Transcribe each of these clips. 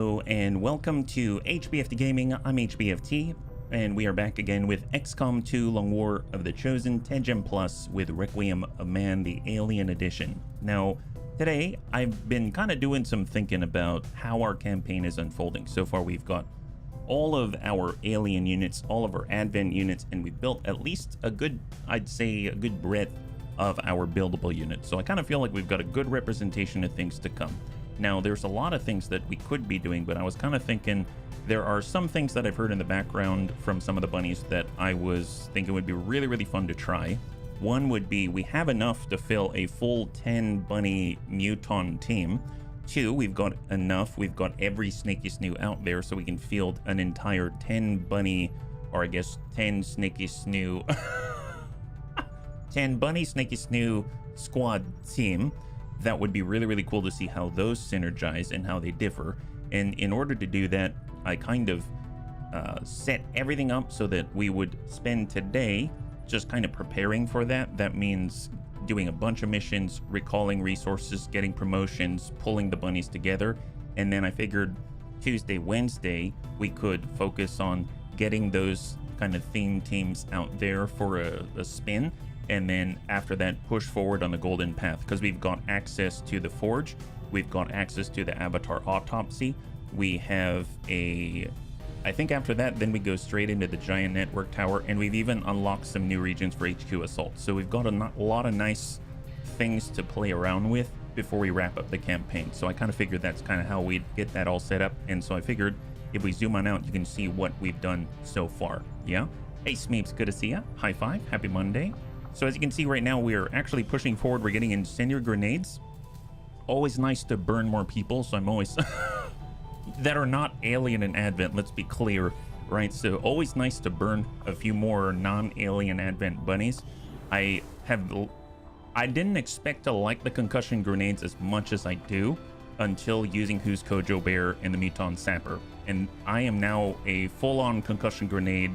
Hello and welcome to HBFT Gaming. I'm HBFT and we are back again with XCOM 2 Long War of the Chosen 10 Gem Plus with Requiem of Man, the Alien Edition. Now today I've been kind of doing some thinking about how our campaign is unfolding. So far we've got all of our alien units, all of our advent units, and we built at least a good, I'd say a good breadth of our buildable units. So I kind of feel like we've got a good representation of things to come. Now, there's a lot of things that we could be doing, but I was kind of thinking there are some things that I've heard in the background from some of the bunnies that I was thinking would be really, really fun to try. One would be we have enough to fill a full 10 bunny muton team. Two, we've got enough. We've got every snaky snoo out there, so we can field an entire 10 bunny, or I guess 10 snaky snoo, 10 bunny snaky snoo squad team. That would be really, really cool to see how those synergize and how they differ. And in order to do that, I kind of set everything up so that we would spend today just kind of preparing for that. That means doing a bunch of missions, recalling resources, getting promotions, pulling the bunnies together. And then I figured Tuesday, Wednesday, we could focus on getting those kind of theme teams out there for a spin. And then after that, push forward on the golden path, because we've got access to the forge, we've got access to the avatar autopsy, we have I think after that then we go straight into the giant network tower, and we've even unlocked some new regions for HQ assault. So we've got a lot of nice things to play around with before we wrap up the campaign. So I kind of figured that's kind of how we'd get that all set up. And so I figured if we zoom on out, you can see what we've done so far. Yeah. Hey Smeeps, good to see ya. High five, happy Monday. So as you can see right now, we're actually pushing forward. We're getting incendiary grenades. Always nice to burn more people. So I'm always that are not alien and advent. Let's be clear, right? So always nice to burn a few more non-alien advent bunnies. I didn't expect to like the concussion grenades as much as I do until using Who's Kojo Bear and the Muton Sapper. And I am now a full-on concussion grenade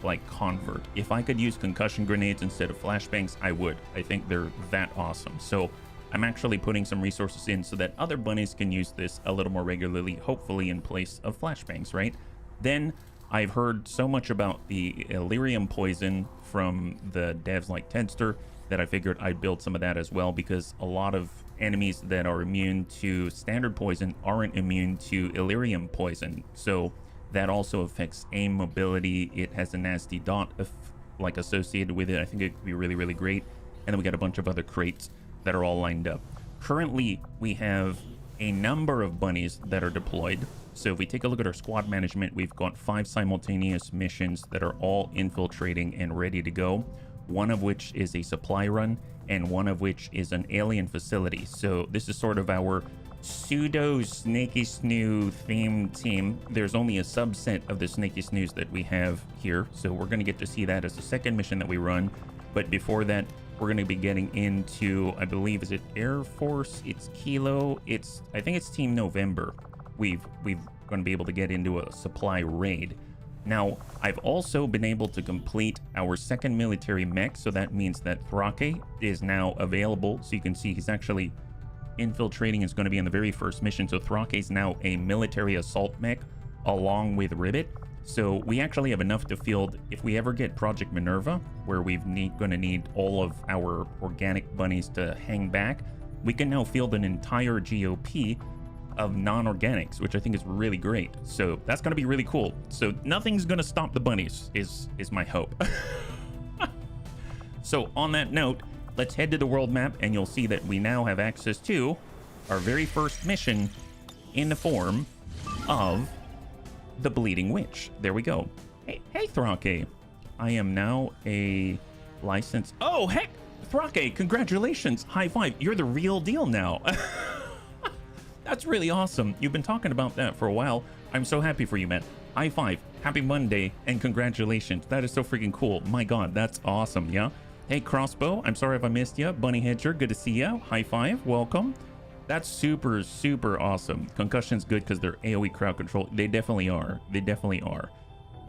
like convert. If I could use concussion grenades instead of flashbangs, I would. I think they're that awesome. So I'm actually putting some resources in so that other bunnies can use this a little more regularly, hopefully in place of flashbangs, right? Then I've heard so much about the Illyrium poison from the devs like Tedster that I figured I'd build some of that as well, because a lot of enemies that are immune to standard poison aren't immune to Illyrium poison. So that also affects aim mobility. It has a nasty dot like associated with it. I think it could be really, really great. And then we got a bunch of other crates that are all lined up. Currently, we have a number of bunnies that are deployed. So if we take a look at our squad management, we've got 5 simultaneous missions that are all infiltrating and ready to go. One of which is a supply run, and one of which is an alien facility. So this is sort of our pseudo snaky snoo theme team. There's only a subset of the snaky snoos that we have here, so we're going to get to see that as the second mission that we run. But before that, we're going to be getting into, I believe, is it Air Force? It's Kilo. I think it's Team November. We've going to be able to get into a supply raid. Now, I've also been able to complete our second military mech, so that means that Thrake is now available. So you can see he's actually infiltrating, is going to be in the very first mission. So Thrake is now a military assault mech along with Ribbit. So we actually have enough to field if we ever get Project Minerva, where we've going to need all of our organic bunnies to hang back. We can now field an entire GOP of non-organics, which I think is really great. So that's going to be really cool. So nothing's going to stop the bunnies is my hope. So on that note, let's head to the world map, and you'll see that we now have access to our very first mission in the form of the Bleeding Witch. There we go. Hey Thrake. I am now a licensed... Oh, heck! Thrake, congratulations. High five. You're the real deal now. That's really awesome. You've been talking about that for a while. I'm so happy for you, man. High five. Happy Monday, and congratulations. That is so freaking cool. My God, that's awesome, yeah? Hey, Crossbow, I'm sorry if I missed you. Bunny Hedger, good to see you. High five, welcome. That's super, super awesome. Concussion's good because they're AoE crowd control. They definitely are. They definitely are.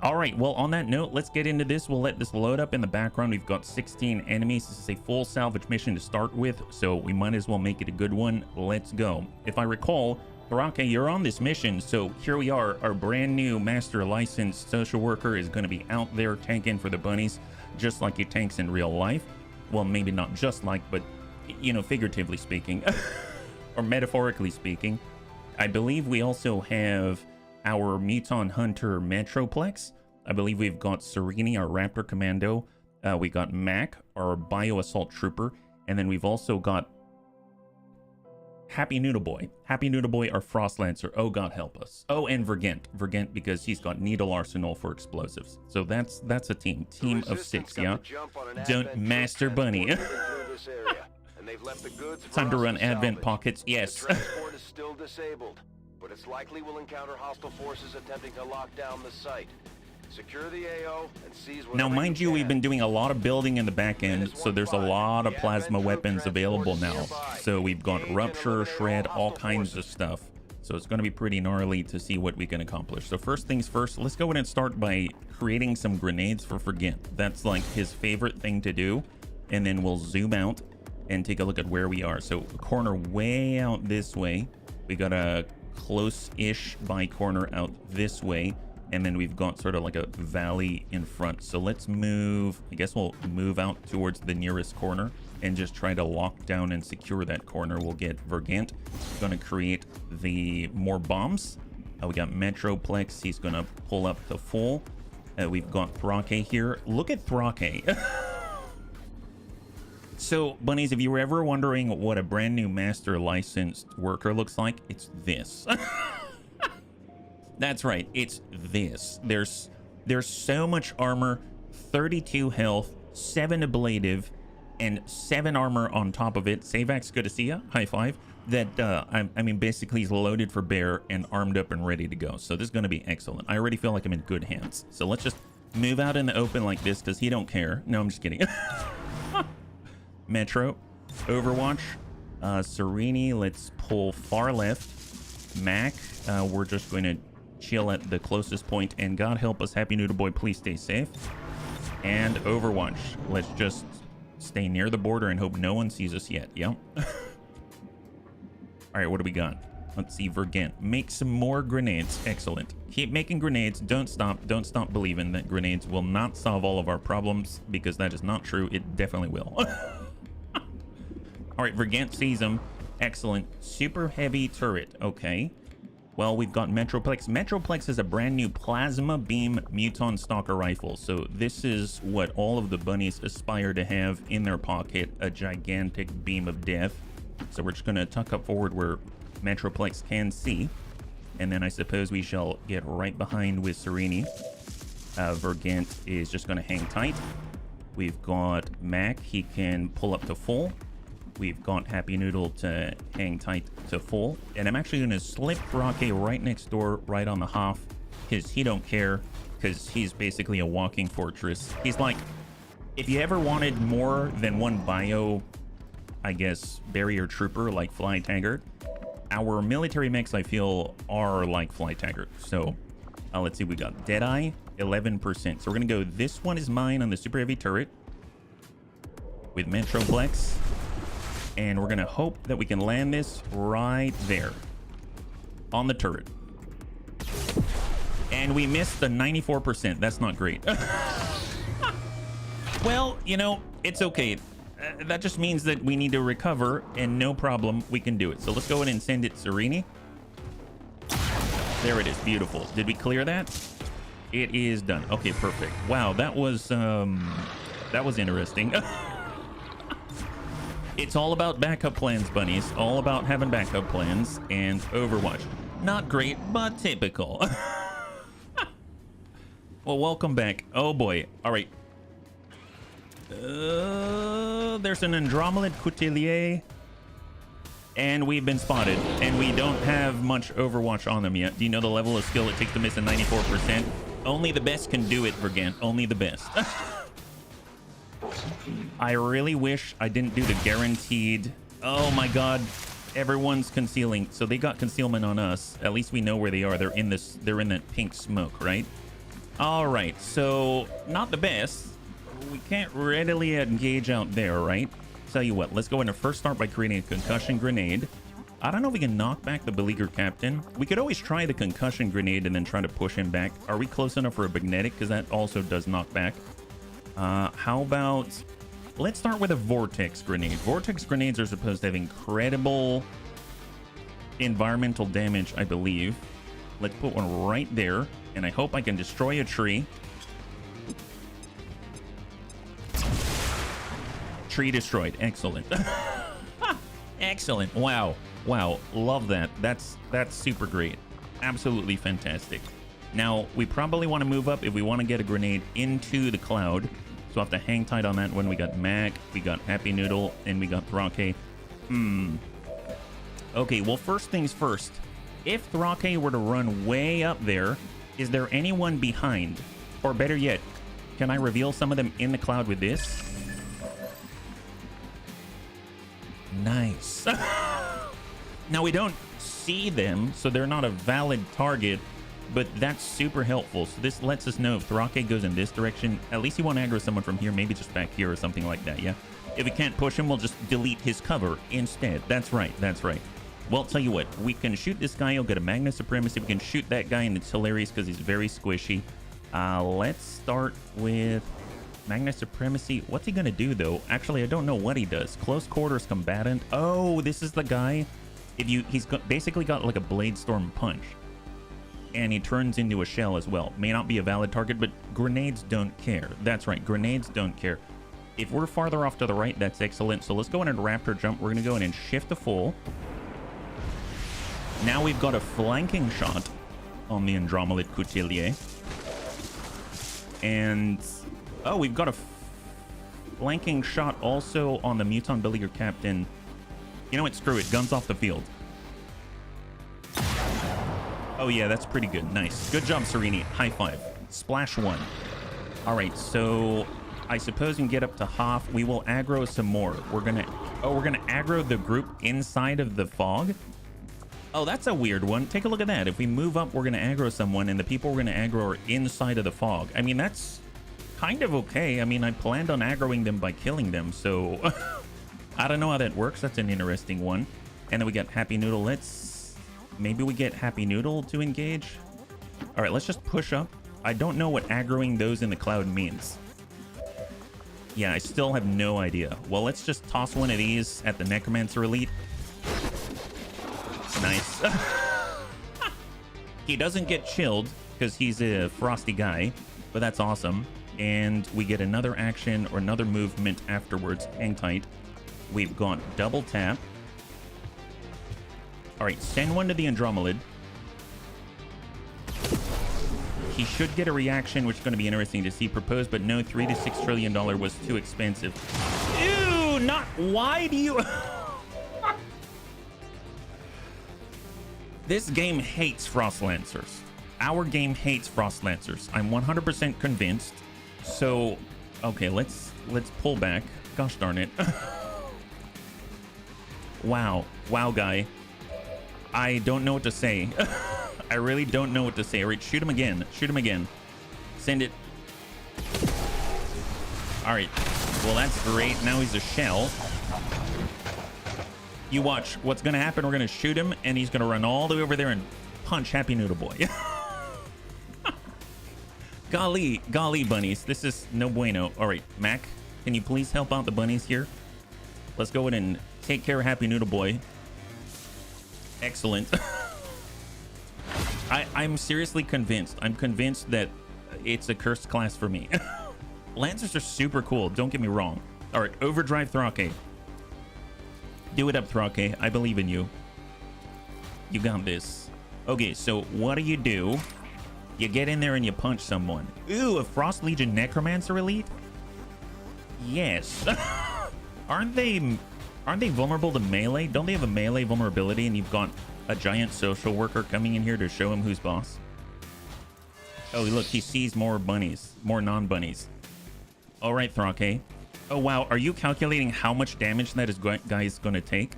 All right, well, on that note, let's get into this. We'll let this load up in the background. We've got 16 enemies. This is a full salvage mission to start with, so we might as well make it a good one. Let's go. If I recall, Baraka, you're on this mission, so here we are. Our brand new master licensed social worker is going to be out there tanking for the bunnies, just like he tanks in real life. Well, maybe not just like, but, you know, figuratively speaking, or metaphorically speaking. I believe we also have our Muton Hunter Metroplex. I believe we've got Serini, our Raptor Commando. We got Mac, our Bio Assault Trooper. And then we've also got Happy Noodle Boy. Happy Noodle Boy, our Frost Lancer. Oh, God help us. Oh, and Vergent. Vergent because he's got Needle Arsenal for explosives. So that's a team. Team of 6, yeah? Don't master bunny. Time to run Advent pockets. Yes. The transport is still disabled, but it's likely we'll encounter hostile forces attempting to lock down the site. Secure the AO and seize now, mind you, we've been doing a lot of building in the back end, so there's a lot of plasma weapons available now. So we've got Rupture, Shred, all kinds of stuff. So it's going to be pretty gnarly to see what we can accomplish. So first things first, let's go ahead and start by creating some grenades for Forget. That's like his favorite thing to do. And then we'll zoom out and take a look at where we are. So a corner way out this way. We got a close-ish by corner out this way. And then we've got sort of like a valley in front. So let's move, I guess we'll move out towards the nearest corner and just try to lock down and secure that corner. We'll get Vergant. Going to create the more bombs. We got Metroplex. He's going to pull up the full. We've got Thrake here. Look at Thrake. So, bunnies, if you were ever wondering what a brand new master licensed worker looks like, it's this. That's right, it's this. There's so much armor, 32 health, 7 ablative, and 7 armor on top of it. Savax, good to see ya. High five. That, I mean, basically he's loaded for bear and armed up and ready to go. So this is going to be excellent. I already feel like I'm in good hands. So let's just move out in the open like this because he don't care. No, I'm just kidding. Metro, Overwatch, Serini, let's pull far left. Mac, we're just going to chill at the closest point, and God help us, Happy Noodle Boy, please stay safe. And Overwatch, let's just stay near the border and hope no one sees us yet. Yep. All right, what do we got? Let's see, Vergant. Make some more grenades. Excellent. Keep making grenades. Don't stop believing that grenades will not solve all of our problems, because that is not true. It definitely will. All right, Vergant sees them. Excellent. Super heavy turret. Okay. Well, we've got Metroplex. Metroplex is a brand new plasma beam Muton Stalker rifle. So this is what all of the bunnies aspire to have in their pocket, a gigantic beam of death. So we're just going to tuck up forward where Metroplex can see. And then I suppose we shall get right behind with Serini. Vergant is just going to hang tight. We've got Mac. He can pull up to full. We've got Happy Noodle to hang tight to full. And I'm actually going to slip Rocky right next door, right on the Hoff, because he don't care, because he's basically a walking fortress. He's like, if you ever wanted more than one bio, I guess, barrier trooper like Fly Taggart, our military mechs, I feel, are like Fly Taggart. So let's see, we got Deadeye, 11%. So we're going to go, this one is mine on the super heavy turret with Metroplex. And we're going to hope that we can land this right there on the turret. And we missed the 94%. That's not great. Well, you know, it's okay. That just means that we need to recover, and no problem, we can do it. So let's go ahead and send it Serini. There it is. Beautiful. Did we clear that? It is done. Okay, perfect. Wow, that was interesting. It's all about backup plans, bunnies. All about having backup plans. And Overwatch. Not great, but typical. Well, welcome back. Oh, boy. All right. There's an Andromeda Coutelier. And we've been spotted. And we don't have much Overwatch on them yet. Do you know the level of skill it takes to miss a 94%? Only the best can do it, Vergant. Only the best. I really wish I didn't do the guaranteed. Oh my God, everyone's concealing. So they got concealment on us. At least we know where they are. They're in this. They're in that pink smoke, right? All right. So not the best. We can't readily engage out there, right? Tell you what. Let's go in and first start by creating a concussion grenade. I don't know if we can knock back the beleaguered captain. We could always try the concussion grenade and then try to push him back. Are we close enough for a magnetic? Because that also does knock back. How about... Let's start with a vortex grenade. Vortex grenades are supposed to have incredible environmental damage, I believe. Let's put one right there. And I hope I can destroy a tree. Tree destroyed. Excellent. Excellent. Wow. Wow. Love that. That's super great. Absolutely fantastic. Now, we probably want to move up if we want to get a grenade into the cloud. So I have to hang tight on that one. We got Mac, we got Happy Noodle, and we got Thrake. Okay, well, first things first. If Thrake were to run way up there, is there anyone behind? Or better yet, can I reveal some of them in the cloud with this? Nice. Now, we don't see them, so they're not a valid target. But that's super helpful. So this lets us know if Thrake goes in this direction, at least you want to aggro someone from here, maybe just back here or something like that, yeah? If we can't push him, we'll just delete his cover instead. That's right, that's right. Well, tell you what, we can shoot this guy, he'll get a Magna Supremacy. We can shoot that guy, and it's hilarious because he's very squishy. Let's start with Magna Supremacy. What's he going to do, though? Actually, I don't know what he does. Close Quarters Combatant. Oh, this is the guy. He's basically got like a Blade Storm punch. And he turns into a shell as well. May not be a valid target, but grenades don't care. That's right, grenades don't care. If we're farther off to the right, that's excellent. So let's go in and Raptor Jump. We're going to go in and shift to full. Now we've got a flanking shot on the Andromelid Coutelier. And, oh, we've got a flanking shot also on the Muton Beleaguered Captain. You know what? Screw it. Guns off the field. Oh, yeah, that's pretty good. Nice. Good job, Serini. High five. Splash one. All right, so I suppose we can get up to half. We will aggro some more. We're gonna aggro the group inside of the fog. Oh, that's a weird one. Take a look at that. If we move up, we're gonna aggro someone, and the people we're gonna aggro are inside of the fog. I mean, that's kind of okay. I mean, I planned on aggroing them by killing them, so I don't know how that works. That's an interesting one. And then we got Happy Noodle. Maybe we get Happy Noodle to engage. All right, let's just push up. I don't know what aggroing those in the cloud means. Yeah, I still have no idea. Well, let's just toss one of these at the Necromancer Elite. Nice. He doesn't get chilled because he's a frosty guy, but that's awesome. And we get another action or another movement afterwards. Hang tight. We've got double tap. All right, send one to the Andromelid. He should get a reaction, which is going to be interesting to see. Proposed, but no, $3 to $6 trillion was too expensive. Ew, not... Why do you... This game hates Frost Lancers. Our game hates Frost Lancers. I'm 100% convinced. So, okay, let's pull back. Gosh darn it. Wow. Wow, guy. I don't know what to say. I really don't know what to say. All right, shoot him again. Shoot him again. Send it. All right. Well, that's great. Now he's a shell. You watch. What's going to happen, we're going to shoot him, and he's going to run all the way over there and punch Happy Noodle Boy. Golly bunnies. This is no bueno. All right, Mac, can you please help out the bunnies here? Let's go in and take care of Happy Noodle Boy. Excellent. I'm seriously convinced. I'm convinced that it's a cursed class for me. Lancers are super cool. Don't get me wrong. All right, overdrive Thrake. Do it up, Thrake. I believe in you. You got this. Okay, so what do? You get in there and you punch someone. Ooh, a Frost Legion Necromancer Elite? Yes. Aren't they vulnerable to melee? Don't they have a melee vulnerability, and you've got a giant social worker coming in here to show him who's boss? Oh, look, he sees more bunnies, more non-bunnies. All right, Thrake. Oh, wow. Are you calculating how much damage that guy is going to take?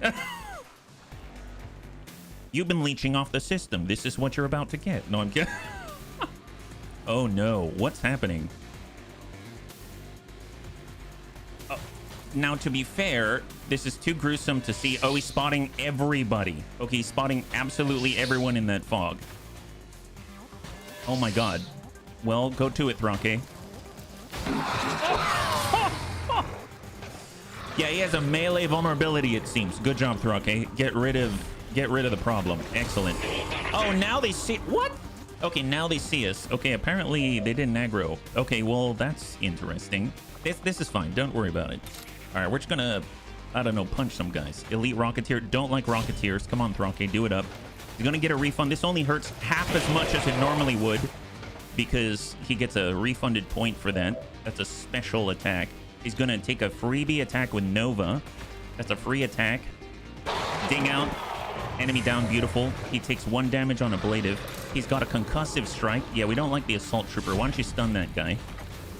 You've been leeching off the system. This is what you're about to get. No, I'm kidding. Oh, no. What's happening? Now, to be fair, this is too gruesome to see. Oh, he's spotting everybody. Okay, he's spotting absolutely everyone in that fog. Oh my god. Well, go to it, Thrake. Yeah, he has a melee vulnerability, it seems. Good job, Thrake. Get rid of the problem. Excellent. Oh, now they see... What? Okay, now they see us. Okay, apparently they didn't aggro. Okay, well, that's interesting. This is fine. Don't worry about it. All right, we're just gonna, I don't know, punch some guys. Elite Rocketeer. Don't like Rocketeers. Come on, Thrake, do it up. He's gonna get a refund. This only hurts half as much as it normally would because he gets a refunded point for that. That's a special attack. He's gonna take a freebie attack with Nova. That's a free attack. Ding out. Enemy down, beautiful. He takes 1 damage on ablative. He's got a concussive strike. Yeah, we don't like the assault trooper. Why don't you stun that guy?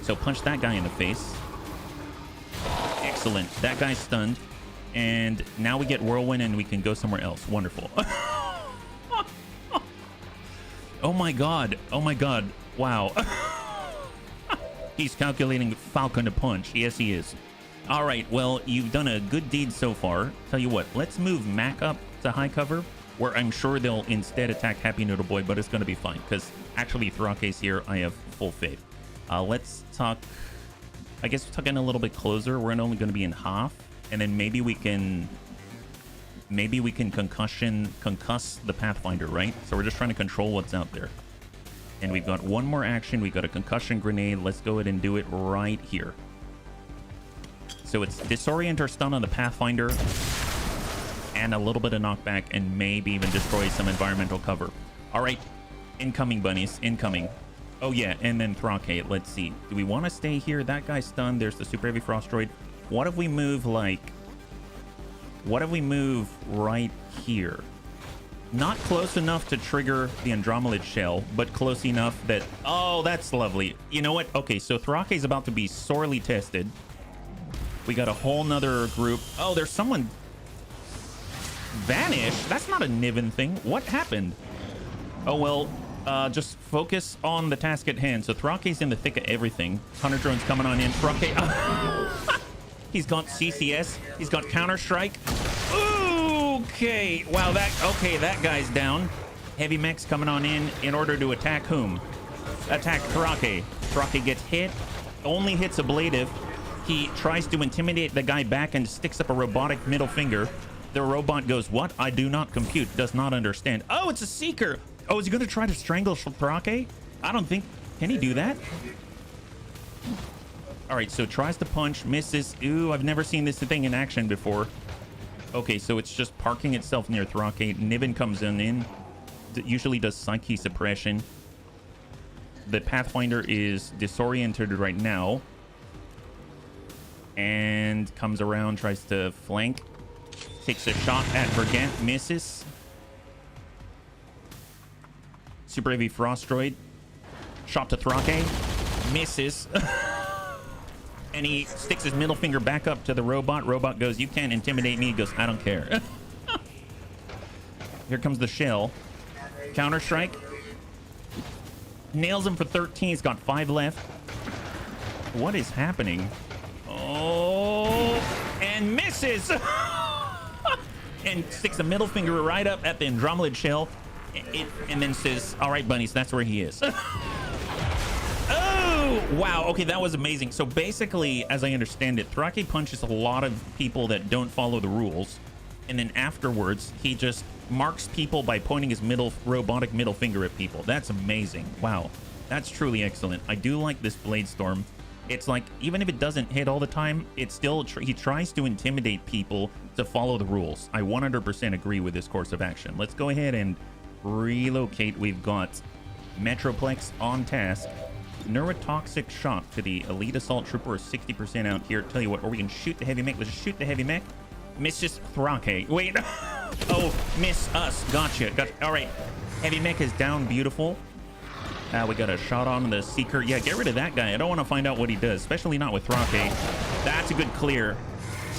So punch that guy in the face. Excellent. That guy's stunned. And now we get whirlwind and we can go somewhere else. Wonderful. Oh my god. Oh my god. Wow. He's calculating Falcon to punch. Yes, he is. All right. Well, you've done a good deed so far. Tell you what, let's move Mac up to high cover, where I'm sure they'll instead attack Happy Noodle Boy, but it's going to be fine because actually Thrake's here. I have full faith. Let's talk. I guess we're talking a little bit closer. We're only going to be in half, and then maybe we can concuss the Pathfinder, right? So we're just trying to control what's out there. And we've got one more action. We've got a concussion grenade. Let's go ahead and do it right here. So it's disorient or stun on the Pathfinder, and a little bit of knockback, and maybe even destroy some environmental cover. All right, incoming bunnies, incoming. Oh yeah, and then Thrake. Let's see. Do we want to stay here? That guy's stunned. There's the super heavy frost droid. What if we move like? What if we move right here? Not close enough to trigger the Andromelid shell, but close enough that... Oh, that's lovely. You know what? Okay, so Thrake's about to be sorely tested. We got a whole nother group. Oh, there's someone... vanished? That's not a Niven thing. What happened? Oh, well, just focus on the task at hand. So Thrake's in the thick of everything. Hunter drone's coming on in. Thrake... He's got CCS. He's got Counter-Strike. Okay. Wow, that guy's down. Heavy mech's coming on in order to attack whom? Attack Thrake. Thrake gets hit. Only hits ablative. He tries to intimidate the guy back and sticks up a robotic middle finger. The robot goes, what? I do not compute. Does not understand. Oh, it's a Seeker. Oh, is he going to try to strangle Thrake? I don't think... Can he do that? All right, so tries to punch, misses. Ooh, I've never seen this thing in action before. Okay, so it's just parking itself near Thrake. Niven comes in. Usually does Psyche suppression. The Pathfinder is disoriented right now. And comes around, tries to flank. Takes a shot at Vergant, misses. Super Heavy Frost Droid. Shot to Thrake, misses. And he sticks his middle finger back up to the robot. Robot goes, you can't intimidate me. He goes, I don't care. Here comes the shell. Counter-Strike. Nails him for 13. He's got 5 left. What is happening? Oh, and misses. And sticks the middle finger right up at the Andromelid shell. And then says, all right, bunnies, that's where he is. Oh, wow. Okay, that was amazing. So basically, as I understand it, Thrake punches a lot of people that don't follow the rules. And then afterwards, he just marks people by pointing his robotic middle finger at people. That's amazing. Wow. That's truly excellent. I do like this Blade Storm. It's like, even if it doesn't hit all the time, it's still, he tries to intimidate people to follow the rules. I 100% agree with this course of action. Let's go ahead and relocate. We've got Metroplex on task. Neurotoxic shock to the elite assault trooper is 60% out here. Tell you what, or we can shoot the heavy mech. Let's shoot the heavy mech. Misses Thrake. Wait. Oh, miss us. Gotcha. All right. Heavy mech is down. Beautiful. We got a shot on the Seeker. Yeah, get rid of that guy. I don't want to find out what he does, especially not with Thrake. That's a good clear.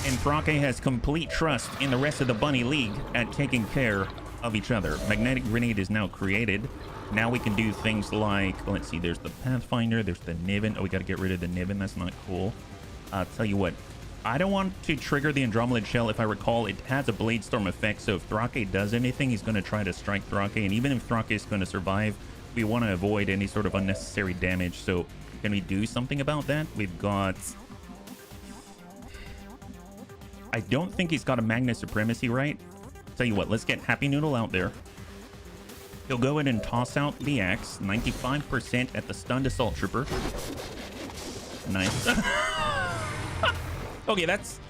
And Thrake has complete trust in the rest of the Bunny League at taking care of each other. Magnetic Grenade is now created. Now we can do things like, let's see, there's the Pathfinder, there's the Niven. Oh, we got to get rid of the Niven. That's not cool. Tell you what, I don't want to trigger the Andromeda Shell. If I recall, it has a Blade Storm effect, so if Thrake does anything, he's going to try to strike Thrake, and even if Thrake is going to survive, we want to avoid any sort of unnecessary damage. So can we do something about that? We've got... I don't think he's got a Magna Supremacy, right? Tell you what, let's get Happy Noodle out there. He'll go in and toss out the axe. 95% at the stunned Assault Trooper. Nice. Okay, that's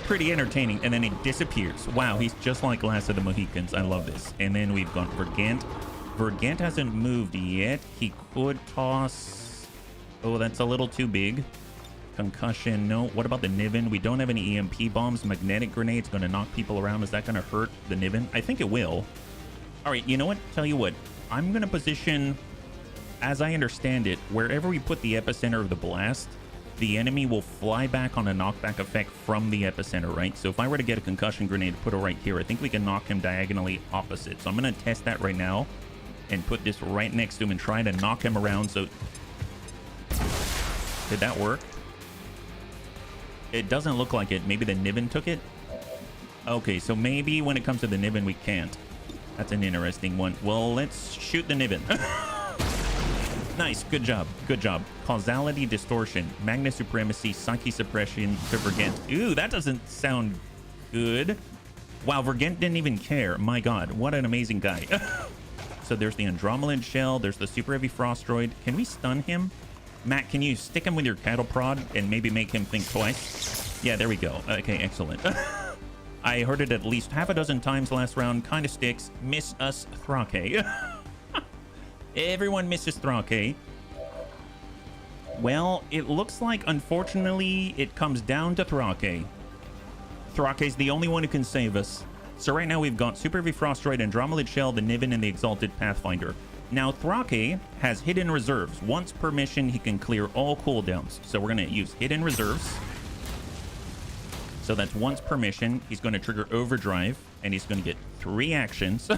pretty entertaining. And then he disappears. Wow, he's just like Last of the Mohicans. I love this. And then we've got Vergant. Vergant hasn't moved yet. He could toss... Oh, that's a little too big. Concussion, no. What about the Niven? We don't have any EMP bombs. Magnetic Grenade's going to knock people around. Is that going to hurt the Niven? I think it will. All right, you know what? Tell you what. I'm going to position, as I understand it, wherever we put the epicenter of the blast, the enemy will fly back on a knockback effect from the epicenter, right? So if I were to get a concussion grenade, put it right here, I think we can knock him diagonally opposite. So I'm going to test that right now and put this right next to him and try to knock him around. So did that work? It doesn't look like it. Maybe the Niven took it? Okay, so maybe when it comes to the Niven, we can't. That's an interesting one. Well, let's shoot the Niven. Nice. Good job. Good job. Causality Distortion. Magna Supremacy. Psyche Suppression to Vergant. Ooh, that doesn't sound good. Wow, Vergant didn't even care. My God, what an amazing guy. So there's the Andromedan Shell. There's the Super Heavy Frost Droid. Can we stun him? Matt, can you stick him with your cattle prod and maybe make him think twice? Yeah, there we go. Okay, excellent. I heard it at least half a dozen times last round. Kind of sticks. Miss us, Thrake. Everyone misses Thrake. Well, it looks like, unfortunately, it comes down to Thrake. Thrake's the only one who can save us. So right now we've got Super Heavy Frost Droid, Andromeda Shell, the Niven, and the Exalted Pathfinder. Now, Thrake has hidden reserves. Once per mission, he can clear all cooldowns. So we're going to use hidden reserves. So that's once per mission. He's going to trigger overdrive, and he's going to get 3 actions.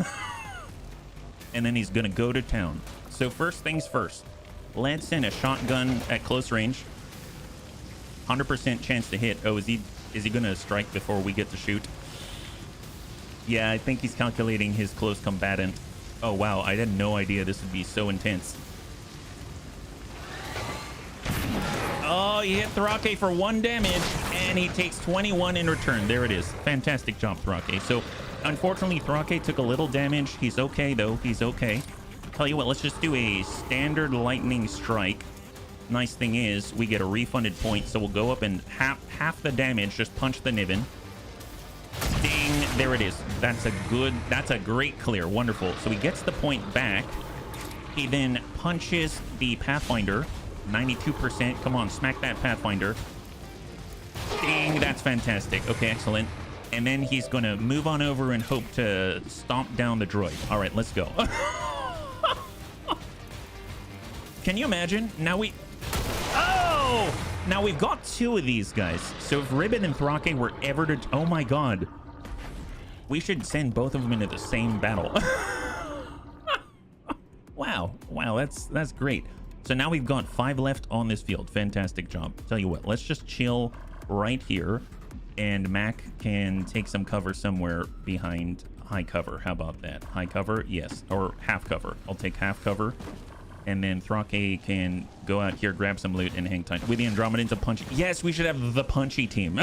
And then he's going to go to town. So first things first. Let's send a shotgun at close range. 100% chance to hit. Oh, is he going to strike before we get to shoot? Yeah, I think he's calculating his close combatant. Oh, wow. I had no idea this would be so intense. Oh, he hit Thrake for 1 damage, and he takes 21 in return. There it is. Fantastic job, Thrake. So, unfortunately, Thrake took a little damage. He's okay, though. He's okay. Tell you what, let's just do a standard lightning strike. Nice thing is, we get a refunded point, so we'll go up and half the damage, just punch the Niven. Ding, there it is. That's a great clear. Wonderful. So he gets the point back. He then punches the Pathfinder. 92%. Come on, smack that Pathfinder. Ding, that's fantastic. Okay, excellent. And then he's going to move on over and hope to stomp down the droid. All right, let's go. Can you imagine? Now we... Oh! Now we've got 2 of these guys. So if Ribbon and Thrake were ever to... Oh my God. We should send both of them into the same battle. Wow. Wow, that's great. So now we've got 5 left on this field. Fantastic job. Tell you what, let's just chill right here. And Mac can take some cover somewhere behind high cover. How about that? High cover? Yes. Or half cover. I'll take half cover. And then Thrake can go out here, grab some loot, and hang tight. With the Andromedans, a punch. Yes, we should have the punchy team.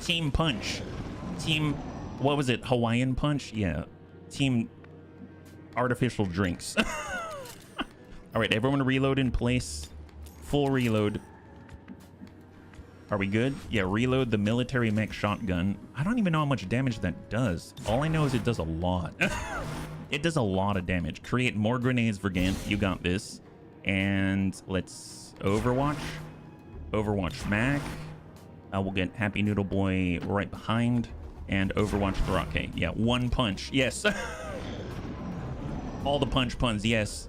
Team Punch. Team, what was it? Hawaiian Punch? Yeah. Team Artificial Drinks. All right, everyone reload in place. Full reload. Are we good? Yeah, reload the military mech shotgun. I don't even know how much damage that does. All I know is it does a lot. It does a lot of damage. Create more grenades, Vergant. You got this. And let's Overwatch. Overwatch Mac. We'll get Happy Noodle Boy right behind. And Overwatch Thrake. Yeah, 1 punch. Yes. All the punch puns. Yes.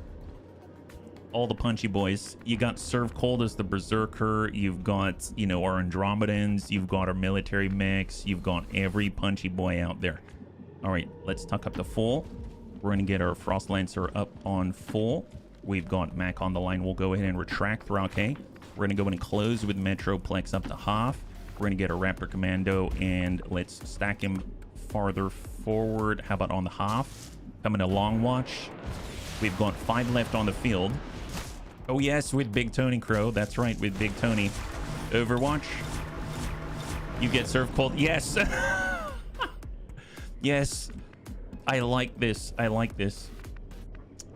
All the punchy boys. You got Serve Cold as the Berserker. You've got, you know, our Andromedans. You've got our military mechs. You've got every punchy boy out there. All right, let's tuck up to full. We're going to get our Frost Lancer up on full. We've got Mac on the line. We'll go ahead and retract Thrake. We're going to go in and close with Metroplex up to half. We're going to get a Raptor Commando, and let's stack him farther forward. How about on the half? Coming to Long Watch. We've got 5 left on the field. Oh, yes, with Big Tony Crow. That's right, with Big Tony. Overwatch. You get served cold. Yes. Yes. I like this. I like this.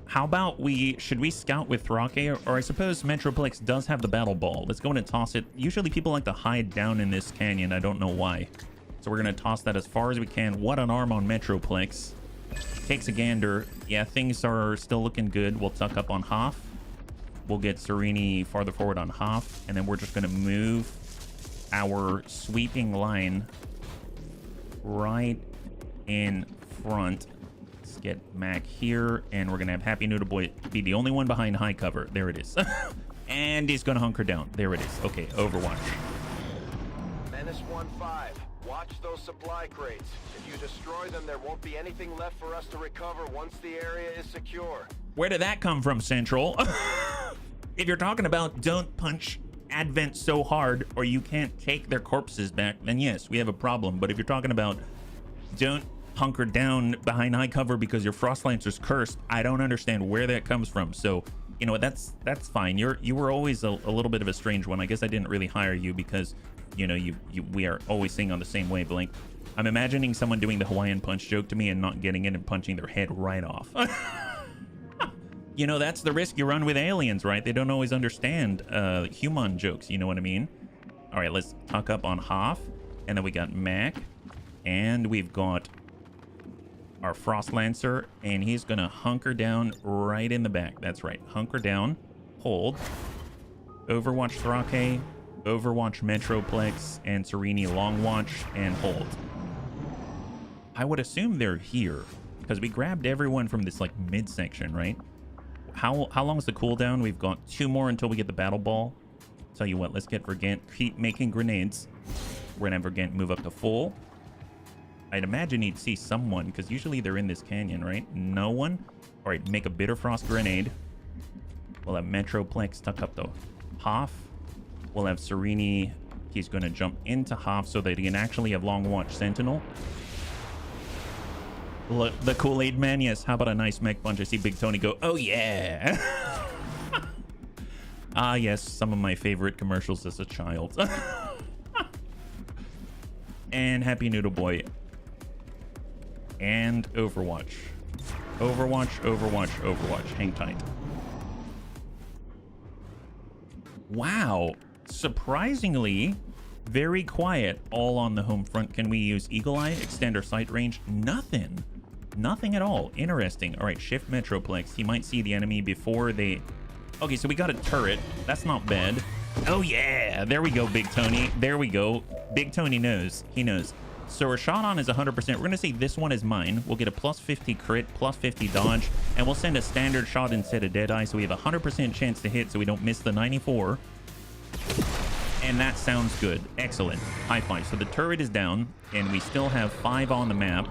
How about should we scout with Thrake? Or I suppose Metroplex does have the battle ball. Let's go in and toss it. Usually people like to hide down in this canyon. I don't know why. So we're going to toss that as far as we can. What an arm on Metroplex. Takes a gander. Yeah, things are still looking good. We'll tuck up on half. We'll get Serini farther forward on half. And then we're just going to move our sweeping line right in front. Let's get Mac here, and we're gonna have Happy Noodle Boy be the only one behind high cover. There it is. And he's gonna hunker down. There it is. Okay, Overwatch. Menace 1-5. Watch those supply crates. If you destroy them, there won't be anything left for us to recover once the area is secure. Where did that come from, Central? If you're talking about don't punch Advent so hard or you can't take their corpses back, then yes, we have a problem. But if you're talking about don't hunker down behind high cover because your Frost Lancer's cursed, I don't understand where that comes from. So, you know, that's fine. You were always a little bit of a strange one. I guess I didn't really hire you because, you know, we are always singing on the same wavelength. I'm imagining someone doing the Hawaiian punch joke to me and not getting it and punching their head right off. You know, that's the risk you run with aliens, right? They don't always understand human jokes, you know what I mean? All right, let's tuck up on half. And then we got Mac. And we've got our Frost Lancer, and he's gonna hunker down right in the back. That's right, hunker down, hold. Overwatch Thrake, Overwatch Metroplex, and Serini Long Watch, and hold. I would assume they're here because we grabbed everyone from this like midsection, right? How long is the cooldown? We've got 2 more until we get the battle ball. Tell you what, let's get Vergant. Keep making grenades. We're gonna have Vergant move up to full. I'd imagine you'd see someone, because usually they're in this canyon, right? No one? All right, make a Bitter Frost grenade. We'll have Metroplex tuck up the half. We'll have Serini. He's going to jump into half so that he can actually have Long Watch Sentinel. Look, the Kool-Aid Man, yes. How about a nice mech punch? I see Big Tony go, oh yeah. Ah, yes, some of my favorite commercials as a child. And Happy Noodle Boy. And Overwatch. Overwatch, Overwatch, Overwatch. Hang tight. Wow. Surprisingly, very quiet all on the home front. Can we use Eagle Eye? Extend our sight range? Nothing. Nothing at all. Interesting. All right, shift Metroplex. He might see the enemy before they... Okay, so we got a turret. That's not bad. Oh, yeah. There we go, Big Tony. There we go. Big Tony knows. He knows. So our shot on is 100%. We're going to say this one is mine. We'll get a plus 50 crit, plus 50 dodge, and we'll send a standard shot instead of Deadeye, so we have a 100% chance to hit so we don't miss the 94. And that sounds good. Excellent. High five. So the turret is down, and we still have 5 on the map.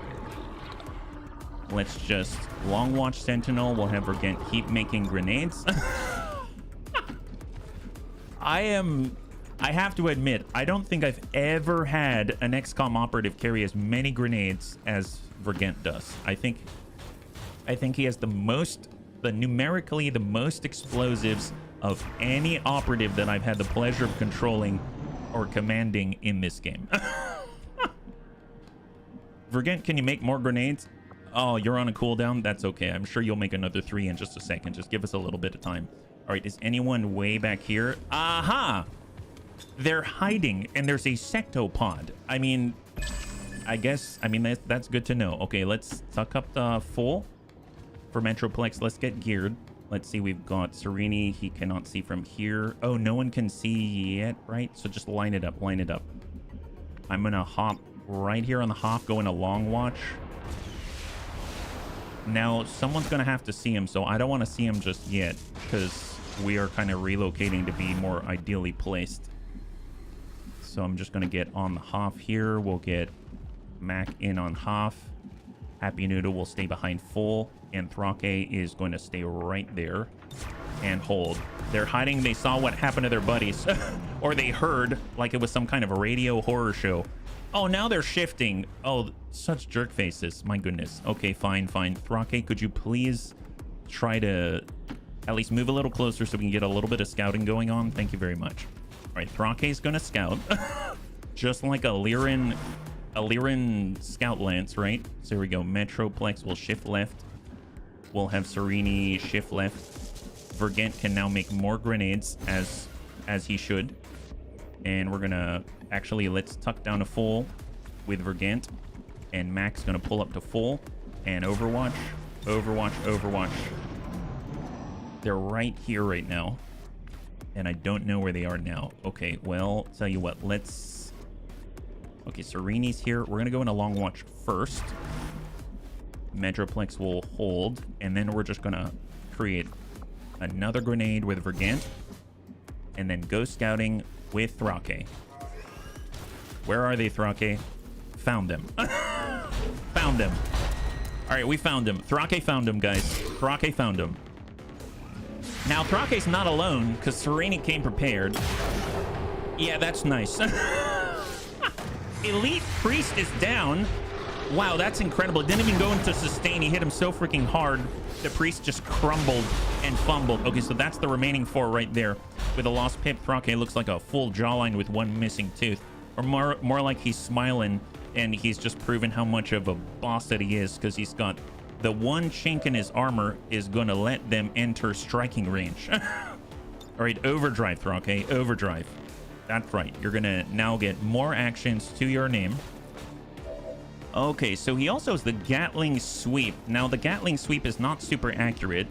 Let's just Long Watch Sentinel. We'll have Vergant keep making grenades. I have to admit, I don't think I've ever had an XCOM operative carry as many grenades as Vergant does. I think he has numerically the most explosives of any operative that I've had the pleasure of controlling or commanding in this game. Vergant, can you make more grenades? Oh, you're on a cooldown? That's okay. I'm sure you'll make another 3 in just a second. Just give us a little bit of time. All right, is anyone way back here? Aha! They're hiding, and there's a sectopod. I mean, that's good to know. Okay, let's tuck up the full for Metroplex. Let's get geared. Let's see, we've got Serini. He cannot see from here. Oh, no one can see yet, right? So just line it up, line it up. I'm gonna hop right here on the hop, go in a Long Watch. Now, someone's gonna have to see him, so I don't want to see him just yet, because we are kind of relocating to be more ideally placed. So I'm just going to get on the half here. We'll get Mac in on half. Happy Noodle will stay behind full. And Thrake is going to stay right there. and hold. They're hiding. They saw what happened to their buddies. Or they heard like it was some kind of a radio horror show. Oh, now they're shifting. Oh, such jerk faces. My goodness. Okay, fine. Thrake, could you please try to at least move a little closer so we can get a little bit of scouting going on? Thank you very much. All right, Thrake's gonna scout. Just like a Lyran scout lance, right? So here we go. Metroplex will shift left. We'll have Serini shift left. Vergent can now make more grenades as he should. And we're gonna actually, let's tuck down to full with Vergent. And Mac's gonna pull up to full. And Overwatch. They're right here right now. And I don't know where they are now. Okay, well, tell you what, let's... Okay, Sereni's here. We're gonna go into Long Watch first. Metroplex will hold. And then we're just gonna create another grenade with Vergent. And then go scouting with Thrake. Where are they, Thrake? Found them. Found them. All right, we found him. Thrake found him, guys. Thrake found him. Now, Thrake's not alone, because Serini came prepared. Yeah, that's nice. Elite Priest is down. Wow, that's incredible. It didn't even go into sustain. He hit him so freaking hard. The Priest just crumbled and fumbled. Okay, so that's the remaining 4 right there. With a lost pip, Thrake looks like a full jawline with 1 missing tooth. Or more like he's smiling and he's just proven how much of a boss that he is, because he's got the 1 chink in his armor is going to let them enter striking range. All right, overdrive, Thrake, overdrive. That's right. You're going to now get more actions to your name. Okay, so he also has the Gatling Sweep. Now, the Gatling Sweep is not super accurate.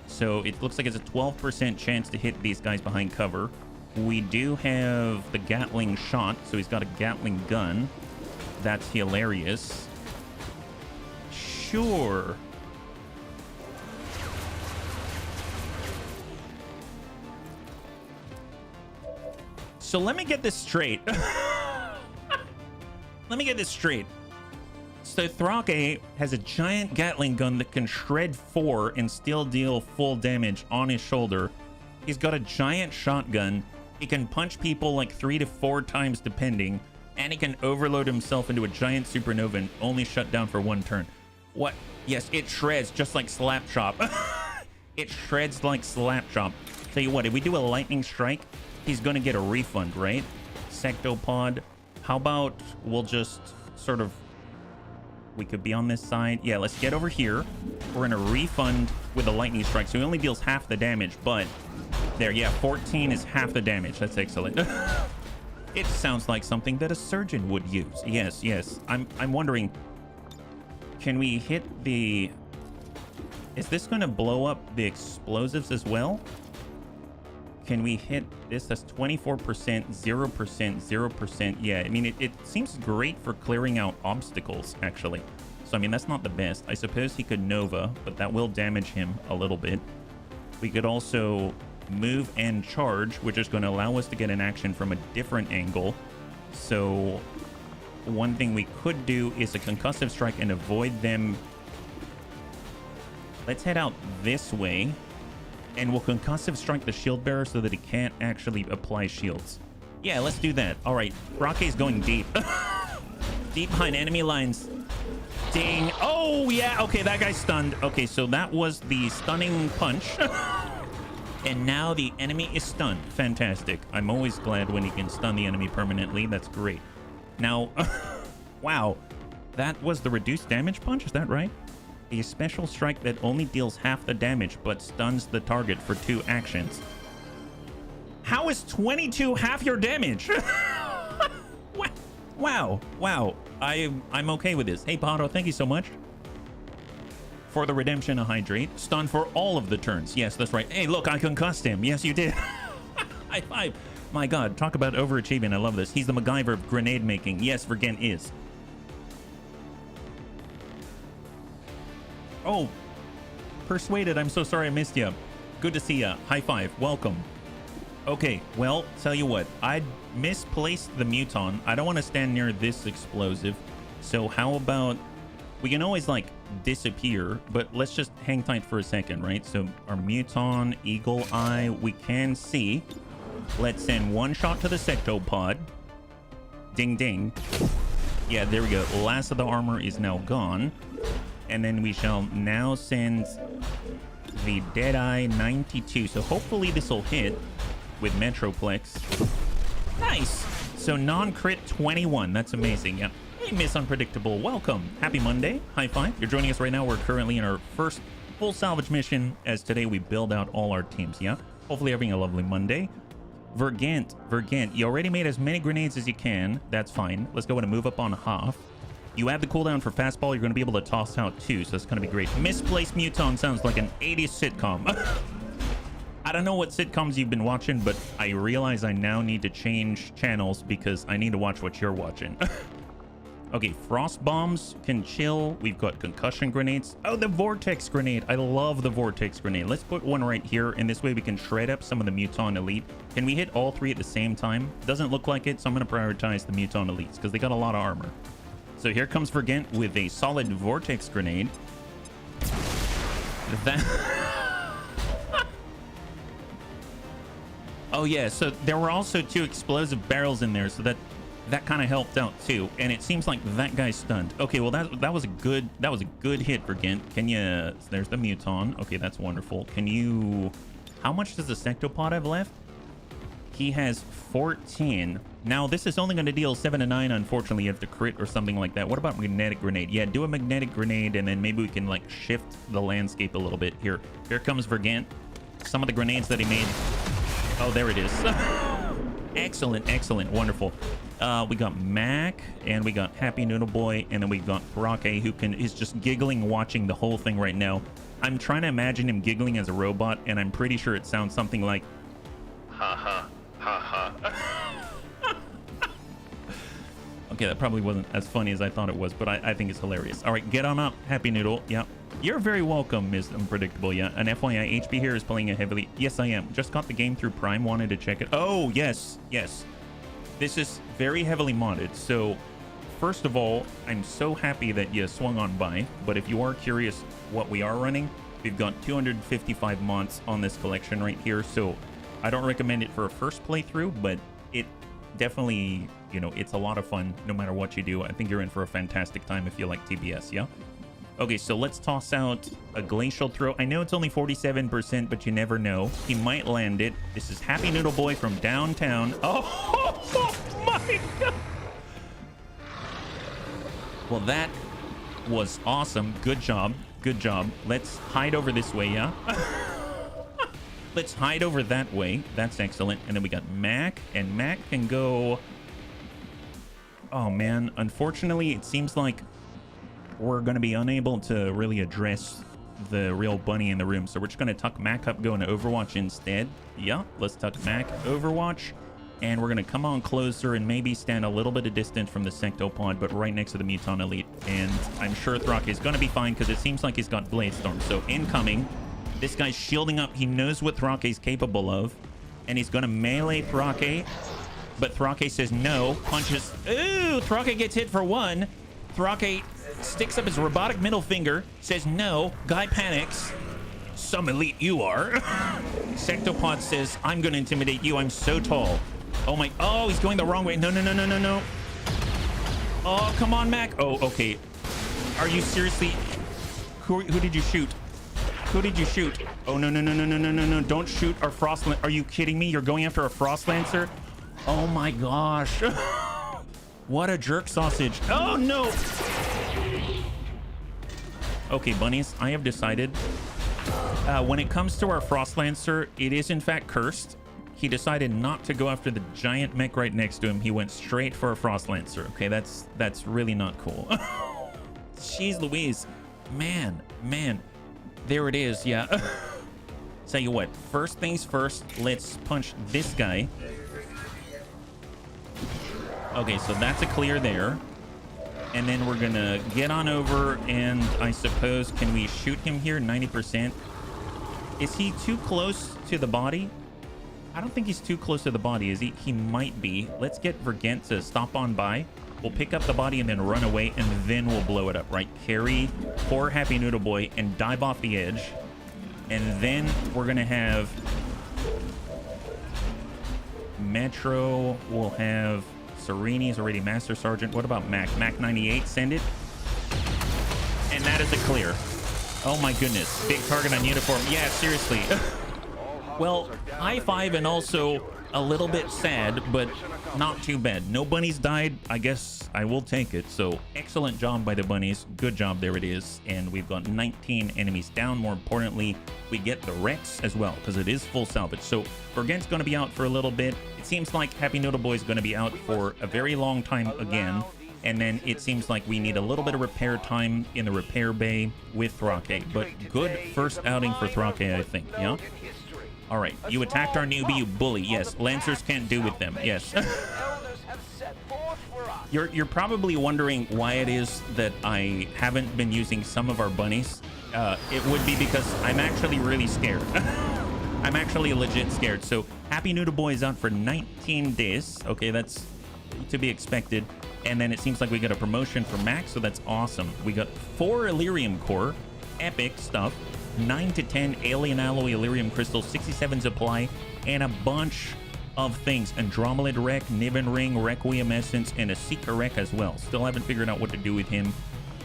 So it looks like it's a 12% chance to hit these guys behind cover. We do have the Gatling Shot, so he's got a Gatling Gun. That's hilarious. Sure. So let me get this straight. Let me get this straight. So Thrake has a giant Gatling gun that can shred 4 and still deal full damage on his shoulder. He's got a giant shotgun. He can punch people like 3 to 4 times depending. And he can overload himself into a giant supernova and only shut down for 1 turn. What? Yes, it shreds just like Slapchop. It shreds like Slapchop. Tell you what, if we do a lightning strike, he's going to get a refund, right? Sectopod. How about we'll just sort of... We could be on this side. Yeah, let's get over here. We're going to refund with a lightning strike. So he only deals half the damage, but... There, yeah, 14 is half the damage. That's excellent. It sounds like something that a surgeon would use. Yes, yes. I'm wondering... Can we hit the... Is this going to blow up the explosives as well? Can we hit this? That's 24%, 0%, 0%. Yeah, I mean, it seems great for clearing out obstacles, actually. So, I mean, that's not the best. I suppose he could Nova, but that will damage him a little bit. We could also move and charge, which is going to allow us to get an action from a different angle. So... One thing we could do is a concussive strike and avoid them. Let's head out this way. And we'll concussive strike the shield bearer so that he can't actually apply shields. Yeah, let's do that. All right, Thrake's going deep. Deep behind enemy lines. Ding. Oh, yeah. Okay, that guy's stunned. Okay, so that was the stunning punch. And now the enemy is stunned. Fantastic. I'm always glad when he can stun the enemy permanently. That's great. Now, wow, that was the reduced damage punch, is that right? A special strike that only deals half the damage but stuns the target for 2 actions. How is 22 half your damage? Wow, wow, I'm okay with this. Hey, Pato, thank you so much for the redemption of Hydrate. Stun for all of the turns. Yes, that's right. Hey, look, I concussed him. Yes, you did. High five. My God, talk about overachieving. I love this. He's the MacGyver of grenade making. Yes, Vergent is. Oh, Persuaded. I'm so sorry I missed you. Good to see you. High five. Welcome. Okay, well, tell you what. I misplaced the Muton. I don't want to stand near this explosive. So how about We can always like disappear, but let's just hang tight for a second, right? So our Muton, Eagle Eye, we can see. Let's send one shot to the sectopod. Ding ding. Yeah, there we go. Last of the armor is now gone. And then we shall now send the Deadeye 92. So hopefully this will hit with Metroplex. Nice. So non-crit 21. That's amazing. Yeah. Hey, Miss Unpredictable. Welcome. Happy Monday. High five. You're joining us right now. We're currently in our first full salvage mission as today we build out all our teams. Yeah. Hopefully having a lovely Monday. Vergant, you already made as many grenades as you can. That's fine. Let's go ahead and move up on half. You add the cooldown for fastball, you're going to be able to toss out 2, so that's going to be great. Misplaced Muton sounds like an 80s sitcom. I don't know what sitcoms you've been watching, but I realize I now need to change channels because I need to watch what you're watching. Okay, frost bombs can chill. We've got concussion grenades. Oh, the vortex grenade. I love the vortex grenade. Let's put one right here, and this way we can shred up some of the Muton Elite. Can we hit all 3 at the same time? Doesn't look like it, so I'm going to prioritize the Muton Elites because they got a lot of armor. So here comes Vergant with a solid vortex grenade. That... Oh yeah, so there were also 2 explosive barrels in there, so that kind of helped out too. And it seems like that guy's stunned. Okay, well that was a good hit, Vergant. Can you? There's the Muton. Okay, that's wonderful. Can you? How much does the Sectopod have left? He has 14. Now this is only going to deal 7 to 9. Unfortunately, you have to crit or something like that. What about magnetic grenade? Yeah, do a magnetic grenade, and then maybe we can like shift the landscape a little bit. Here comes Vergant. Some of the grenades that he made. Oh, there it is. Excellent, wonderful. We got Mac, and we got Happy Noodle Boy, and then we got Rocky, who is just giggling watching the whole thing right now. I'm trying to imagine him giggling as a robot, and I'm pretty sure it sounds something like, ha ha, ha ha. Okay, that probably wasn't as funny as I thought it was, but I think it's hilarious. All right, get on up, Happy Noodle. Yeah. You're very welcome, Ms. Unpredictable. Yeah, an FYI, HB here is playing it heavily. Yes, I am. Just got the game through Prime, wanted to check it. Oh, yes. This is very heavily modded. So, first of all, I'm so happy that you swung on by. But if you are curious what we are running, we've got 255 mods on this collection right here. So, I don't recommend it for a first playthrough, but it definitely, it's a lot of fun no matter what you do. I think you're in for a fantastic time if you like TBS, yeah? Okay, so let's toss out a glacial throw. I know it's only 47%, but you never know. He might land it. This is Happy Noodle Boy from downtown. Oh my God. Well, that was awesome. Good job. Let's hide over this way, yeah? Let's hide over that way. That's excellent. And then we got Mac, and Mac can go... Oh, man. Unfortunately, it seems like we're going to be unable to really address the real bunny in the room. So we're just going to tuck Mac up, go into Overwatch instead. Yeah, let's tuck Mac Overwatch. And we're going to come on closer and maybe stand a little bit of distance from the Sectopod, but right next to the Muton Elite. And I'm sure Thrake is going to be fine because it seems like he's got Blade Storm. So incoming. This guy's shielding up. He knows what Thrake is capable of. And he's going to melee Thrake. But Thrake says no. Punches. Ooh, Thrake gets hit for 1. Thrake sticks up his robotic middle finger, says no. Guy panics. Some elite you are. Sectopod says, I'm going to intimidate you. I'm so tall. Oh my. Oh, he's going the wrong way. No. Oh, come on, Mac. Oh, okay. Are you seriously? Who did you shoot? Who did you shoot? Oh, no. Don't shoot our Frost Lancer. Are you kidding me? You're going after a Frost Lancer? Oh my gosh. What a jerk sausage. Oh no. Okay, bunnies, I have decided when it comes to our Frost Lancer, it is in fact cursed. He decided not to go after the giant mech right next to him. He went straight for a Frost Lancer. Okay, that's really not cool. Jeez Louise. Man. There it is, yeah. Tell you what, first things first, let's punch this guy. Okay, so that's a clear there. And then we're gonna get on over and I suppose, can we shoot him here? 90%. Is he too close to the body? I don't think he's too close to the body, is he? He might be. Let's get Vergant to stop on by. We'll pick up the body and then run away, and then we'll blow it up, right? Carry poor Happy Noodle Boy and dive off the edge. And then we're going to have Metro. We'll have Sereni's already Master Sergeant. What about Mac? Mac 98, send it. And that is a clear. Oh my goodness. Big target on uniform. Yeah, seriously. Well, high five and also a little bit sad, but not too bad. No bunnies died. I guess I will take it. So excellent job by the bunnies. Good job. There it is. And we've got 19 enemies down. More importantly, we get the Rex as well because it is full salvage. So Bergen's going to be out for a little bit. It seems like Happy Noodle Boy is going to be out for a very long time again. And then it seems like we need a little bit of repair time in the repair bay with Thrake. But good first outing for Thrake, I think. Yeah? All right. You attacked our newbie, you bully. Yes. Lancers can't do with them. Yes. You're probably wondering why it is that I haven't been using some of our bunnies. It would be because I'm actually really scared. I'm actually legit scared. So Happy Noodle Boy is out for 19 days. Okay, that's to be expected. And then it seems like we got a promotion for Max, so that's awesome. We got 4 Illyrium core, epic stuff, 9 to 10 alien alloy Illyrium crystals, 67 supply, and a bunch of things. Andromelid Wreck, Niven Ring, Requiem Essence, and a Seeker Wreck as well. Still haven't figured out what to do with him.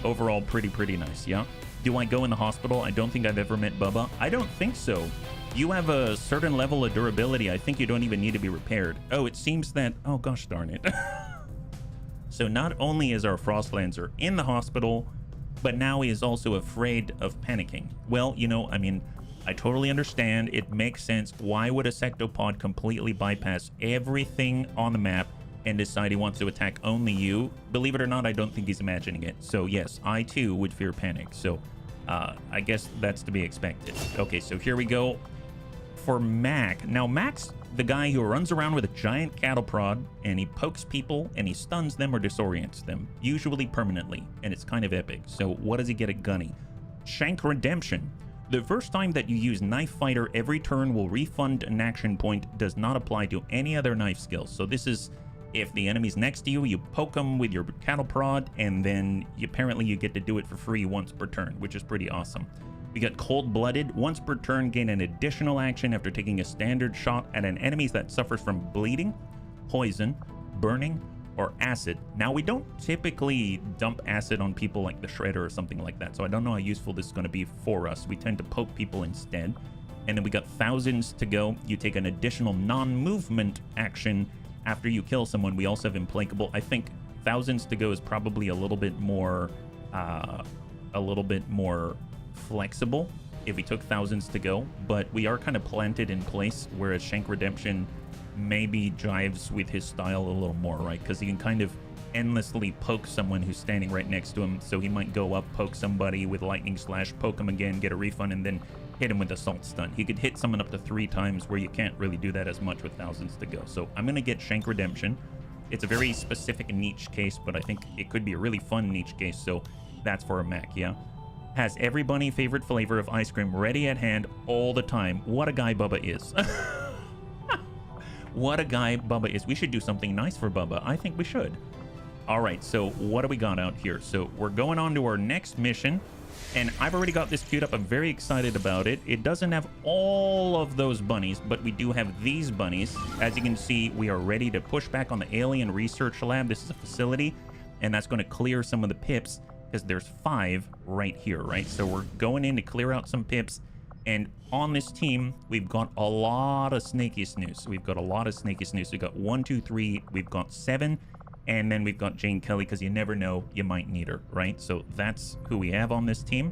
Overall, pretty nice, yeah? Do I go in the hospital? I don't think I've ever met Bubba. I don't think so. You have a certain level of durability. I think you don't even need to be repaired. Oh, it seems that... Oh, gosh darn it. So not only is our Frostlancer in the hospital, but now he is also afraid of panicking. Well, you know, I mean, I totally understand. It makes sense. Why would a sectopod completely bypass everything on the map and decide he wants to attack only you? Believe it or not, I don't think he's imagining it. So yes, I too would fear panic. So I guess that's to be expected. Okay, so here we go for Mac. Now, Mac's the guy who runs around with a giant cattle prod and he pokes people and he stuns them or disorients them, usually permanently, and it's kind of epic. So what does he get at Gunny? Shank Redemption. The first time that you use Knife Fighter, every turn will refund an action point. Does not apply to any other knife skills. So this is if the enemy's next to you, you poke them with your cattle prod, and then apparently you get to do it for free once per turn, which is pretty awesome. We got Cold-Blooded. Once per turn, gain an additional action after taking a standard shot at an enemy that suffers from bleeding, poison, burning, or acid. Now, we don't typically dump acid on people like the Shredder or something like that, so I don't know how useful this is going to be for us. We tend to poke people instead. And then we got Thousands to go. You take an additional non-movement action after you kill someone. We also have Implacable. I think Thousands to go is probably a little bit more flexible if we took Thousands to go, but we are kind of planted in place, whereas Shank Redemption maybe jives with his style a little more, right? Because he can kind of endlessly poke someone who's standing right next to him. So he might go up, poke somebody with Lightning Slash, poke him again, get a refund, and then hit him with Assault Stun. He could hit someone up to 3 times, where you can't really do that as much with Thousands to go. So I'm going to get Shank Redemption. It's a very specific niche case, but I think it could be a really fun niche case. So that's for a Mac, yeah? Has every bunny favorite flavor of ice cream ready at hand all the time. What a guy Bubba is. What a guy Bubba is. We should do something nice for Bubba. I think we should. All right, so what do we got out here? So we're going on to our next mission, and I've already got this queued up. I'm very excited about it. It doesn't have all of those bunnies, but we do have these bunnies. As you can see, we are ready to push back on the Alien Research Lab. This is a facility, and that's going to clear some of the pips, because there's 5 right here, right? So we're going in to clear out some pips, and on this team, we've got a lot of Snaky Snooze. We've got a lot of Snaky Snooze. We've got 1, 2, 3, we've got 7, and then we've got Jane Kelly, because you never know, you might need her, right? So that's who we have on this team,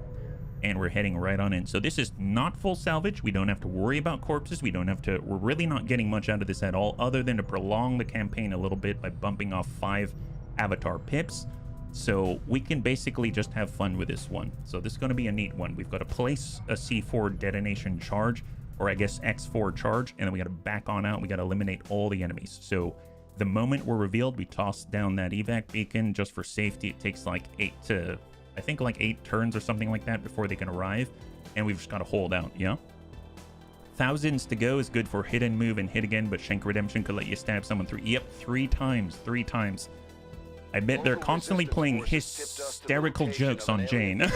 and we're heading right on in. So this is not full salvage. We don't have to worry about corpses. We're really not getting much out of this at all, other than to prolong the campaign a little bit by bumping off 5 Avatar pips. So we can basically just have fun with this one. So this is going to be a neat one. We've got to place a C4 detonation charge, or I guess X4 charge, and then we got to back on out. We got to eliminate all the enemies. So the moment we're revealed, we toss down that evac beacon just for safety. It takes like 8 turns or something like that before they can arrive, and we've just got to hold out, yeah? Thousands to go is good for hit and move and hit again, but Shank Redemption could let you stab someone 3 times. I bet they're constantly playing hysterical jokes on Jane.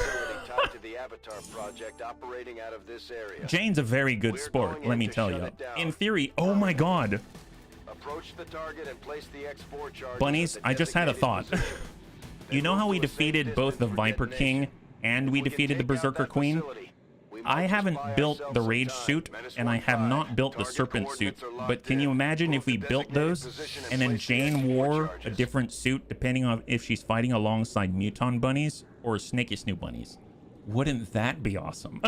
Jane's a very good sport, let me tell you. In theory, oh my god. Approach the target and place the X4 charges. Bunnies, I just had a thought. You know how we defeated both the Viper King and we defeated the Berserker Queen? I haven't built the Rage suit, and I have not built the Serpent suit, but can you imagine if we built those, and then Jane wore a different suit depending on if she's fighting alongside Muton Bunnies or Snaky Snoop Bunnies? Wouldn't that be awesome?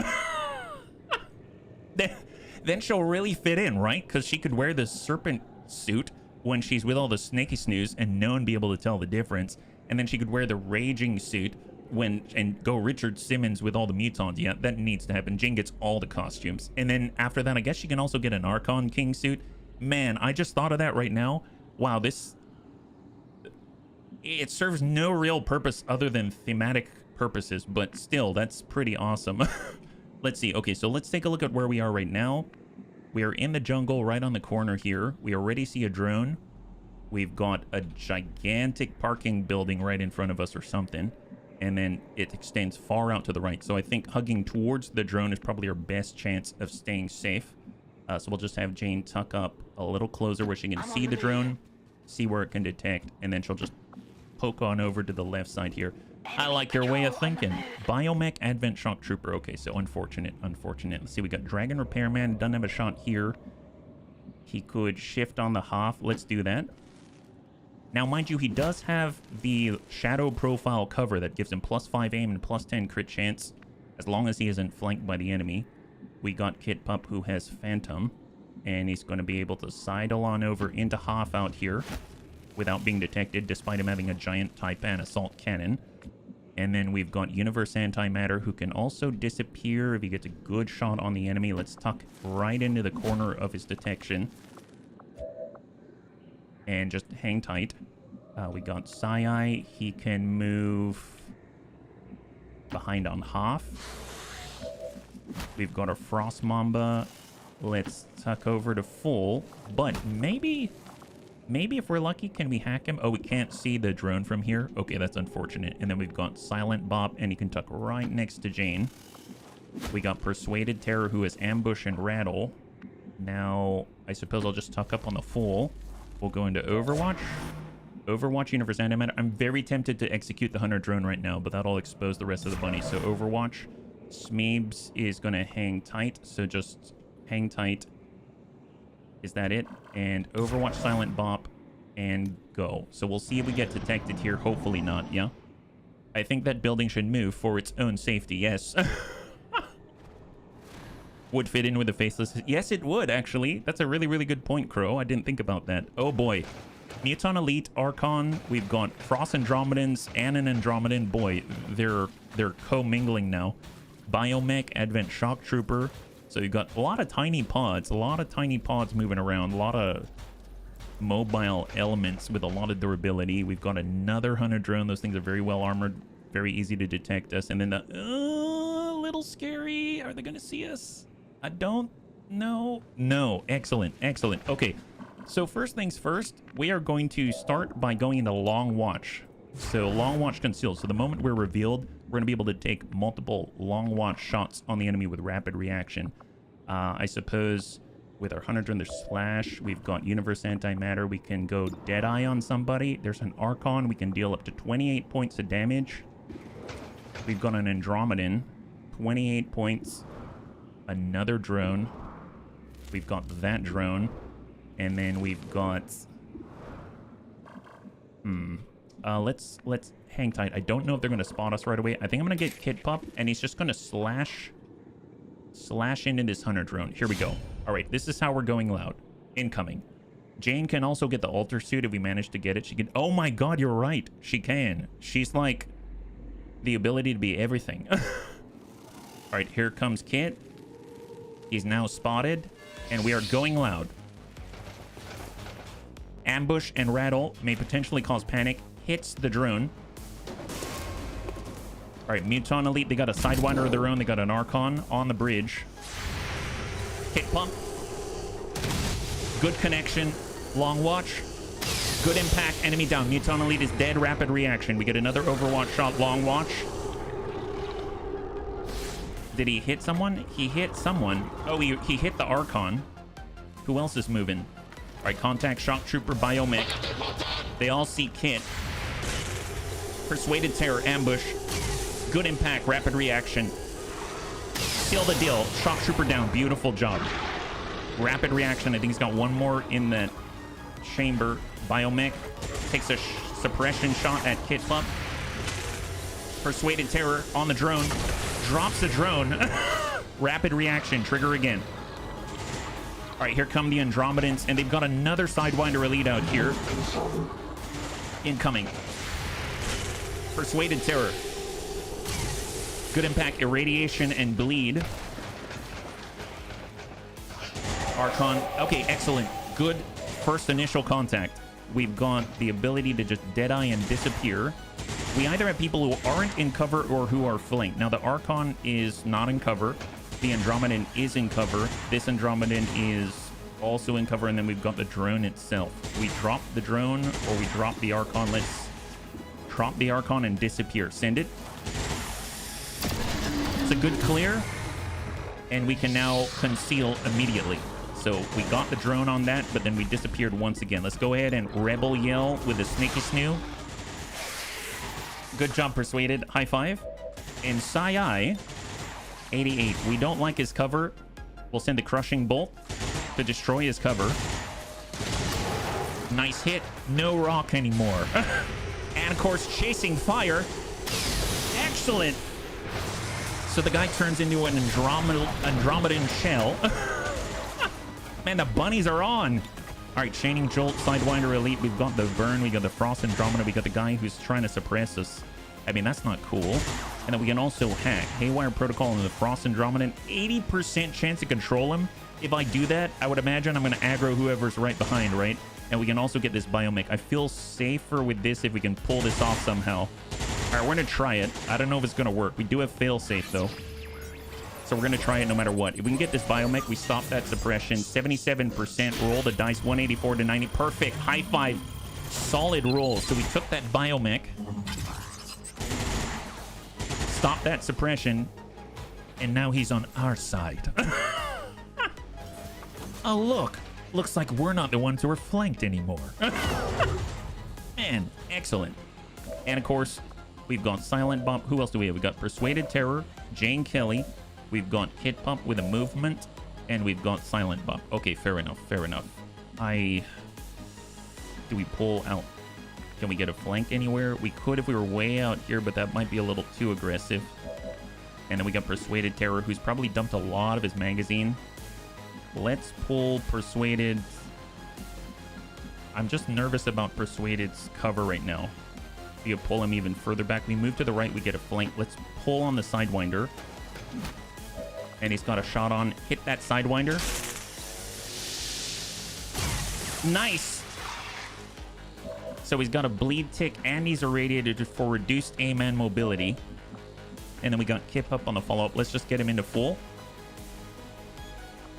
Then she'll really fit in, right? Because she could wear the Serpent suit when she's with all the Snaky Snooze and no one be able to tell the difference, and then she could wear the Raging suit and go Richard Simmons with all the mutons. Yeah, that needs to happen. Jane gets all the costumes, and then after that I guess she can also get an Archon King suit. Man, I just thought of that right now. Wow, it serves no real purpose other than thematic purposes, but still, that's pretty awesome. Let's see. Okay, so let's take a look at where we are right now. We are in the jungle right on the corner here. We already see a drone. We've got a gigantic parking building right in front of us or something. And then it extends far out to the right. So I think hugging towards the drone is probably our best chance of staying safe. So we'll just have Jane tuck up a little closer where she can see the drone, see where it can detect, and then she'll just poke on over to the left side here. I like your way of thinking. Biomech Advent Shock Trooper. Okay, so unfortunate. Let's see, we got Dragon Repairman. Doesn't have a shot here. He could shift on the Hoff. Let's do that. Now, mind you, he does have the shadow profile cover that gives him +5 aim and +10 crit chance, as long as he isn't flanked by the enemy. We got Kit Pup, who has Phantom, and he's going to be able to sidle on over into Hoff out here without being detected, despite him having a giant Taipan assault cannon. And then we've got Universe Antimatter, who can also disappear if he gets a good shot on the enemy. Let's tuck right into the corner of his detection and just hang tight. We got Sai. He can move behind on Hoff. We've got a Frost Mamba. Let's tuck over to full. But maybe if we're lucky, can we hack him? Oh, we can't see the drone from here. Okay, that's unfortunate. And then we've got Silent Bob, and he can tuck right next to Jane. We got Persuaded Terror, who has Ambush and Rattle. Now, I suppose I'll just tuck up on the full. We'll go into Overwatch. Overwatch, Universe Antimatter. I'm very tempted to execute the Hunter drone right now, but that'll expose the rest of the bunnies. So Overwatch. Smeebs is going to hang tight, so just hang tight. Is that it? And Overwatch, Silent Bop, and go. So we'll see if we get detected here. Hopefully not, yeah? I think that building should move for its own safety, yes. Would fit in with the faceless. Yes, it would, actually. That's a really, really good point, Crow. I didn't think about that. Oh, boy. Muton Elite, Archon. We've got Frost Andromedans and an Andromedan. Boy, they're co-mingling now. Biomech, Advent Shock Trooper. So you've got a lot of tiny pods. Moving around. A lot of mobile elements with a lot of durability. We've got another Hunter drone. Those things are very well armored. Very easy to detect us. And then the... little scary. Are they going to see us? I don't know. No. Excellent. Okay. So first things first, we are going to start by going into Long Watch. So Long Watch concealed. So the moment we're revealed, we're going to be able to take multiple Long Watch shots on the enemy with rapid reaction. I suppose with our Hunter drone, there's Slash. We've got Universe Antimatter. We can go Deadeye on somebody. There's an Archon. We can deal up to 28 points of damage. We've got an Andromedan. 28 points. Another drone. We've got that drone. And then we've got... let's hang tight. I don't know if they're going to spot us right away. I think I'm going to get Kid Pup, and he's just going to slash into this Hunter drone. Here we go. All right, this is how we're going loud. Incoming. Jane can also get the alter suit if we manage to get it. She can... Oh my god, you're right. She can. She's like the ability to be everything. All right, here comes Kit. He's now spotted, and we are going loud. Ambush and Rattle may potentially cause panic. Hits the drone. All right, Muton Elite, they got a Sidewinder of their own. They got an Archon on the bridge. Hit pump. Good connection. Long Watch. Good impact. Enemy down. Muton Elite is dead. Rapid reaction. We get another Overwatch shot. Long watch. Did he hit someone? He hit someone. Oh, he hit the Archon. Who else is moving? All right, contact Shock Trooper, Biomech. They all see Kit. Persuaded Terror, ambush. Good impact, rapid reaction. Seal the deal. Shock Trooper down. Beautiful job. Rapid reaction. I think he's got one more in that chamber. Biomech takes a suppression shot at Kit Pup. Persuaded Terror on the drone. Drops the drone. Rapid reaction. Trigger again. All right, here come the Andromedans, and they've got another Sidewinder Elite out here. Incoming. Persuaded Terror. Good impact, irradiation, and bleed. Archon. Okay, excellent. Good first initial contact. We've got the ability to just Deadeye and disappear. We either have people who aren't in cover or who are flanked. Now, the Archon is not in cover. The Andromedan is in cover. This Andromedan is also in cover, and then we've got the drone itself. We drop the drone or we drop the Archon. Let's drop the Archon and disappear. Send it. It's a good clear, and we can now conceal immediately. So we got the drone on that, but then we disappeared once again. Let's go ahead and Rebel Yell with the Sneaky Snoo. Good job, Persuaded. High five. And Sai 88. We don't like his cover. We'll send the Crushing Bolt to destroy his cover. Nice hit. No rock anymore. And of course, chasing fire. Excellent. So the guy turns into an Andromedan shell. Man, the bunnies are on. All right, Chaining Jolt, Sidewinder Elite. We've got the Burn. We got the Frost Andromeda. We got the guy who's trying to suppress us. I mean, that's not cool. And then we can also hack Haywire Protocol and the Frost Andromedan. 80% chance to control him. If I do that, I would imagine I'm going to aggro whoever's right behind, right? And we can also get this Biomech. I feel safer with this if we can pull this off somehow. All right, we're going to try it. I don't know if it's going to work. We do have fail-safe, though. So we're going to try it no matter what. If we can get this Biomech, we stop that suppression. 77%. Roll the dice. 184 to 90. Perfect. High five. Solid roll. So we took that Biomech. Stop that suppression. And now he's on our side. Oh, look. Looks like we're not the ones who are flanked anymore. Man, excellent. And of course, we've got Silent Bomb. Who else do we have? We've got Persuaded Terror, Jane Kelly. We've got Kit Pump with a movement. And we've got Silent Bomb. Okay, fair enough. Fair enough. Do we pull out? Can we get a flank anywhere? We could if we were way out here, but that might be a little too aggressive. And then we got Persuaded Terror, who's probably dumped a lot of his magazine. Let's pull Persuaded. I'm just nervous about Persuaded's cover right now. We could pull him even further back. We move to the right, we get a flank. Let's pull on the Sidewinder. And he's got a shot on. Hit that Sidewinder. Nice! So he's got a bleed tick and he's irradiated for reduced aim and mobility. And then we got Kip up on the follow-up. Let's just get him into full.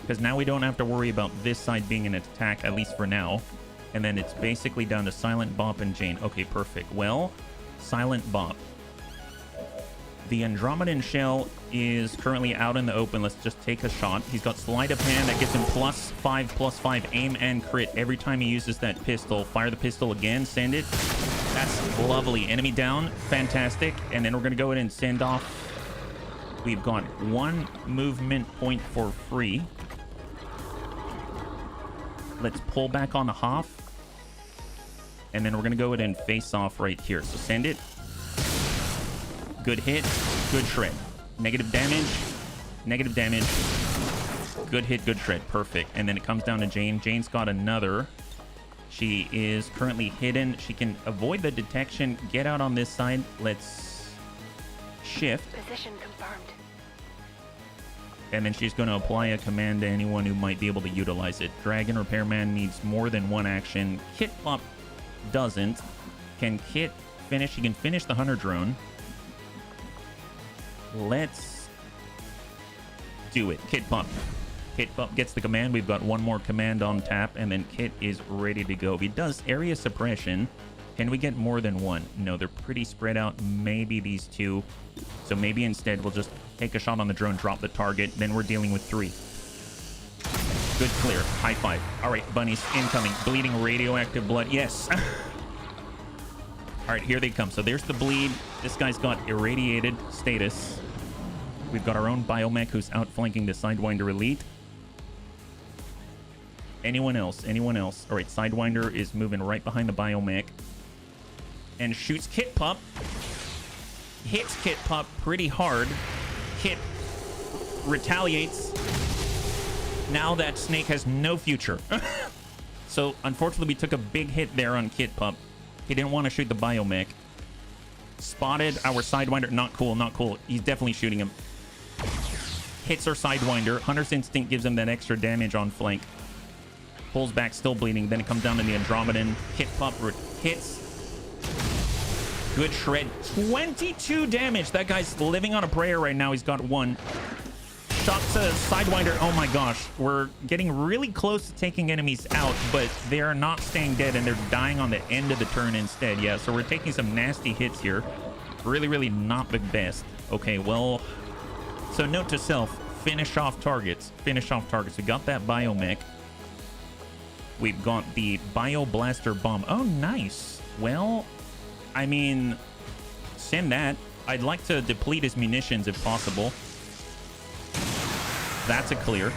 Because now we don't have to worry about this side being an attack, at least for now. And then it's basically down to Silent Bop and Jane. Okay, perfect. Well, Silent Bop. The Andromedan shell is currently out in the open. Let's just take a shot. He's got Sleight of Hand. That gives him +5/+5 aim and crit every time he uses that pistol. Fire the pistol again. Send it. That's lovely. Enemy down. Fantastic. And then we're going to go ahead and send off. We've got 1 movement point for free. Let's pull back on the Hoff. And then we're going to go ahead and face off right here. So send it. Good hit. Good shred. Negative damage. Negative damage. Good hit. Good shred. Perfect. And then it comes down to Jane. Jane's got another. She is currently hidden. She can avoid the detection. Get out on this side. Let's shift. Position confirmed. And then she's going to apply a command to anyone who might be able to utilize it. Dragon Repairman needs more than 1 action. Kit Pop doesn't. Can Kit finish? He can finish the Hunter Drone. Let's do it. Kit Pump. Kit gets the command. We've got one more command on tap, and then Kit is ready to go. If he does area suppression, can we get more than one? No, they're pretty spread out. Maybe these two. So maybe instead we'll just take a shot on the drone, drop the target. Then we're dealing with 3. Good clear. High five. All right, bunnies incoming. Bleeding radioactive blood. Yes. All right, here they come. So there's the bleed. This guy's got irradiated status. We've got our own biomech who's outflanking the Sidewinder Elite. Anyone else? Anyone else? All right, Sidewinder is moving right behind the biomech and shoots Kit Pup. Hits Kit Pup pretty hard. Kit retaliates. Now that snake has no future. So unfortunately, we took a big hit there on Kit Pup. He didn't want to shoot the biomech. Spotted our Sidewinder. Not cool, not cool. He's definitely shooting him. Hits our Sidewinder. Hunter's Instinct gives him that extra damage on flank. Pulls back, still bleeding. Then it comes down to the Andromedan. Kit Pup hits. Good shred. 22 damage. That guy's living on a prayer right now. He's got 1. Shots a Sidewinder. Oh my gosh. We're getting really close to taking enemies out, but they are not staying dead, and they're dying on the end of the turn instead. Yeah, so we're taking some nasty hits here. Really, really not the best. Okay, well, so note to self, finish off targets. Finish off targets. We got that biomech. We've got the Bioblaster Bomb. Oh, nice. Well, I mean, send that. I'd like to deplete his munitions if possible. That's a clear.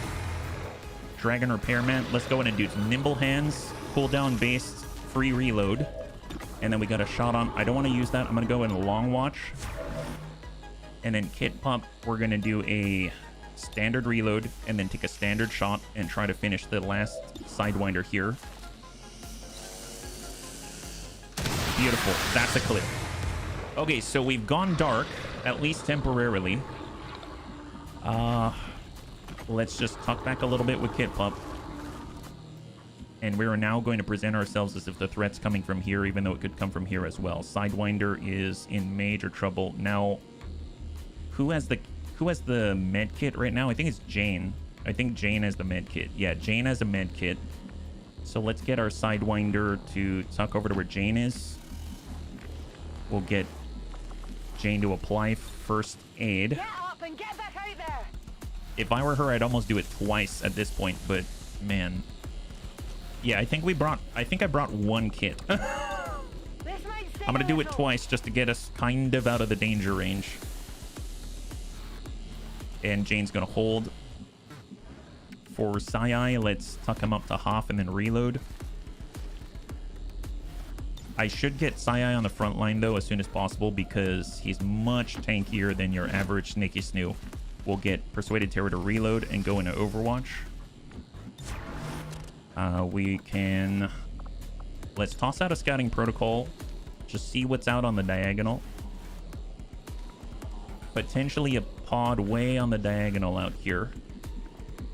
Dragon Repairman. Let's go in and do Nimble Hands. Cooldown based. Free reload. And then we got a shot on. I don't want to use that. I'm going to go in Long Watch. And then Kit Pup. We're going to do a standard reload and then take a standard shot and try to finish the last Sidewinder here. Beautiful. That's a clear. Okay, so we've gone dark, at least temporarily. Let's just tuck back a little bit with Kit Pup. And we are now going to present ourselves as if the threat's coming from here, even though it could come from here as well. Sidewinder is in major trouble. Now, who has the med kit right now? I think it's Jane. I think Jane has the med kit. Yeah, Jane has a med kit. So let's get our Sidewinder to tuck over to where Jane is. We'll get Jane to apply first aid. Get up and get back out there. If I were her, I'd almost do it twice at this point, but man. Yeah, I think I brought 1 kit. I'm gonna do it twice just to get us kind of out of the danger range. And Jane's gonna hold. For Sai, let's tuck him up to half and then reload. I should get Sai on the front line though as soon as possible because he's much tankier than your average Snaky Snoo. We'll get Persuaded Terror to reload and go into Overwatch. Let's toss out a scouting protocol. Just see what's out on the diagonal. Potentially a pod way on the diagonal out here.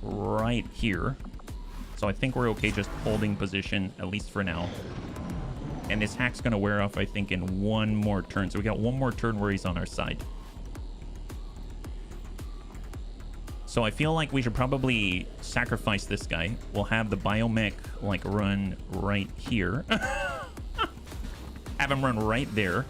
Right here. So I think we're okay just holding position, at least for now. And this hack's going to wear off, I think, in 1 more turn. So we got 1 more turn where he's on our side. So I feel like we should probably sacrifice this guy. We'll have the biomech, like, run right here. Have him run right there.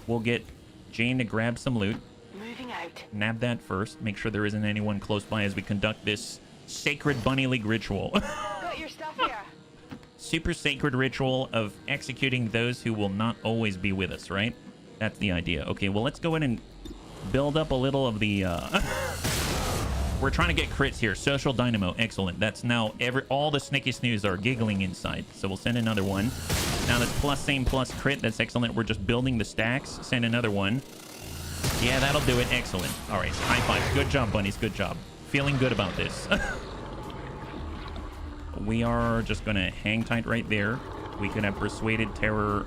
We'll get Jane to grab some loot. Moving out. Nab that first. Make sure there isn't anyone close by as we conduct this sacred Bunny League ritual. Got your stuff here. Super sacred ritual of executing those who will not always be with us, right? That's the idea. Okay, well, let's go in and build up a little of the... We're trying to get crits here. Social Dynamo. Excellent. That's now... all the Snaky Snoos are giggling inside. So we'll send another one. Now that's plus same plus crit. That's excellent. We're just building the stacks. Send another one. Yeah, that'll do it. Excellent. All right. High five. Good job, bunnies. Good job. Feeling good about this. We are just going to hang tight right there. We could have Persuaded Terror,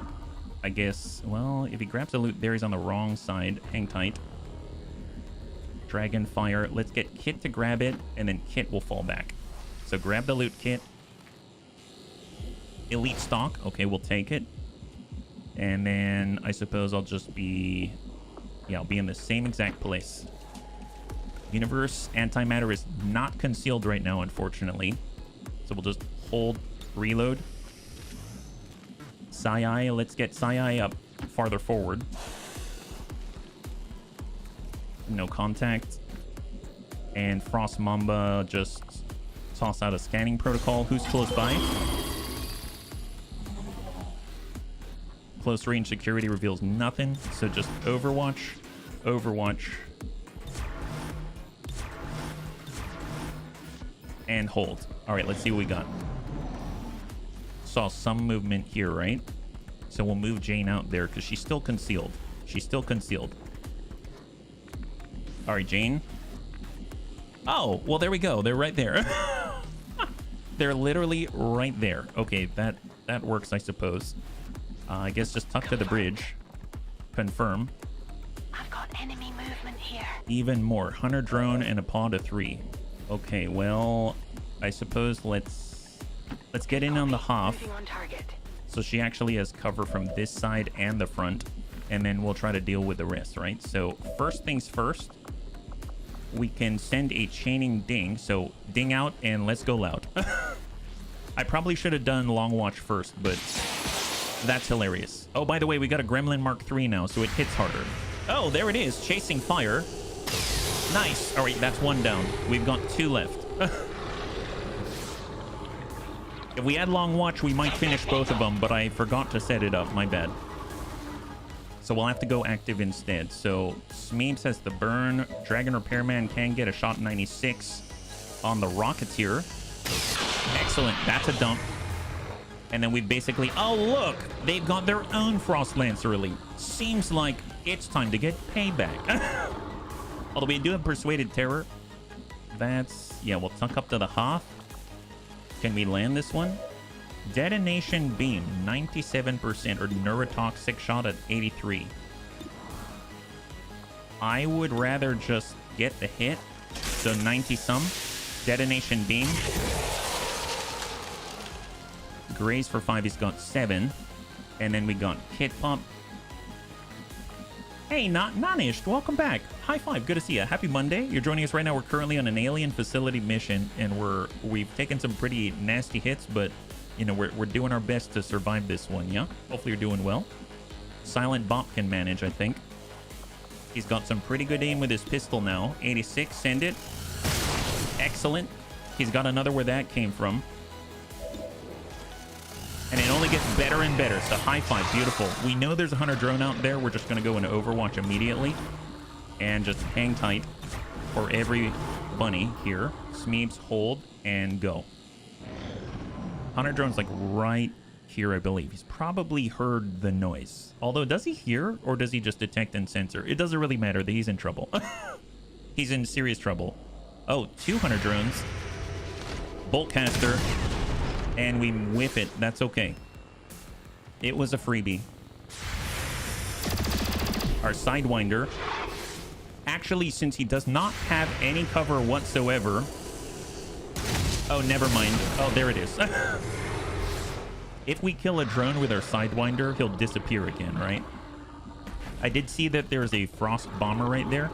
I guess. Well, if he grabs the loot there, he's on the wrong side. Hang tight. Dragon Fire. Let's get Kit to grab it, and then Kit will fall back. So grab the loot, Kit. Elite stock. Okay, we'll take it. And then I suppose I'll just be... Yeah, I'll be in the same exact place. Universe antimatter is not concealed right now, unfortunately. So we'll just hold reload. Sai, let's get Sai up farther forward. No contact. And Frost Mamba just toss out a scanning protocol. Who's close by? Close range security reveals nothing. So just Overwatch. Overwatch. And hold. All right, let's see what we got. Saw some movement here, right? So we'll move Jane out there because she's still concealed. She's still concealed. All right, Jane. Oh, well, there we go. They're right there. They're literally right there. Okay, that works, I suppose. I guess just tuck to the bridge. Confirm. I've got enemy movement here. Even more. Hunter drone and a pod of 3. Okay, well, I suppose let's get in on the Hoff. Moving on target. So she actually has cover from this side and the front, and then we'll try to deal with the rest, right? So first things first, we can send a chaining ding. So ding out and let's go loud. I probably should have done long watch first, but that's hilarious. Oh, by the way, we got a Gremlin Mark III now, so it hits harder. Oh, there it is, chasing fire. Nice. All right, that's one down. We've got 2 left. If we had long watch, we might finish both of them, but I forgot to set it up. My bad. So we'll have to go active instead. So Smeebs has the burn. Dragon Repairman can get a shot 96 on the Rocketeer. Excellent. That's a dump. And then we basically... Oh, look! They've got their own Frost Lancer Elite. Seems like it's time to get payback. Although we do have Persuaded Terror. That's... Yeah, we'll tuck up to the Hoth. Can we land this one? Detonation Beam, 97%, or Neurotoxic Shot at 83. I would rather just get the hit. So 90-some. Detonation Beam. Graze for 5, he's got 7. And then we got Hit Pump. Hey, Nonished, welcome back. High five, good to see you. Happy Monday. You're joining us right now. We're currently on an alien facility mission, and we've taken some pretty nasty hits, but you know, we're doing our best to survive this one, yeah? Hopefully you're doing well. Silent Bop can manage, I think. He's got some pretty good aim with his pistol now. 86, send it. Excellent. He's got another where that came from. And it only gets better and better. So high five, beautiful. We know there's a Hunter drone out there. We're just going to go into Overwatch immediately. And just hang tight for every bunny here. Smeebs, hold, and go. Hunter drone's like right here, I believe. He's probably heard the noise. Although, does he hear or does he just detect and censor? It doesn't really matter that he's in trouble. He's in serious trouble. Oh, 2 Hunter drones. Boltcaster. And we whip it. That's okay. It was a freebie. Our Sidewinder. Actually, since he does not have any cover whatsoever... Oh, never mind. Oh, there it is. If we kill a drone with our Sidewinder, he'll disappear again, right? I did see that there's a Frost Bomber right there.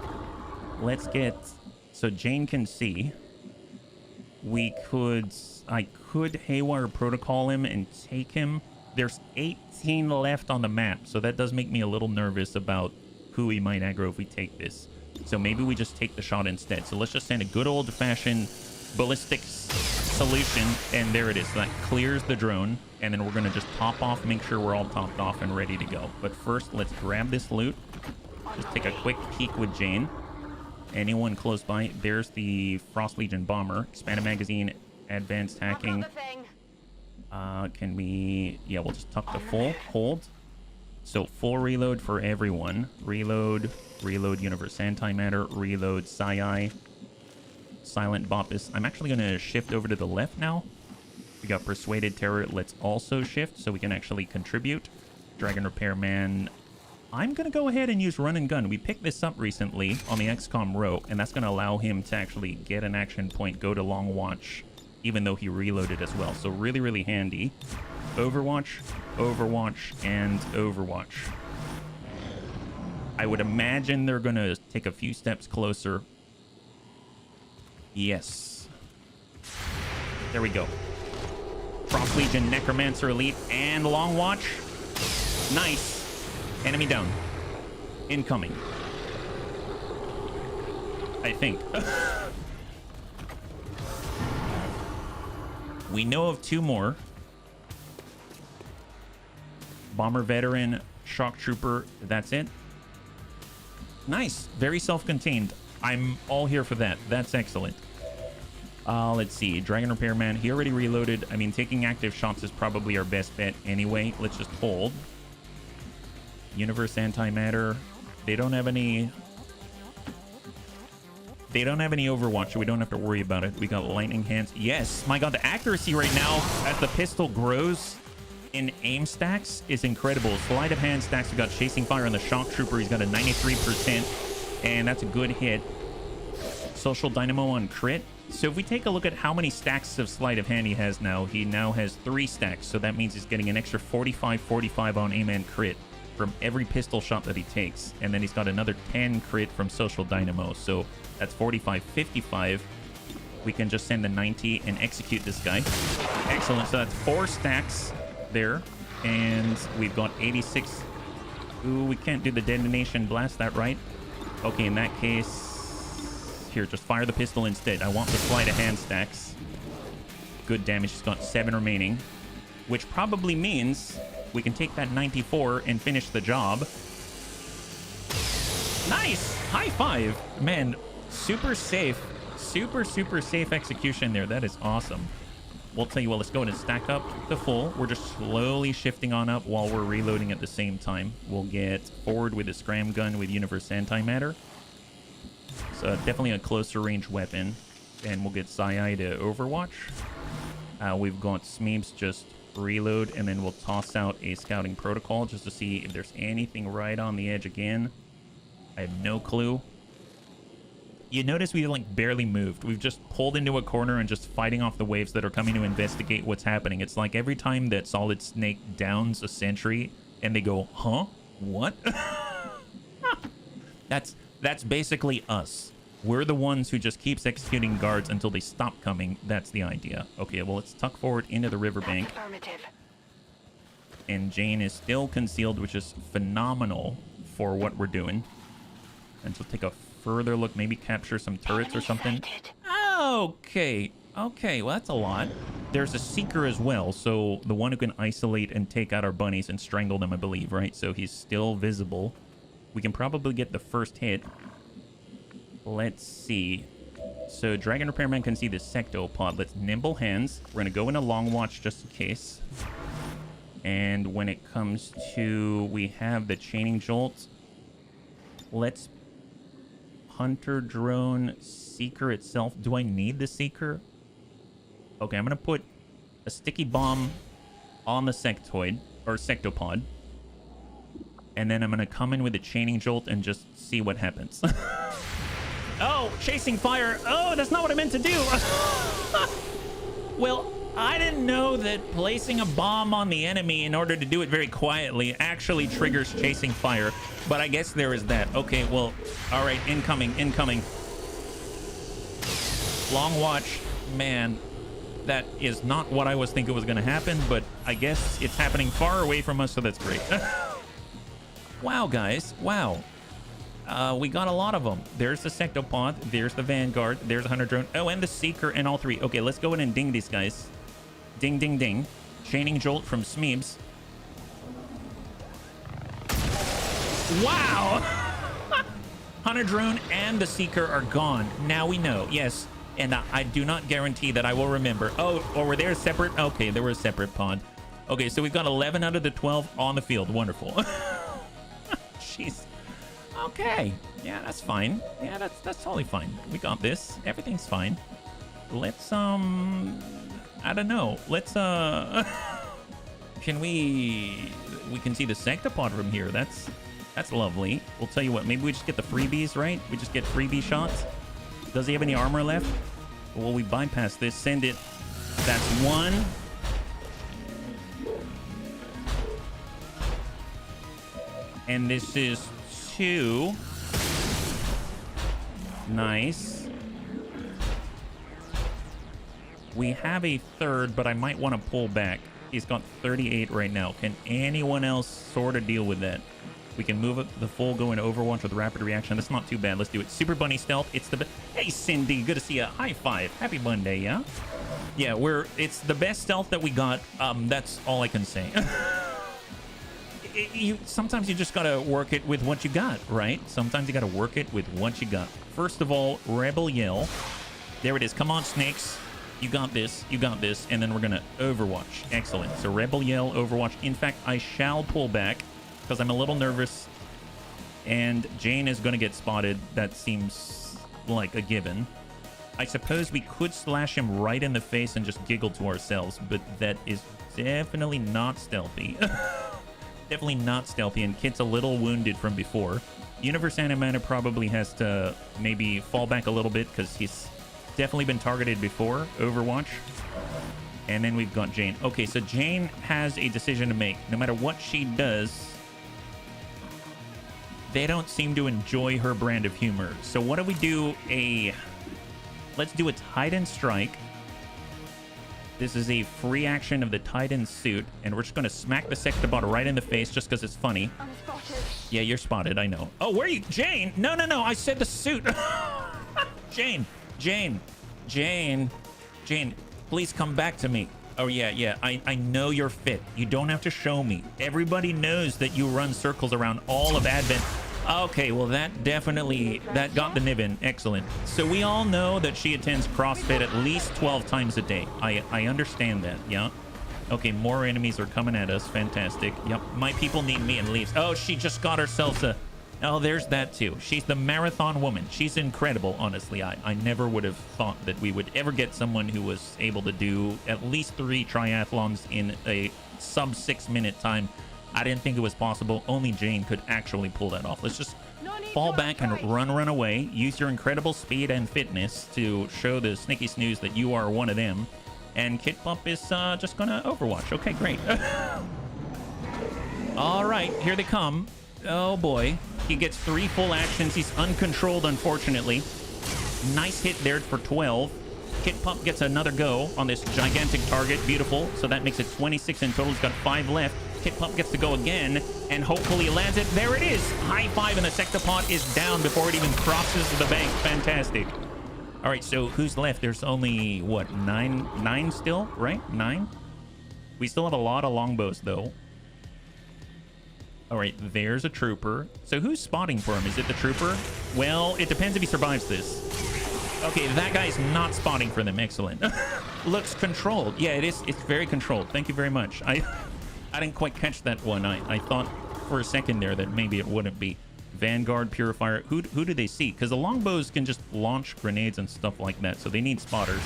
Let's get... So Jane can see. We could... I could Haywire Protocol him and take him. There's 18 left on the map, so that does make me a little nervous about who we might aggro if we take this. So maybe we just take the shot instead. So let's just send a good old-fashioned ballistic solution, and there it is. So that clears the drone, and then we're going to just top off, make sure we're all topped off and ready to go. But first, let's grab this loot. Just take a quick peek with Jane. Anyone close by? There's the Frost Legion Bomber. Expanded magazine. Advanced hacking. Can we... Yeah, we'll just tuck the full. Hold. So full reload for everyone. Reload. Reload Universe Antimatter. Reload Sai. Silent Bopus. I'm actually going to shift over to the left now. We got Persuaded Terror. Let's also shift so we can actually contribute. Dragon Repairman. I'm going to go ahead and use Run and Gun. We picked this up recently on the XCOM row, and that's going to allow him to actually get an action point, go to Long Watch, even though he reloaded as well. So really, really handy. Overwatch, Overwatch, and Overwatch. I would imagine they're going to take a few steps closer Yes. There we go. Frost Legion, Necromancer Elite, and Long Watch. Nice. Enemy down. Incoming. I think. We know of 2 more. Bomber Veteran, Shock Trooper. That's it. Nice. Very self-contained. I'm all here for that. That's excellent. Let's see. Dragon Repairman. He already reloaded. I mean, taking active shots is probably our best bet anyway. Let's just hold. Universe Antimatter. They don't have any... They don't have any Overwatch, so we don't have to worry about it. We got Lightning Hands. Yes. My god, the accuracy right now as the pistol grows in aim stacks is incredible. Sleight of hand stacks. We got Chasing Fire on the Shock Trooper. He's got a 93%, and that's a good hit. Social Dynamo on crit. So if we take a look at how many stacks of Sleight of Hand he now has 3 stacks. So that means he's getting an extra 45 on aim and crit from every pistol shot that he takes. And then he's got another 10 crit from Social Dynamo. So that's 55. We can just send the 90 and execute this guy. Excellent. So that's 4 stacks there. And we've got 86. Ooh, we can't do the detonation blast, that right? Okay, in that case... Here, just fire the pistol instead. I want the sleight of hand stacks. Good damage. He's got 7 remaining, which probably means we can take that 94 and finish the job. Nice. High five. Man, super safe. Super safe execution there. That is awesome. We'll tell you what, let's go ahead and stack up the full. We're just slowly shifting on up while we're reloading at the same time. We'll get forward with a scram gun with Universe Antimatter. So definitely a closer range weapon. And we'll get Sai to Overwatch. We've got Smeebs just reload, and then we'll toss out a Scouting Protocol just to see if there's anything right on the edge again. I have no clue. You notice we like barely moved. We've just pulled into a corner and just fighting off the waves that are coming to investigate what's happening. It's like every time that Solid Snake downs a sentry and they go, huh? What? That's basically us. We're the ones who just keeps executing guards until they stop coming. That's the idea. Okay, well, let's tuck forward into the riverbank. And Jane is still concealed, which is phenomenal for what we're doing. And so take a further look, maybe capture some turrets or something. Okay, well, that's a lot. There's a Seeker as well, so the one who can isolate and take out our bunnies and strangle them, I believe, right? So he's still visible. We can probably get the first hit. Let's see. So Dragon Repairman can see the Sectopod. Let's Nimble Hands. We're going to go in a Long Watch just in case. And when it comes to... We have the Chaining Jolt. Let's Hunter Drone Seeker itself. Do I need the Seeker? Okay, I'm going to put a Sticky Bomb on the Sectoid. Or Sectopod. And then I'm going to come in with a Chaining Jolt and just see what happens. Oh, Chasing Fire. Oh, that's not what I meant to do. Well, I didn't know that placing a bomb on the enemy in order to do it very quietly actually triggers Chasing Fire. But I guess there is that. Okay, well, all right, incoming. Long Watch. Man, that is not what I was thinking was going to happen, but I guess it's happening far away from us, so that's great. Wow, guys. Wow. We got a lot of them. There's the Sectopod. There's the Vanguard. There's a Hunter Drone. Oh, and the Seeker and all 3. Okay, let's go in and ding these guys. Ding, ding, ding. Chaining Jolt from Smeebs. Wow! Hunter Drone and the Seeker are gone. Now we know. Yes. And I do not guarantee that I will remember. Oh, or were they separate? Okay, they were a separate pod. Okay, so we've got 11 out of the 12 on the field. Wonderful. Jeez. Okay. Yeah, that's fine. Yeah, that's totally fine. We got this. Everything's fine. Let's, I don't know. Let's, can we can see the Sectopod from here. That's lovely. We'll tell you what, maybe we just get the freebies, right? We just get freebie shots. Does he have any armor left? Well, we bypass this. Send it. That's 1. And this is 2. Nice. We have a third, but I might want to pull back. He's got 38 right now. Can anyone else sort of deal with that? We can move up the full go into Overwatch with rapid reaction. That's not too bad. Let's do it. Super Bunny stealth. It's the Hey, Cindy. Good to see you. High five. Happy Monday, yeah? Yeah, it's the best stealth that we got. That's all I can say. Sometimes you just gotta work it with what you got, right? Sometimes you gotta work it with what you got. First of all, Rebel Yell. There it is. Come on, Snakes. You got this. You got this. And then we're gonna Overwatch. Excellent. So Rebel Yell, Overwatch. In fact, I shall pull back because I'm a little nervous. And Jane is gonna get spotted. That seems like a given. I suppose we could slash him right in the face and just giggle to ourselves, but that is definitely not stealthy. Definitely not stealthy, and Kit's a little wounded from before. Universe Animator probably has to maybe fall back a little bit because he's definitely been targeted before. Overwatch. And then we've got Jane. Okay, so Jane has a decision to make. No matter what she does, they don't seem to enjoy her brand of humor. So what do we do? Let's do a Titan Strike. This is a free action of the Titan suit, and we're just going to smack the Sextabot right in the face just because it's funny. I'm spotted. Yeah, you're spotted, I know. Oh, where are you? Jane! No, I said the suit. Jane, please come back to me. Oh, yeah, I know you're fit. You don't have to show me. Everybody knows that you run circles around all of Advent. Okay, well, that got the nib in. Excellent. So we all know that she attends CrossFit at least 12 times a day. I understand that, yeah? Okay, more enemies are coming at us. Fantastic. Yep, my people need me and leaves. Oh, she just got herself a... Oh, there's that too. She's the marathon woman. She's incredible, honestly. I never would have thought that we would ever get someone who was able to do at least 3 triathlons in a sub 6-minute time. I didn't think it was possible. Only Jane could actually pull that off. Let's just fall back and run away. Use your incredible speed and fitness to show the Snicky Snooze that you are one of them. And Kit Bump is just gonna Overwatch. Okay, great. All right, here they come. Oh boy. He gets 3 full actions. He's uncontrolled, unfortunately. Nice hit there for 12. Kit Pump gets another go on this gigantic target. Beautiful. So that makes it 26 in total. He's got 5 left. Kit Pump gets to go again, and hopefully he lands it. There it is. High five, and the Sectopod is down before it even crosses the bank. Fantastic. All right, so who's left? There's only, what, 9 still, right? 9? We still have a lot of longbows, though. All right, there's a trooper. So who's spotting for him? Is it the trooper? Well, it depends if he survives this. Okay, that guy's not spotting for them. Excellent. Looks controlled. Yeah, it is. It's very controlled. Thank you very much. I didn't quite catch that one. I thought for a second there that maybe it wouldn't be. Vanguard, Purifier. Who do they see? Because the longbows can just launch grenades and stuff like that, so they need spotters.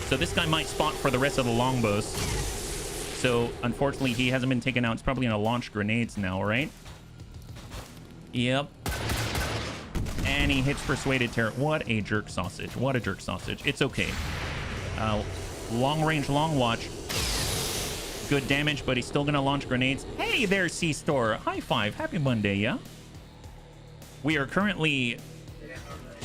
So this guy might spot for the rest of the longbows. So unfortunately, he hasn't been taken out. It's probably gonna launch grenades now, right? Yep. And he hits Persuaded Terror. What a jerk sausage. What a jerk sausage. It's okay. Long range, long watch. Good damage, but he's still gonna launch grenades. Hey there, C-Store. High five. Happy Monday, yeah? We are currently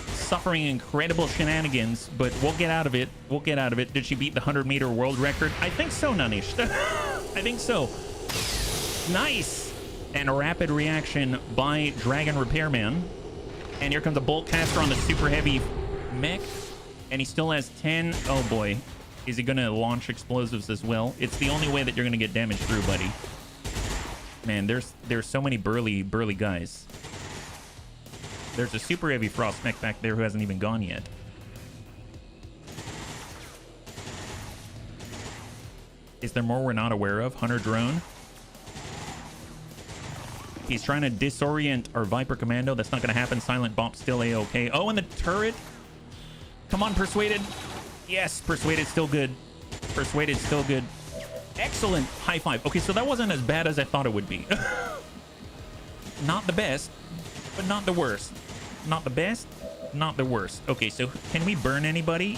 suffering incredible shenanigans, but we'll get out of it. We'll get out of it. Did she beat the 100-meter world record? I think so, Nanish. I think so. Nice. And a rapid reaction by Dragon Repairman. And here comes a bolt caster on the super heavy mech. And he still has 10. Oh boy. Is he going to launch explosives as well? It's the only way that you're going to get damage through, buddy. Man, there's so many burly guys. There's a super heavy frost mech back there who hasn't even gone yet. Is there more we're not aware of? Hunter drone. He's trying to disorient our Viper Commando. That's not going to happen. Silent Bomb still A-okay. Oh, and the turret. Come on, Persuaded. Yes, Persuaded still good. Persuaded still good. Excellent. High five. Okay, so that wasn't as bad as I thought it would be. Not the best, but not the worst. Not the best, not the worst. Okay, so can we burn anybody?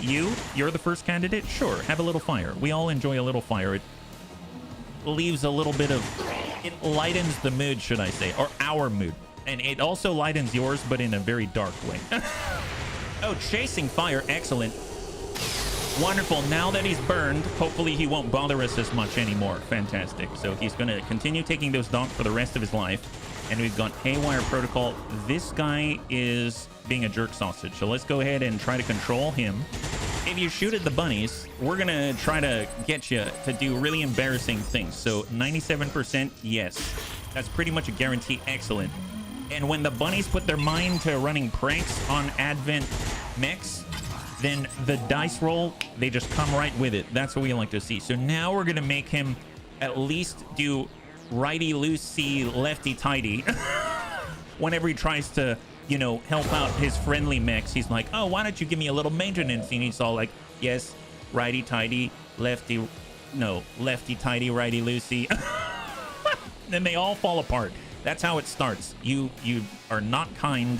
You're the first candidate? Sure, have a little fire. We all enjoy a little fire. It leaves a little bit of... It lightens the mood, should I say, or our mood. And it also lightens yours, but in a very dark way. Oh, chasing fire. Excellent. Wonderful. Now that he's burned, hopefully he won't bother us as much anymore. Fantastic. So he's going to continue taking those donks for the rest of his life. And we've got Haywire Protocol. This guy is being a jerk sausage. So let's go ahead and try to control him. If you shoot at the bunnies, we're going to try to get you to do really embarrassing things. So 97%, yes. That's pretty much a guarantee. Excellent. And when the bunnies put their mind to running pranks on Advent mechs, then the dice roll, they just come right with it. That's what we like to see. So now we're going to make him at least do righty-loosey, lefty-tighty. Whenever he tries to, you know, help out his friendly mechs, he's like, oh, why don't you give me a little maintenance? And he's all like, yes, righty-tighty, lefty-tighty, righty-loosey. Then they all fall apart. That's how it starts. You are not kind,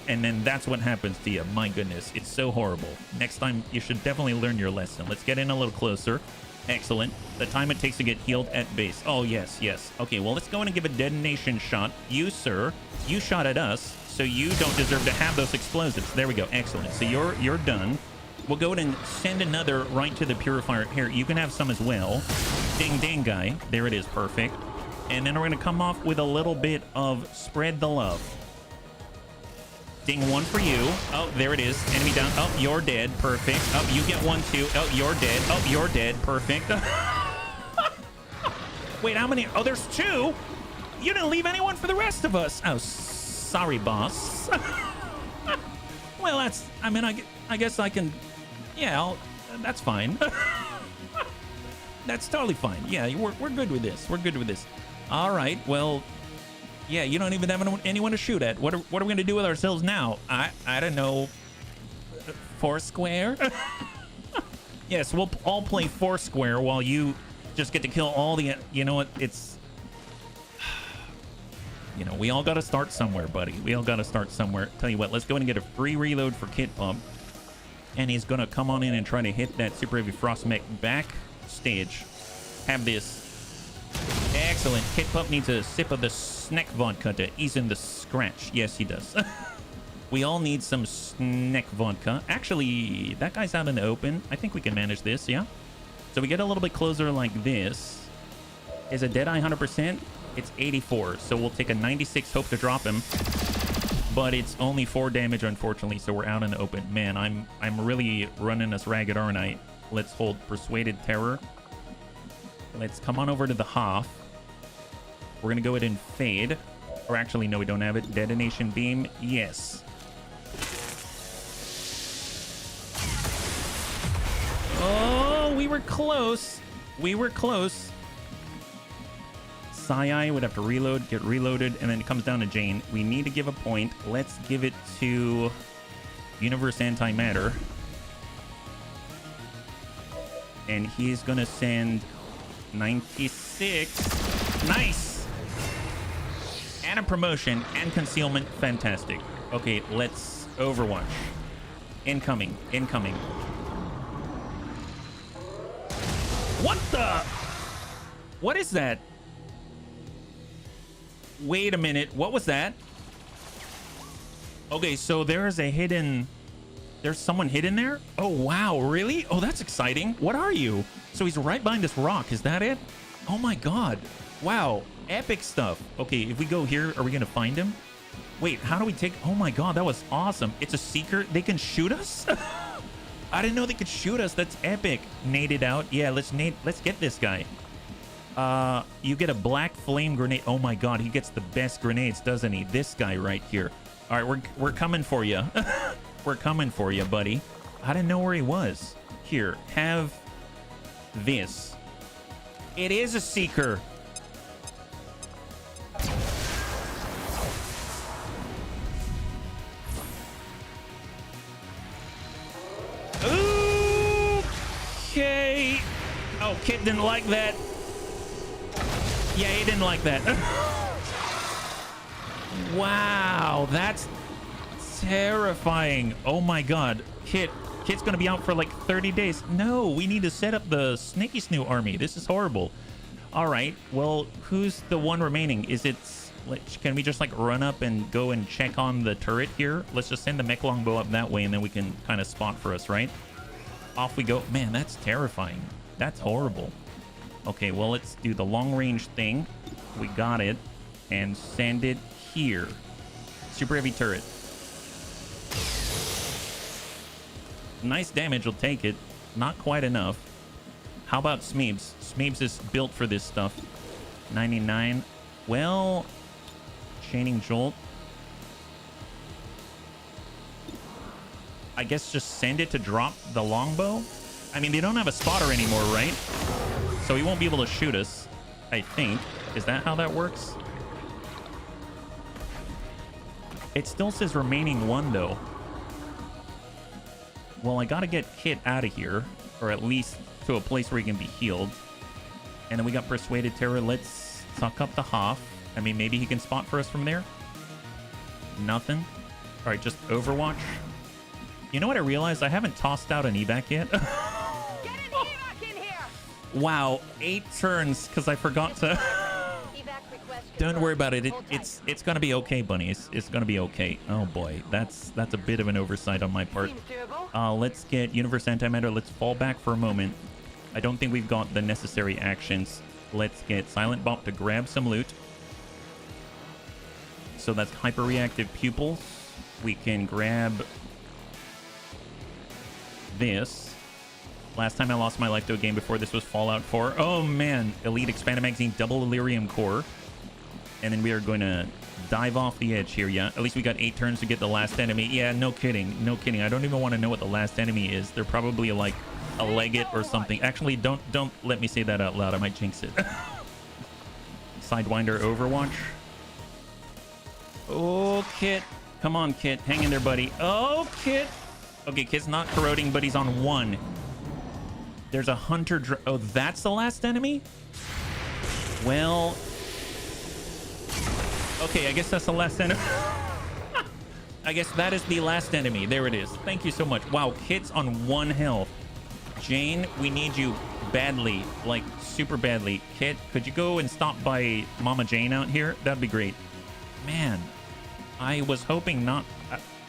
and then that's what happens to you. My goodness, it's so horrible. Next time, you should definitely learn your lesson. Let's get in a little closer. Excellent. The time it takes to get healed at base. Oh, yes, yes. Okay, well, let's go in and give a detonation shot. You, sir, you shot at us, so you don't deserve to have those explosives. There we go. Excellent. So you're done. We'll go ahead and send another right to the purifier. Here, you can have some as well. Ding, ding, guy. There it is. Perfect. And then we're going to come off with a little bit of spread the love. Ding, one for you. Oh, there it is. Enemy down. Oh, you're dead. Perfect. Oh, you get one too. Oh, you're dead. Oh, you're dead. Perfect. Wait, how many? Oh, there's two. You didn't leave anyone for the rest of us. Oh, sorry, boss. Well, that's, I mean, I guess I can, yeah, that's fine. That's totally fine. Yeah, we're good with this. We're good with this. All right, well, yeah, you don't even have anyone to shoot at. What are we going to do with ourselves now? I don't know. Foursquare? Yes, we'll all play Foursquare while you just get to kill all the... You know what? It's... You know, we all got to start somewhere, buddy. We all got to start somewhere. Tell you what, let's go and get a free reload for Kit Pump. And he's going to come on in and try to hit that Super Heavy Frost Mech backstage. Have this. Excellent. Kit Pump needs a sip of the snack vodka to ease in the scratch. Yes, he does. We all need some snack vodka. Actually, that guy's out in the open. I think we can manage this, yeah? So we get a little bit closer like this. Is a Deadeye 100%? It's 84. So we'll take a 96, hope to drop him. But it's only 4 damage, unfortunately, so we're out in the open. Man, I'm really running us ragged, aren't I? Let's hold Persuaded Terror. Let's come on over to the Hoff. We're going to go ahead and fade. Or actually, no, we don't have it. Detonation Beam. Yes. Oh, we were close. We were close. Sai would have to reload, get reloaded, and then it comes down to Jane. We need to give a point. Let's give it to Universe Antimatter. And he's going to send 96. Nice. And a promotion and concealment. Fantastic. Okay, let's Overwatch. Incoming. Incoming. What the? What is that? Wait a minute. What was that? Okay, so there's a hidden... There's someone hidden there? Oh, wow. Really? Oh, that's exciting. What are you? So he's right behind this rock. Is that it? Oh, my God. Wow. Epic stuff. Okay, if we go here, are we going to find him? Wait, how do we take... Oh, my God. That was awesome. It's a seeker. They can shoot us? I didn't know they could shoot us. That's epic. Nade it out. Yeah, let's get this guy. You get a black flame grenade. Oh, my God. He gets the best grenades, doesn't he? This guy right here. All right, we're coming for you. We're coming for you, buddy. I didn't know where he was. Here, have this. It is a seeker. Okay. Oh, Kit didn't like that. Yeah, he didn't like that. Wow, that's terrifying. Oh my God. Kit's gonna be out for like 30 days. No, we need to set up the Snaky Snoo army. This is horrible. All right, well, who's the one remaining? Is it... Can we just like run up and go and check on the turret here? Let's just send the mech longbow up that way and then we can kind of spot for us, right? Off we go. Man, that's terrifying. That's horrible. Okay, well, let's do the long range thing. We got it. And send it here. Super heavy turret. Nice damage, will take it. Not quite enough. How about Smeebs? Smeebs is built for this stuff. 99. Well, chaining jolt. I guess just send it to drop the longbow. I mean, they don't have a spotter anymore, right? So he won't be able to shoot us, I think. Is that how that works? It still says remaining one, though. Well, I gotta get Kit out of here, or at least to a place where he can be healed. And then we got Persuaded Terror. Let's suck up the Hoff. I mean, maybe he can spot for us from there. Nothing. All right, just Overwatch. You know what I realized? I haven't tossed out an evac yet. Get an evac in here! Wow, 8 turns because I forgot to. Don't worry about it. It's gonna be okay, bunnies. It's gonna be okay. Oh boy, that's a bit of an oversight on my part. Let's get Universe Antimatter. Let's fall back for a moment. I don't think we've got the necessary actions. Let's get Silent Bop to grab some loot. So that's hyper-reactive pupils. We can grab this. Last time I lost my life to a game before this was Fallout 4. Oh man, Elite Expanded Magazine, double Illyrium Core. And then we are going to dive off the edge here, yeah? At least we got 8 turns to get the last enemy. Yeah, no kidding. No kidding. I don't even want to know what the last enemy is. They're probably like a Legate or something. Actually, don't let me say that out loud. I might jinx it. Sidewinder Overwatch. Oh, Kit. Come on, Kit. Hang in there, buddy. Oh, Kit. Okay, Kit's not corroding, but he's on 1. There's a Hunter... Oh, that's the last enemy? Well... Okay, I guess that's the last enemy. I guess that is the last enemy. There it is. Thank you so much. Wow, Kit's on 1 health. Jane, we need you badly. Like, super badly. Kit, could you go and stop by Mama Jane out here? That'd be great. Man, I was hoping not...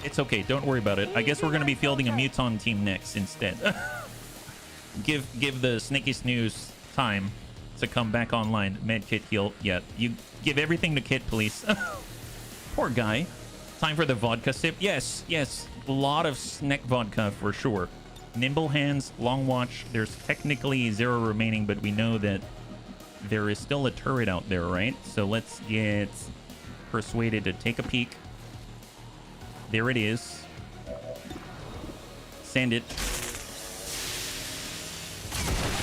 it's okay. Don't worry about it. I guess we're going to be fielding a Muton team next instead. Give the Snaky Snooze time to come back online. Med Kit heal. Yeah, you give everything to Kit, please. Poor guy. Time for the vodka sip. Yes, yes. A lot of snack vodka for sure. Nimble Hands, Long Watch. There's technically 0 remaining, but we know that there is still a turret out there, right? So let's get Persuaded to take a peek. There it is. Send it.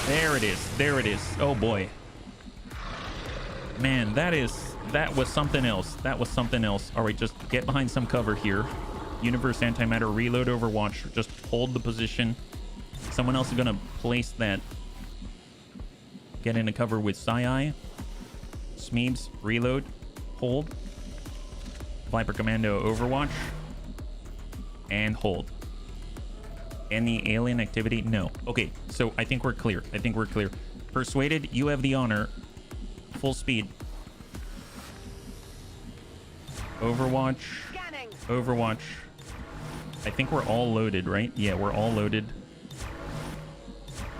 There it is. There it is. Oh boy. Man, that was something else. That was something else. All right, just get behind some cover here. Universe Antimatter, reload Overwatch. Just hold the position. Someone else is going to place that. Get into cover with Psy-Eye. Smeebs, reload. Hold. Viper Commando, Overwatch. And hold. Any alien activity? No. Okay, so I think we're clear. I think we're clear. Persuaded, you have the honor. Full speed. Overwatch. Scanning. Overwatch. I think we're all loaded, right? Yeah, we're all loaded.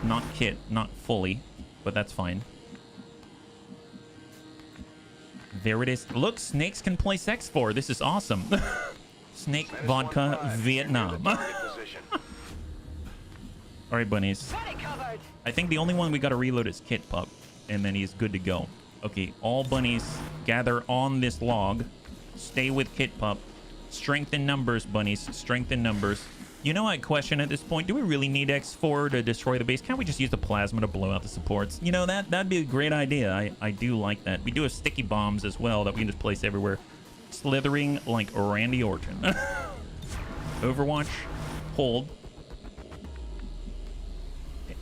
Not Kit, not fully, but that's fine. There it is. Look, snakes can play Sex4. This is awesome. Snake Vodka Vietnam. All right, bunnies. I think the only one we got to reload is Kit Pup, and then he's good to go. Okay, all bunnies gather on this log. Stay with Kit Pup. Strength in numbers, bunnies. Strength in numbers. You know, I question at this point, do we really need X4 to destroy the base? Can't we just use the plasma to blow out the supports? You know, that'd be a great idea. I do like that. We do have sticky bombs as well that we can just place everywhere. Slithering like Randy Orton. Overwatch. Hold.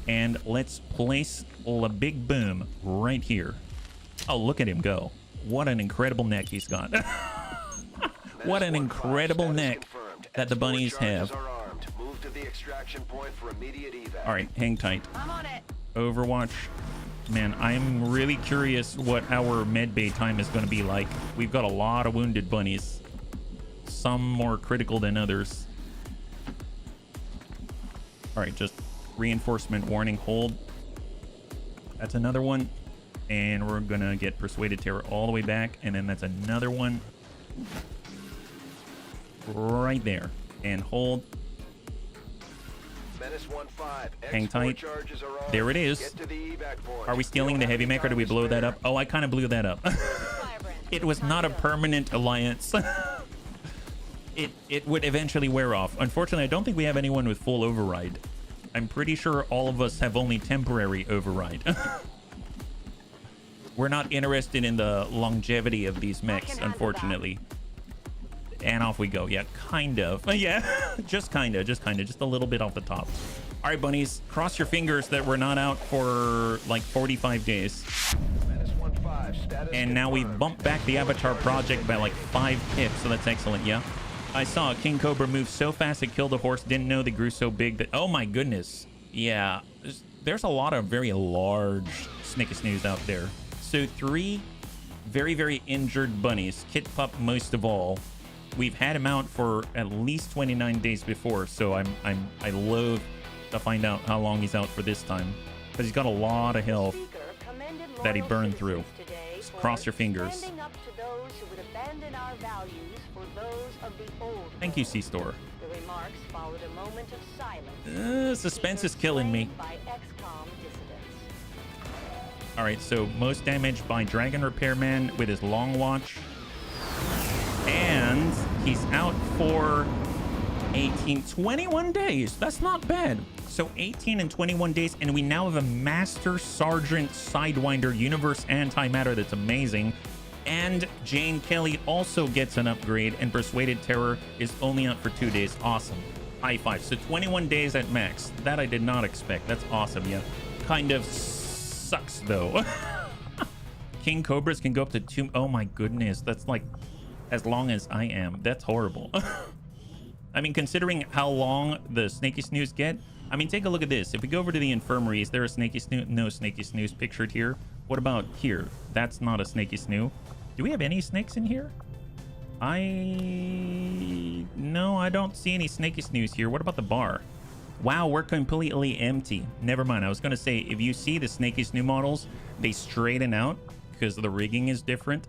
And let's place a big boom right here. Oh, look at him go. What an incredible neck he's got. What an incredible neck that the bunnies have. All right, hang tight. I'm on it. Overwatch. Man, I'm really curious what our medbay time is going to be like. We've got a lot of wounded bunnies. Some more critical than others. All right, just Reinforcement warning, hold. That's another one. And we're gonna get Persuaded Terror all the way back. And then that's another one. Right there. And hold. Menace 1-5. Hang tight. Charges are on. There it is. Get to the evac point. Are we stealing the heavy mech or do we blow that up? Oh, I kind of blew that up. It was not a permanent alliance. It would eventually wear off. Unfortunately, I don't think we have anyone with full override. I'm pretty sure all of us have only temporary override. We're not interested in the longevity of these mechs, unfortunately. And off we go. Yeah, kind of. Yeah, just kind of. Just a little bit off the top. All right, bunnies, cross your fingers that we're not out for like 45 days. And now we've bumped back the Avatar project by like 5 pips, so that's excellent. Yeah, I saw a King Cobra move so fast it killed a horse. Didn't know they grew so big that, oh my goodness. Yeah, there's a lot of very large Snake Snooze out there. So 3 very, very injured bunnies. Kit Pup most of all. We've had him out for at least 29 days before, so I loathe to find out how long he's out for this time, because he's got a lot of health that he burned through. Just cross your fingers. Thank you, C-Store. The remarks followed a moment of silence. Suspense is killing me. By XCOM dissidents. All right, so most damage by Dragon Repairman with his long watch. And he's out for 21 days. That's not bad. So 18 and 21 days, and we now have a Master Sergeant Sidewinder Universe Antimatter that's amazing. And Jane Kelly also gets an upgrade, and Persuaded Terror is only out for 2 days. Awesome. High five. So 21 days at max. That I did not expect. That's awesome, yeah. Kind of sucks, though. King Cobras can go up to 2. Oh, my goodness. That's like as long as I am. That's horrible. I mean, considering how long the Snaky Snooze get, I mean, take a look at this. If we go over to the infirmary, is there a Snaky Snooze? No Snaky Snooze pictured here. What about here? That's not a Snaky Snooze. Do we have any snakes in here? No, I don't see any Snaky Snooze here. What about the bar? Wow, we're completely empty. Never mind. I was going to say, if you see the Snaky Snooze models, they straighten out because the rigging is different.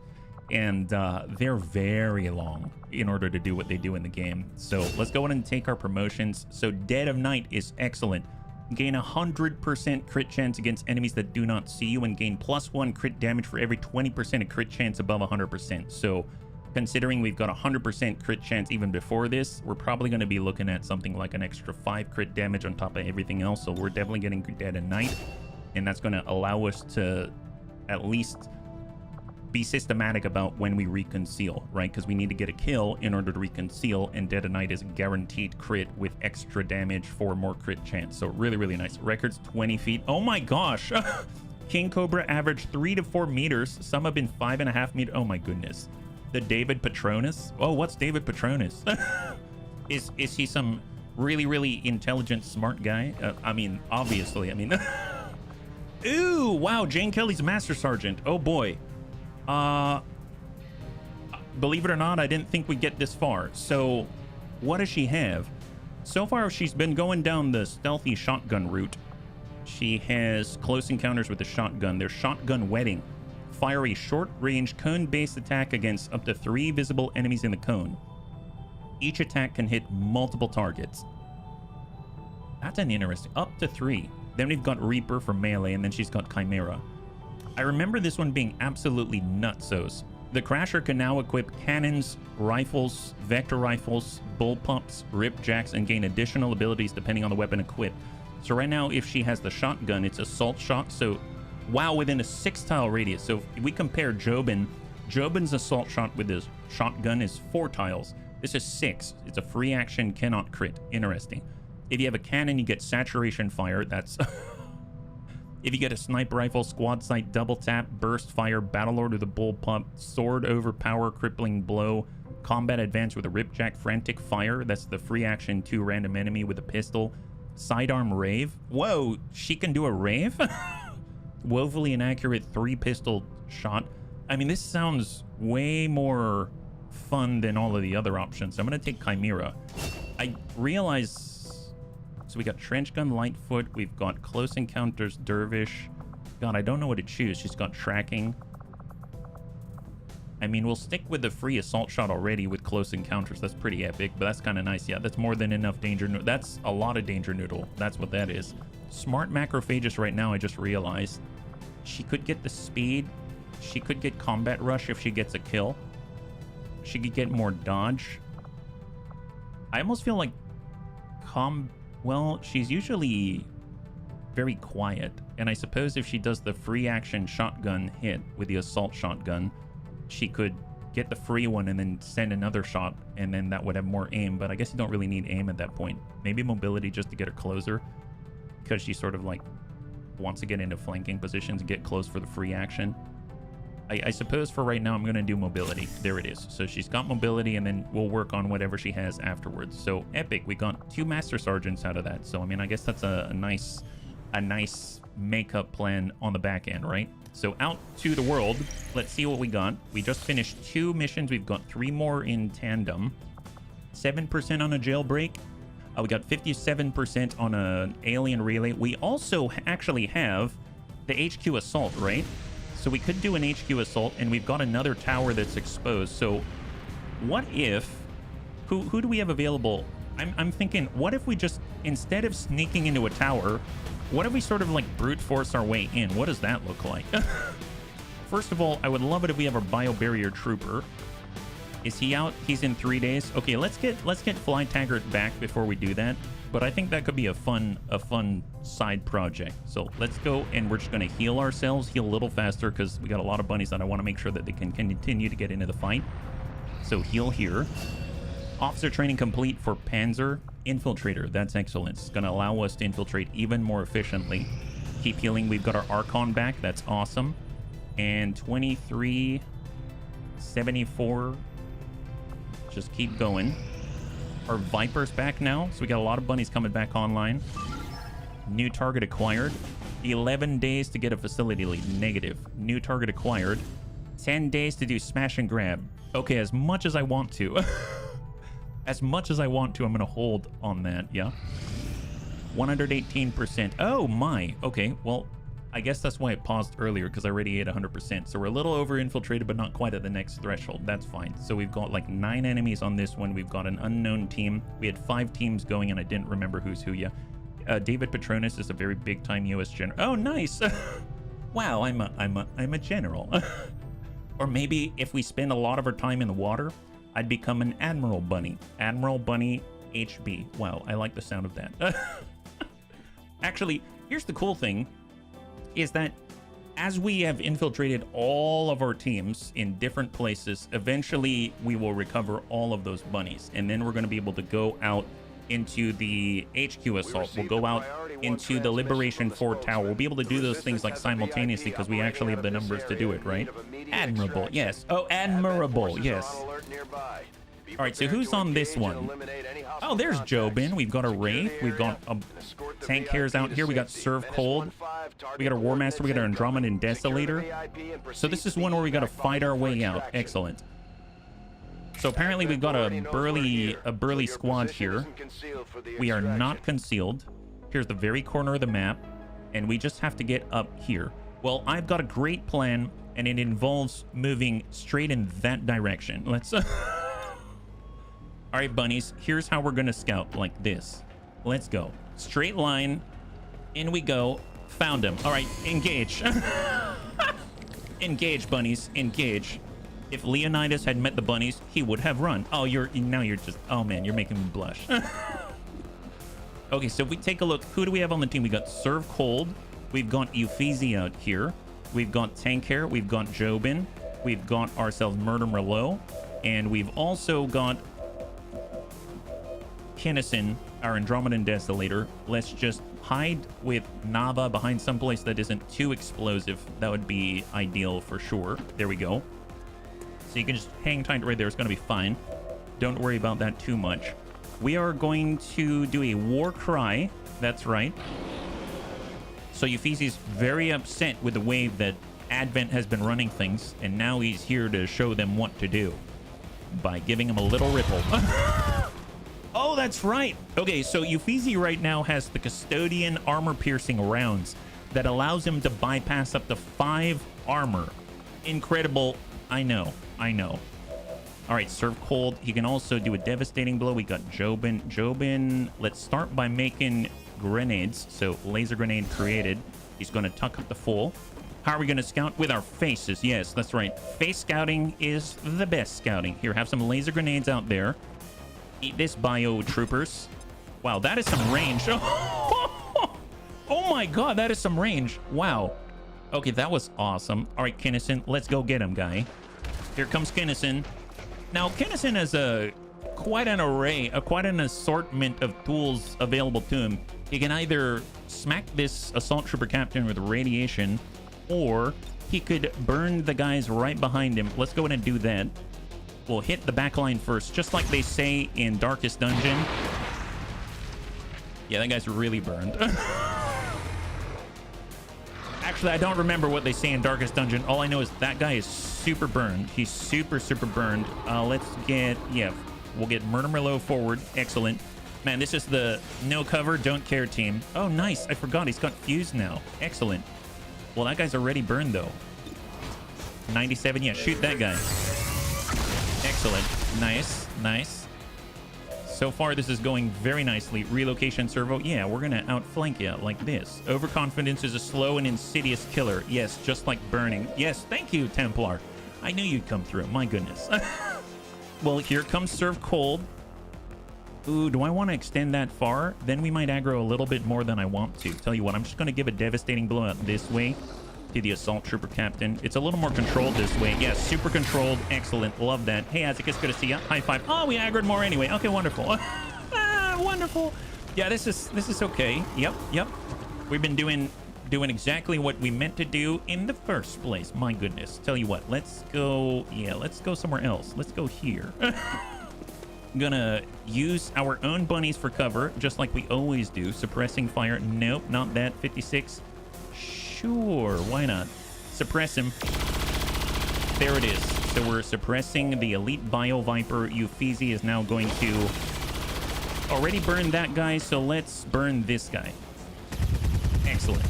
And they're very long in order to do what they do in the game. So let's go ahead and take our promotions. So Dead of Night is excellent. Gain 100% crit chance against enemies that do not see you, and gain +1 crit damage for every 20% of crit chance above 100%. So considering we've got 100% crit chance even before this, we're probably going to be looking at something like an extra 5 crit damage on top of everything else. So we're definitely getting Dead of Night, and that's going to allow us to at least be systematic about when we reconceal, right? Because we need to get a kill in order to reconceal, and Dead of Night is a guaranteed crit with extra damage for more crit chance. So really, really nice. Records 20 feet. Oh my gosh. King Cobra averaged 3 to 4 meters. Some have been 5.5 meters. Oh my goodness. The David Patronus. Oh, what's David Patronus? Is he some really, really intelligent, smart guy? I mean, obviously. I mean, ooh, wow. Jane Kelly's Master Sergeant. Oh boy. Believe it or not, I didn't think we'd get this far. So what does she have? So far, she's been going down the stealthy shotgun route. She has close encounters with the shotgun. There's shotgun wedding. Fire a short-range cone-based attack against up to 3 visible enemies in the cone. Each attack can hit multiple targets. That's an interesting... Up to 3. Then we've got Reaper for melee, and then she's got Chimera. I remember this one being absolutely nutsos. The Crasher can now equip cannons, rifles, vector rifles, bullpups, ripjacks, and gain additional abilities depending on the weapon equipped. So right now, if she has the shotgun, it's assault shot. So, wow, within a 6-tile radius. So if we compare Jobin's assault shot with his shotgun is 4 tiles. This is 6. It's a free action, cannot crit. Interesting. If you have a cannon, you get saturation fire. That's... If you get a sniper rifle, squad sight, double tap, burst fire, battlelord with a bullpup, sword overpower, crippling blow, combat advance with a ripjack, frantic fire. That's the free action 2 random enemy with a pistol. Sidearm rave. Whoa, she can do a rave? Woefully inaccurate 3 pistol shot. I mean, this sounds way more fun than all of the other options. I'm going to take Chimera. I realize So we got trench gun, Lightfoot. We've got close encounters, Dervish. God, I don't know what to choose. She's got tracking. I mean, we'll stick with the free assault shot already with close encounters. That's pretty epic, but that's kind of nice. Yeah, that's more than enough danger. That's a lot of danger noodle. That's what that is. Smart macrophages right now, I just realized. She could get the speed. She could get combat rush if she gets a kill. She could get more dodge. I almost feel like well, she's usually very quiet. And I suppose if she does the free action shotgun hit with the assault shotgun, she could get the free one and then send another shot, and then that would have more aim. But I guess you don't really need aim at that point. Maybe mobility just to get her closer, because she sort of like wants to get into flanking positions and get close for the free action. I suppose for right now I'm going to do mobility. There it is. So she's got mobility, and then we'll work on whatever she has afterwards. So epic. We got 2 master sergeants out of that. So I mean, I guess that's a nice makeup plan on the back end, right? So out to the world. Let's see what we got. We just finished 2 missions. We've got 3 more in tandem. 7% on a jailbreak. We got 57% on an alien relay. We also actually have the HQ assault, right? So we could do an HQ assault, and we've got another tower that's exposed. So what if... Who do we have available? I'm thinking, what if we just, instead of sneaking into a tower, what if we sort of like brute force our way in? What does that look like? First of all, I would love it if we have our biobarrier trooper. Is he out? He's in 3 days. Okay, let's get Fly Taggart back before we do that. But I think that could be a fun side project. So let's go, and we're just going to heal ourselves, heal a little faster, because we got a lot of bunnies that I want to make sure that they can continue to get into the fight. So heal here. Officer training complete for Panzer Infiltrator. That's excellent. It's going to allow us to infiltrate even more efficiently. Keep healing. We've got our Archon back. That's awesome. And 2374. Just keep going. Our Viper's back now. So we got a lot of bunnies coming back online. New target acquired. 11 days to get a facility lead. Negative. New target acquired. 10 days to do smash and grab. Okay, as much as I want to. As much as I want to, I'm going to hold on that, yeah. 118%. Oh, my. Okay, well, I guess that's why it paused earlier, because I already ate 100%. So we're a little over-infiltrated, but not quite at the next threshold. That's fine. So we've got like 9 enemies on this one. We've got an unknown team. We had 5 teams going, and I didn't remember who's who yet. David Petronas is a very big-time U.S. general. Oh, nice. Wow, I'm a general. Or maybe if we spend a lot of our time in the water, I'd become an Admiral Bunny. Admiral Bunny HB. Wow, I like the sound of that. Actually, here's the cool thing, is that as we have infiltrated all of our teams in different places, eventually we will recover all of those bunnies. And then we're going to be able to go out into the HQ assault. We'll go out into the Liberation Fort Tower. We'll be able to do those things like simultaneously because we actually have the numbers to do it, right? Admirable, yes. Oh, admirable, yes. All right, so who's on this one? Oh, there's Jobin. We've got a Wraith. We've got a tank hairs out here. We got Serve Cold. We got our War Master. We got our Andromedan Desolator. So this is one where we got to fight our way out. Excellent. So apparently we've got a burly squad here. We are not concealed. Here's the very corner of the map, and we just have to get up here. Well, I've got a great plan, and it involves moving straight in that direction. Let's... All right, bunnies, here's how we're going to scout, like this. Let's go. Straight line. In we go. Found him. All right, engage. Engage, bunnies. Engage. If Leonidas had met the bunnies, he would have run. Oh, now you're just... Oh, man, you're making me blush. Okay, so if we take a look, who do we have on the team? We got Serve Cold. We've got Uffizi out here. We've got Tank Hair. We've got Jobin. We've got ourselves Murder Merlot. And we've also got Kinnison, our Andromedan Desolator. Let's just hide with Nava behind someplace that isn't too explosive. That would be ideal for sure. There we go. So you can just hang tight right there. It's going to be fine. Don't worry about that too much. We are going to do a war cry. That's right. So Uffizi's very upset with the way that Advent has been running things, and now he's here to show them what to do by giving them a little ripple. Oh, that's right. Okay, so Uffizi right now has the Custodian armor-piercing rounds that allows him to bypass up to 5 armor. Incredible. I know. All right, serve cold. He can also do a devastating blow. We got Jobin. Jobin, let's start by making grenades. So laser grenade created. He's going to tuck up the full. How are we going to scout? With our faces. Yes, that's right. Face scouting is the best scouting. Here, have some laser grenades out there. Eat this, bio troopers. Wow, that is some range. Oh my god, that is some range. Wow. Okay, that was awesome. All right, Kinnison, let's go get him, guy. Here comes Kinnison. Now, Kinnison has quite an array, quite an assortment of tools available to him. He can either smack this assault trooper captain with radiation, or he could burn the guys right behind him. Let's go ahead and do that. We'll hit the back line first, just like they say in Darkest Dungeon. Yeah, that guy's really burned. Actually, I don't remember what they say in Darkest Dungeon. All I know is that guy is super burned. He's super burned. Let's get, yeah, we'll get Murder Merlot forward. Excellent. Man, this is the no cover, don't care team. Oh, nice. I forgot he's got fused now. Excellent. Well, that guy's already burned, though. 97, yeah, shoot that guy. Excellent. Nice. So far, this is going very nicely. Relocation servo. Yeah, we're going to outflank you like this. Overconfidence is a slow and insidious killer. Yes, just like burning. Yes, thank you, Templar. I knew you'd come through. My goodness. Well, here comes Serve Cold. Ooh, do I want to extend that far? Then we might aggro a little bit more than I want to. Tell you what, I'm just going to give a devastating blow out this way to the Assault Trooper Captain. It's a little more controlled this way. Yes, super controlled. Excellent. Love that. Hey, Isaac, it's good to see you. High five. Oh, we aggroed more anyway. Okay, wonderful. Wonderful. Yeah, this is okay. Yep. We've been doing exactly what we meant to do in the first place. My goodness. Tell you what, let's go. Yeah, let's go somewhere else. Let's go here. Gonna use our own bunnies for cover, just like we always do. Suppressing fire. Nope, not that. 56. Sure, why not? Suppress him. There it is. So we're suppressing the Elite Bio Viper. Uffizi is now going to already burn that guy, so let's burn this guy. Excellent.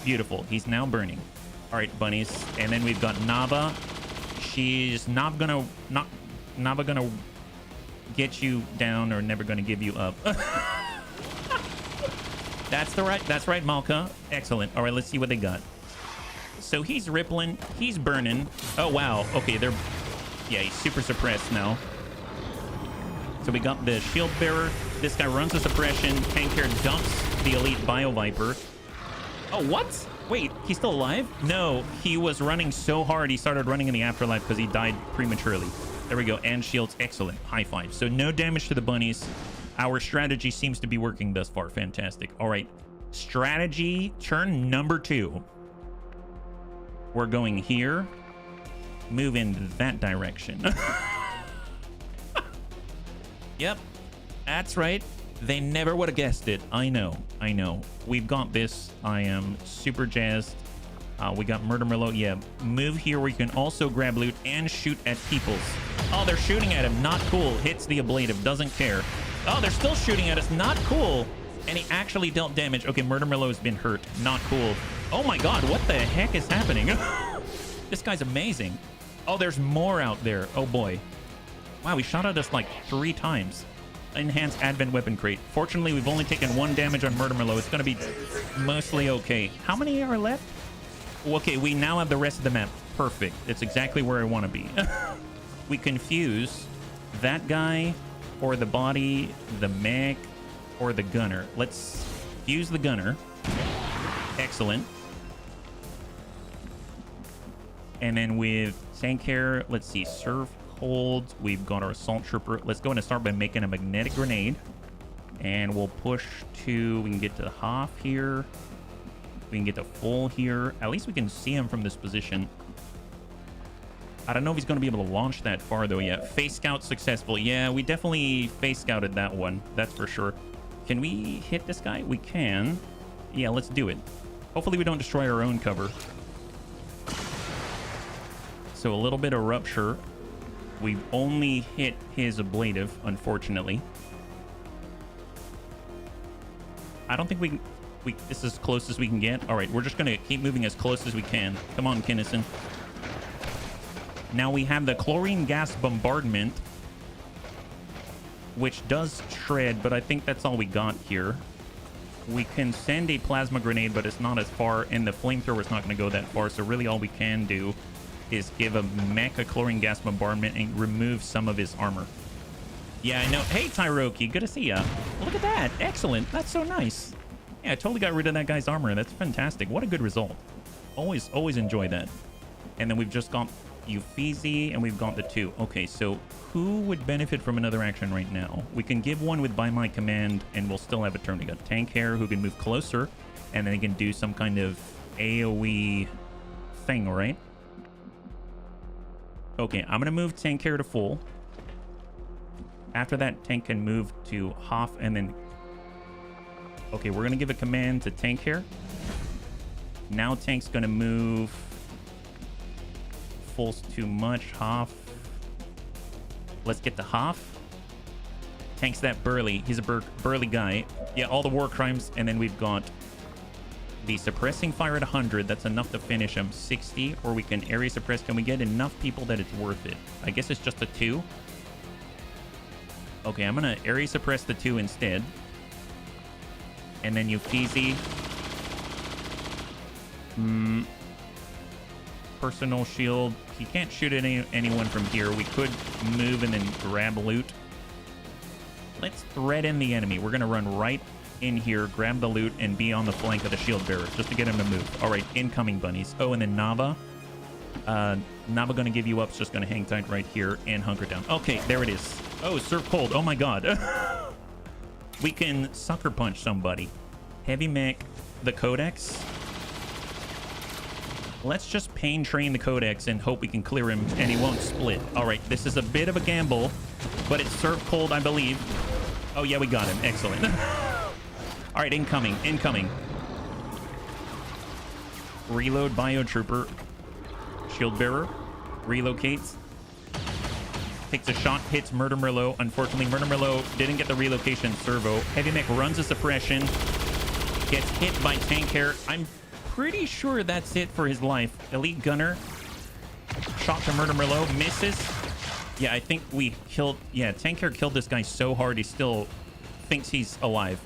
Beautiful. He's now burning. All right, bunnies. And then we've got Nava. She's not gonna get you down or never gonna give you up. That's right, Malka. Excellent. All right, let's see what they got. So he's rippling. He's burning. Oh, wow. Okay, yeah, he's super suppressed now. So we got the shield bearer. This guy runs a suppression. Tankcare dumps the Elite Bio Viper. Oh, what? Wait, he's still alive? No, he was running so hard he started running in the afterlife because he died prematurely. There we go. And shields. Excellent. High five. So no damage to the bunnies. Our strategy seems to be working thus far. Fantastic. All right. Strategy turn number 2. We're going here. Move in that direction. Yep. That's right. They never would have guessed it. I know. We've got this. I am super jazzed. We got Murder Merlot. Yeah. Move here where you can also grab loot and shoot at peoples. Oh, they're shooting at him. Not cool. Hits the ablative. Doesn't care. Oh, they're still shooting at us. Not cool. And he actually dealt damage. Okay, Murder Merlot has been hurt. Not cool. Oh my god, what the heck is happening? This guy's amazing. Oh, there's more out there. Oh boy. Wow, he shot at us like 3 times. Enhanced Advent Weapon Crate. Fortunately, we've only taken 1 damage on Murder Merlot. It's going to be mostly okay. How many are left? Okay, we now have the rest of the map. Perfect. It's exactly where I want to be. We confuse that guy or the body, the mech, or the gunner. Let's fuse the gunner. Excellent. And then with Tankcare, let's see, Serve Cold. We've got our Assault Trooper. Let's go ahead and start by making a magnetic grenade. And we'll push to, we can get to half here. We can get to full here. At least we can see him from this position. I don't know if he's going to be able to launch that far, though, yet. Face scout successful. Yeah, we definitely face scouted that one. That's for sure. Can we hit this guy? We can. Yeah, let's do it. Hopefully we don't destroy our own cover. So a little bit of rupture. We've only hit his ablative, unfortunately. I don't think we this is as close as we can get. All right, we're just gonna keep moving as close as we can. Come on, Kinnison. Now we have the chlorine gas bombardment, which does shred, but I think that's all we got here. We can send a plasma grenade, but it's not as far, and the flamethrower is not going to go that far, so really all we can do is give a mech a chlorine gas bombardment and remove some of his armor. Yeah, I know. Hey, Tyroki, good to see ya. Look at that. Excellent. That's so nice. Yeah, I totally got rid of that guy's armor. That's fantastic. What a good result. Always enjoy that. And then we've just got Uffizi, and we've got the 2. Okay, so who would benefit from another action right now? We can give one with By My Command, and we'll still have a turn. We got Tank Hair, who can move closer, and then he can do some kind of AoE thing, right? Okay, I'm gonna move Tank Hair to full. After that, Tank can move to half, and then... Okay, we're gonna give a command to Tank Hair. Now Tank's gonna move... Full's too much. Half. Let's get to half. Tank's that burly. He's a burly guy. Yeah, all the war crimes. And then we've got the suppressing fire at 100. That's enough to finish him. 60. Or we can area suppress. Can we get enough people that it's worth it? I guess it's just a 2. Okay, I'm going to area suppress the 2 instead. And then Uffizi. Personal shield. He can't shoot at anyone from here. We could move and then grab loot. Let's thread in the enemy. We're going to run right in here, grab the loot, and be on the flank of the shield bearer just to get him to move. All right, incoming bunnies. Oh, and then Nava. Nava going to give you up. Just going to hang tight right here and hunker down. Okay, there it is. Oh, serve cold. Oh, my God. We can sucker punch somebody. Heavy mech, the Codex. Let's just pain train the Codex and hope we can clear him and he won't split. All right, this is a bit of a gamble, but it's served cold, I believe. Oh, yeah, we got him. Excellent. All right, incoming. Reload Biotrooper. Shield Bearer. Relocates. Takes a shot, hits Murder Merlot. Unfortunately, Murder Merlot didn't get the relocation servo. Heavy Mech runs a suppression. Gets hit by Tank Hair. I'm pretty sure that's it for his life. Elite Gunner. Shot to Murder Merlot. Misses. Yeah, I think we killed... Yeah, Tank Hair killed this guy so hard he still thinks he's alive.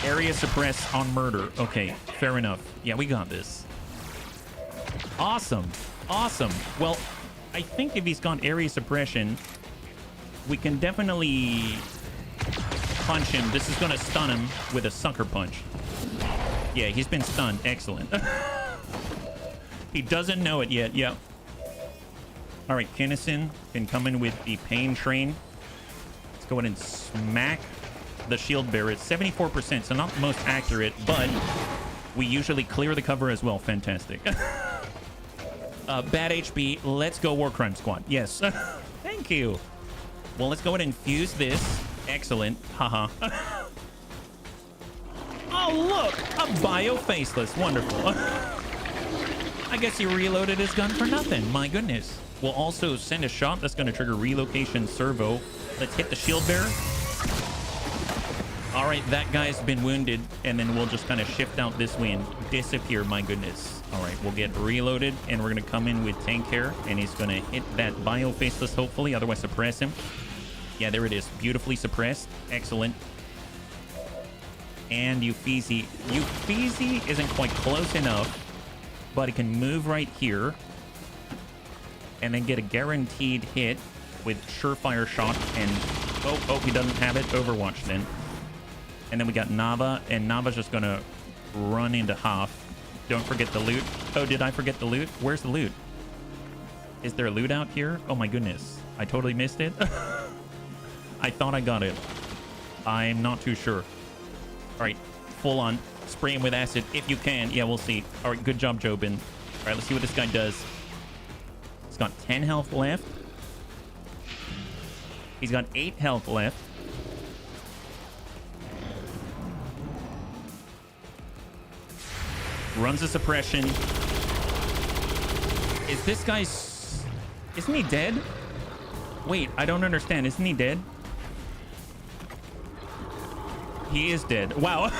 Area suppress on Murder. Okay, fair enough. Yeah, we got this. Awesome. Well, I think if he's got area suppression, we can definitely... punch him. This is going to stun him with a sucker punch. Yeah, he's been stunned. Excellent. He doesn't know it yet. Yep. All right, Kinnison can come in with the pain train. Let's go ahead and smack the shield bearer. It's 74%, so not the most accurate, but we usually clear the cover as well. Fantastic. Bad HB. Let's go War Crime Squad. Yes. Thank you. Well, let's go ahead and fuse this. Excellent. Haha. Oh, look! A bio-faceless. Wonderful. I guess he reloaded his gun for nothing. My goodness. We'll also send a shot that's going to trigger relocation servo. Let's hit the shield bearer. All right, that guy's been wounded, and then we'll just kind of shift out this way and disappear. My goodness. All right, we'll get reloaded, and we're going to come in with Tank Hair, and he's going to hit that bio-faceless, hopefully, otherwise suppress him. Yeah, there it is. Beautifully suppressed. Excellent. And Uffizi. Uffizi isn't quite close enough, but he can move right here and then get a guaranteed hit with surefire shot. And oh, he doesn't have it. Overwatch then. And then we got Nava, and Nava's just going to run into half. Don't forget the loot. Oh, did I forget the loot? Where's the loot? Is there a loot out here? Oh my goodness. I totally missed it. I thought I got it. I'm not too sure. All right, full on. Spray him with acid if you can. Yeah, we'll see. All right, good job, Jobin. All right, let's see what this guy does. He's got 10 health left. He's got 8 health left. Runs a suppression. Is this guy's... Isn't he dead? Wait, I don't understand. Isn't he dead? He is dead. Wow.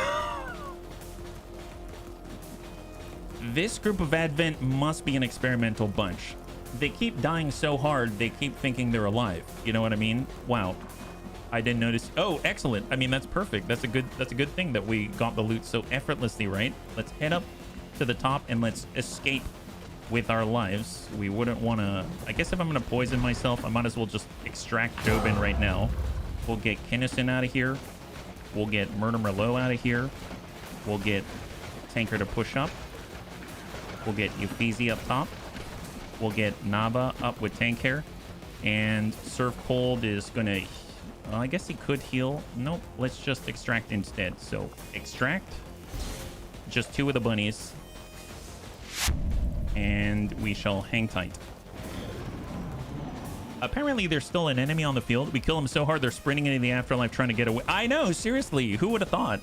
This group of Advent must be an experimental bunch. They keep dying so hard, they keep thinking they're alive. You know what I mean? Wow. I didn't notice. Oh, excellent. I mean, that's perfect. That's a good thing that we got the loot so effortlessly, right? Let's head up to the top and let's escape with our lives. We wouldn't want to... I guess if I'm going to poison myself, I might as well just extract Jobin right now. We'll get Kinnison out of here. We'll get Murder Merlot out of here. We'll get Tanker to push up. We'll get Euphesi up top. We'll get Naba up with tank care. And Surf Cold is going to... I guess he could heal. Nope. Let's just extract instead. So, extract. Just 2 of the bunnies. And we shall hang tight. Apparently, there's still an enemy on the field. We kill them so hard, they're sprinting into the afterlife trying to get away. I know, seriously. Who would have thought?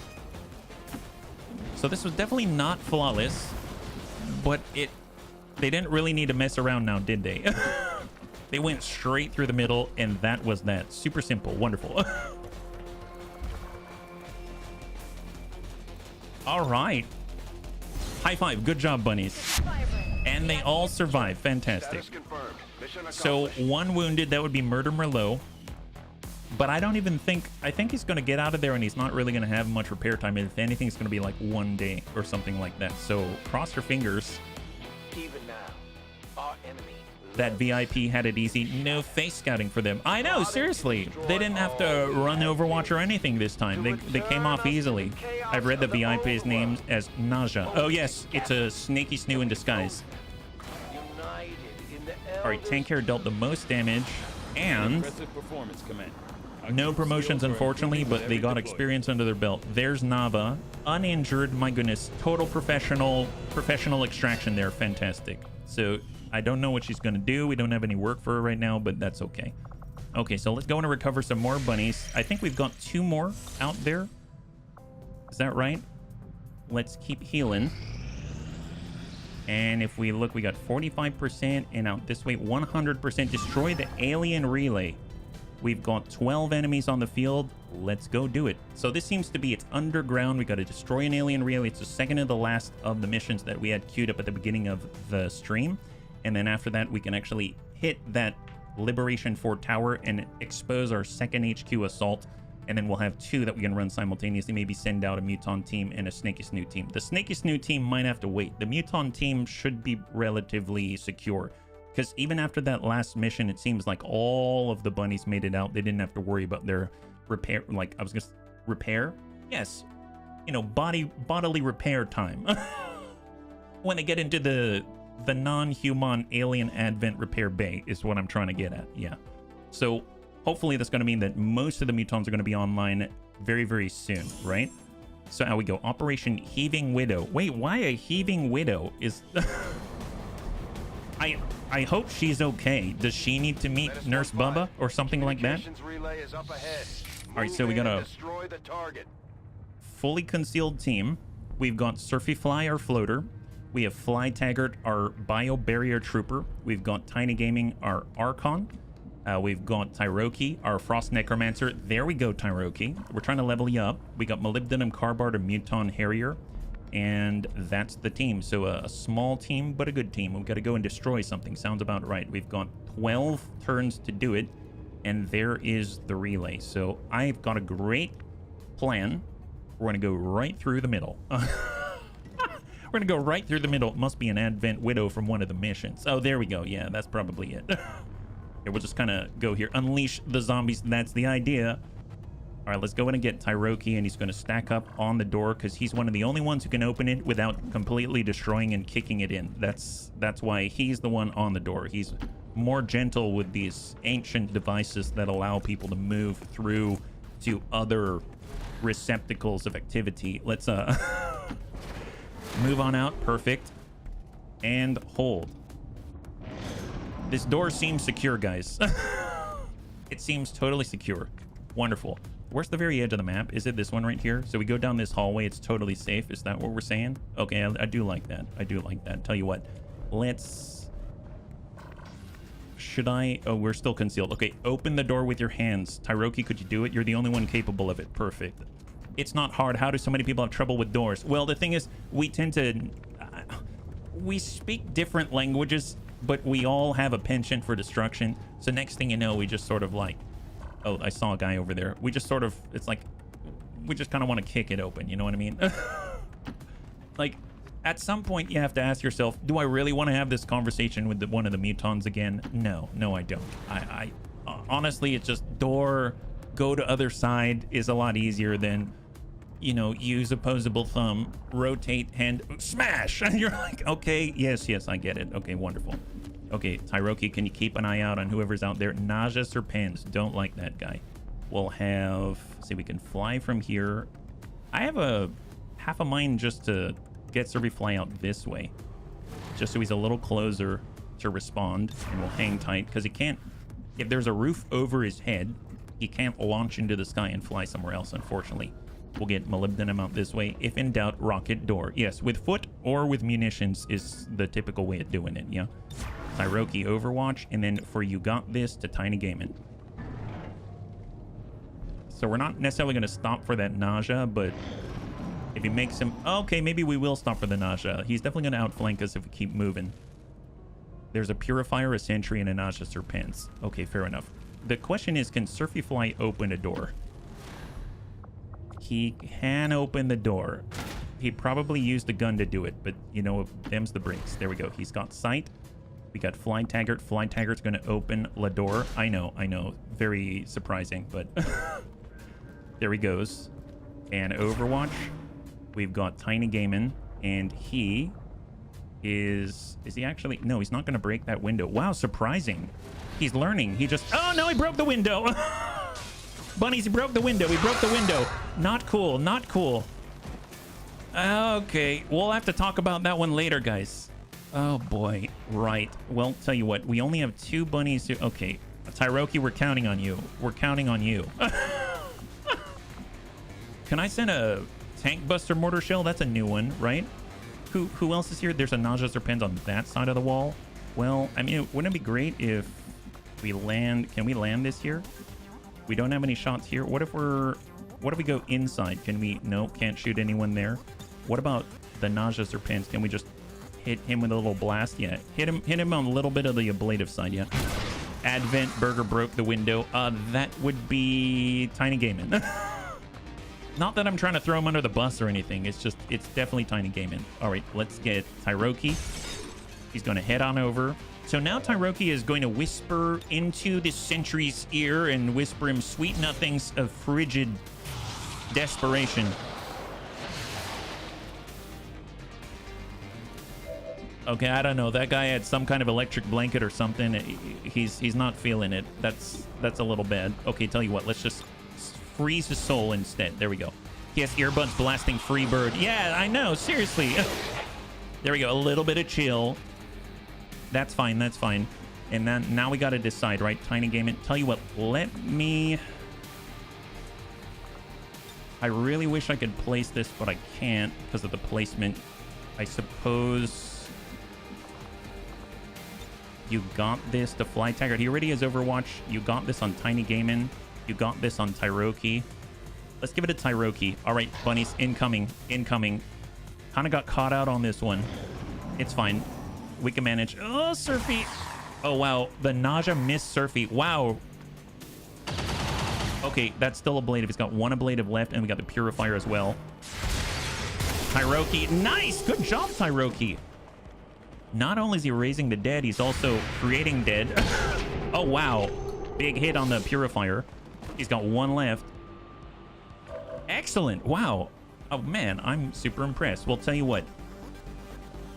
So this was definitely not flawless. But they didn't really need to mess around now, did they? They went straight through the middle, and that was that. Super simple. Wonderful. All right. High five. Good job, bunnies. And they all survived. Fantastic. So 1 wounded. That would be Murder Merlot. But I don't even think... I think he's going to get out of there, and he's not really going to have much repair time. If anything, it's going to be like 1 day or something like that. So cross your fingers. Even now, our enemy. That VIP had it easy. No face scouting for them. I know, seriously. They didn't have to run Overwatch or anything this time. They came off easily. I've read the VIP's name as Naja. Oh, yes. It's a snaky snoo in disguise. All right, tank care dealt the most damage. And no promotions, unfortunately, but they got experience under their belt. There's Nava. Uninjured. My goodness. Total professional extraction there. Fantastic. So... I don't know what she's going to do. We don't have any work for her right now, but that's okay. Okay, so let's go and recover some more bunnies. I think we've got 2 more out there. Is that right? Let's keep healing. And if we look, we got 45%, and out this way, 100%. Destroy the alien relay. We've got 12 enemies on the field. Let's go do it. So this seems to be, it's underground. We got to destroy an alien relay. It's the second to the last of the missions that we had queued up at the beginning of the stream. And then after that, we can actually hit that Liberation Fort Tower and expose our second HQ assault. And then we'll have 2 that we can run simultaneously. Maybe send out a Muton team and a Snaky Snoo team. The Snaky Snoo team might have to wait. The Muton team should be relatively secure. Because even after that last mission, it seems like all of the bunnies made it out. They didn't have to worry about their repair. Like, I was going to repair? Yes. You know, bodily repair time. When they get into the non-human alien Advent repair bay is what I'm trying to get at. Yeah. So hopefully that's going to mean that most of the mutons are going to be online very, very soon, right? So how we go? Operation Heaving Widow. Wait, why a Heaving Widow? Is... I hope she's okay. Does she need to meet Nurse Bubba or something like that? All right, so we got a fully concealed team. We've got Surfy Fly, our floater. We have Fly Taggart, our Bio Barrier Trooper. We've got Tiny Gaming, our Archon. We've got Tyroki, our Frost Necromancer. There we go, Tyroki. We're trying to level you up. We got Molybdenum Carbard, a Muton Harrier. And that's the team. So a small team, but a good team. We've got to go and destroy something. Sounds about right. We've got 12 turns to do it. And there is the relay. So I've got a great plan. We're going to go right through the middle. We're going to go right through the middle. It must be an Advent Widow from one of the missions. Oh, there we go. Yeah, that's probably it. Here, we'll just kind of go here. Unleash the zombies. That's the idea. All right, let's go in and get Tyroki, and he's going to stack up on the door because he's one of the only ones who can open it without completely destroying and kicking it in. That's why he's the one on the door. He's more gentle with these ancient devices that allow people to move through to other receptacles of activity. Let's move on out. Perfect. And hold. This door seems secure, guys. It seems totally secure. Wonderful. Where's the very edge of the map? Is it this one right here? So we go down this hallway. It's totally safe. Is that what we're saying? Okay, I do like that. I do like that. Tell you what. Let's... Should I... Oh, we're still concealed. Okay, open the door with your hands. Tyroki, could you do it? You're the only one capable of it. Perfect. It's not hard. How do so many people have trouble with doors? Well, the thing is, we tend to... we speak different languages, but we all have a penchant for destruction. So next thing you know, we just sort of like... Oh, I saw a guy over there. We just sort of... It's like... We just kind of want to kick it open. You know what I mean? Like, at some point, you have to ask yourself, do I really want to have this conversation with one of the mutons again? No, I don't. I honestly, it's just door, go to other side is a lot easier than, you know, use opposable thumb, rotate, hand, smash. And you're like, okay, yes, I get it. Okay, wonderful. Okay, Tyroki, can you keep an eye out on whoever's out there? Naja Serpens, don't like that guy. We'll have, see, we can fly from here. I have a half a mind just to get Survey fly out this way, just so he's a little closer to respond, and we'll hang tight because he can't, if there's a roof over his head, he can't launch into the sky and fly somewhere else, unfortunately. We'll get molybdenum out this way. If in doubt, rocket door. Yes, with foot or with munitions is the typical way of doing it, yeah? Tyroki Overwatch, and then for You Got This to Tiny Gaiman. So we're not necessarily going to stop for that Naja, but if he makes him... Okay, maybe we will stop for the Naja. He's definitely going to outflank us if we keep moving. There's a Purifier, a Sentry, and a Naja Serpents. Okay, fair enough. The question is, can Surfy Fly open a door? He can open the door. He probably used the gun to do it, but, you know, them's the breaks. There we go. He's got sight. We got Fly Taggart. Fly Taggart's going to open the door. I know. Very surprising, but... There he goes. And Overwatch. We've got Tiny Gaiman, and he is he actually... No, he's not going to break that window. Wow, surprising. He's learning. He just... Oh, no, he broke the window. Bunnies, he broke the window. He broke the window. Not cool. Not cool. Okay, we'll have to talk about that one later, guys. Oh, boy. Right. Well, tell you what. We only have 2 bunnies here. Okay, Tyroki, we're counting on you. We're counting on you. Can I send a tank buster mortar shell? That's a new one, right? Who else is here? There's a Naja Serpent on that side of the wall. Well, I mean, wouldn't it be great if we land... Can we land this here? We don't have any shots here. What if we go inside? Can we... No, can't shoot anyone there. What about the Naja Serpents? Can we just hit him with a little blast? Yeah, hit him on a little bit of the ablative side, yeah. Advent Burger broke the window. That would be Tiny Gaiman. Not that I'm trying to throw him under the bus or anything. It's just, it's definitely Tiny Gaiman. All right, let's get Tyroki. He's going to head on over. So now Tyroki is going to whisper into the sentry's ear and whisper him sweet nothings of frigid desperation. Okay, I don't know. That guy had some kind of electric blanket or something. He's not feeling it. That's a little bad. Okay, tell you what, let's just freeze his soul instead. There we go. He has earbuds blasting Free Bird. Yeah, I know. Seriously. There we go. A little bit of chill. That's fine. That's fine. And then now we got to decide, right? Tiny Gaiman. Tell you what, let me... I really wish I could place this, but I can't because of the placement. I suppose... You got this to Fly Taggart. He already has Overwatch. You got this on Tiny Gaiman. You got this on Tyroki. Let's give it a Tyroki. All right, bunnies, incoming. Incoming. Kind of got caught out on this one. It's fine. We can manage. Oh, Surfy. Oh, wow. The Naja missed Surfy. Wow. Okay, that's still ablative. He's got 1 ablative left, and we got the Purifier as well. Tyroki. Nice. Good job, Tyroki. Not only is he raising the dead, he's also creating dead. Oh, wow. Big hit on the Purifier. He's got 1 left. Excellent. Wow. Oh, man, I'm super impressed. Well, tell you what.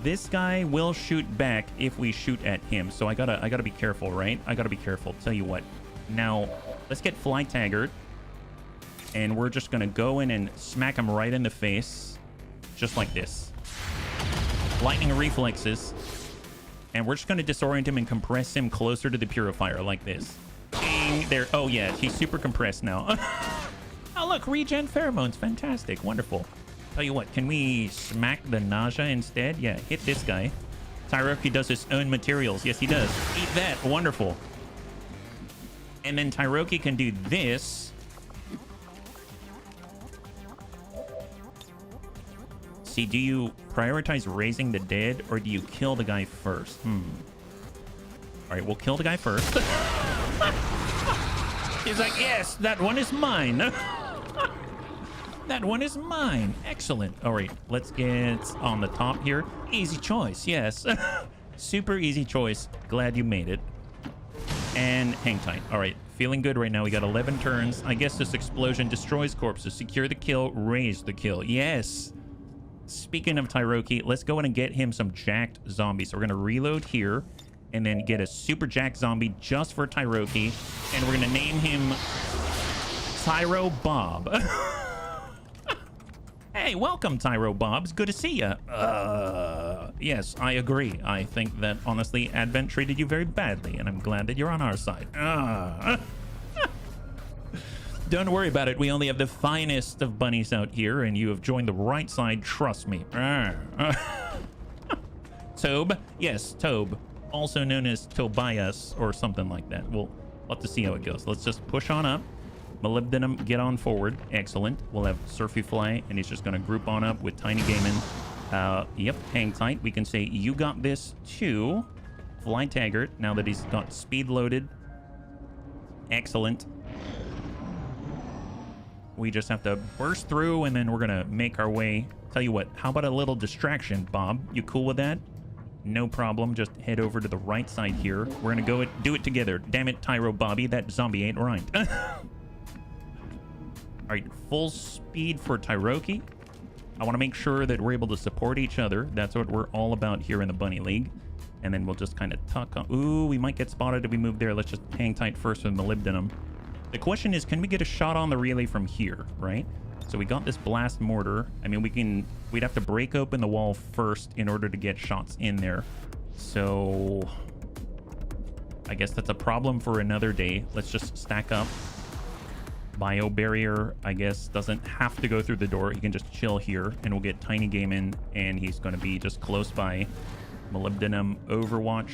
This guy will shoot back if we shoot at him. So I gotta be careful, right? I gotta be careful. Tell you what. Now, let's get Fly Taggart. And we're just gonna go in and smack him right in the face. Just like this. Lightning reflexes. And we're just gonna disorient him and compress him closer to the Purifier like this. Ding, there. Oh, yeah. He's super compressed now. Oh, look. Regen pheromones. Fantastic. Wonderful. Tell you what. Can we smack the Naja instead? Yeah. Hit this guy. Tyroki does his own materials. Yes, he does. Eat that. Wonderful. And then Tyroki can do this. see, do you prioritize raising the dead or do you kill the guy first? All right, we'll kill the guy first. He's like, yes, that one is mine. That one is mine. Excellent. All right, let's get on the top here. Easy choice, yes. Super easy choice. Glad you made it. And hang tight. All right, feeling good right now. We got 11 turns. I guess this explosion destroys corpses. Secure the kill, raise the kill. Yes. Speaking of Tyroki, let's go in and get him some jacked zombies. So we're going to reload here and then get a super jacked zombie just for Tyroki. And we're going to name him Tyro Bob. Hey, welcome, Tyro Bob. It's good to see you. Yes, I agree. I think that, honestly, Advent treated you very badly, and I'm glad that you're on our side. Don't worry about it. We only have the finest of bunnies out here, and you have joined the right side. Trust me. Tobe? Yes, Tobe. Also known as Tobias, or something like that. We'll have to see how it goes. Let's just push on up. Molybdenum, get on forward. Excellent. We'll have Surfy Fly, and he's just going to group on up with Tiny Gaiman. Yep, hang tight. We can say, you got this too. Fly Taggart, now that he's got speed loaded. Excellent. We just have to burst through, and then we're going to make our way. Tell you what, how about a little distraction, Bob? You cool with that? No problem. Just head over to the right side here. We're going to do it together. Damn it, Tyro Bobby. That zombie ain't right. All right, full speed for Tyroki. I want to make sure that we're able to support each other. That's what we're all about here in the Bunny League. And then we'll just kind of tuck on. Ooh, we might get spotted if we move there. Let's just hang tight first with Molybdenum. The question is, can we get a shot on the relay from here, right? So we got this blast mortar. I mean, we'd have to break open the wall first in order to get shots in there. So I guess that's a problem for another day. Let's just stack up. Bio barrier, I guess, doesn't have to go through the door. He can just chill here, and we'll get Tiny Game in, and he's going to be just close by. Molybdenum Overwatch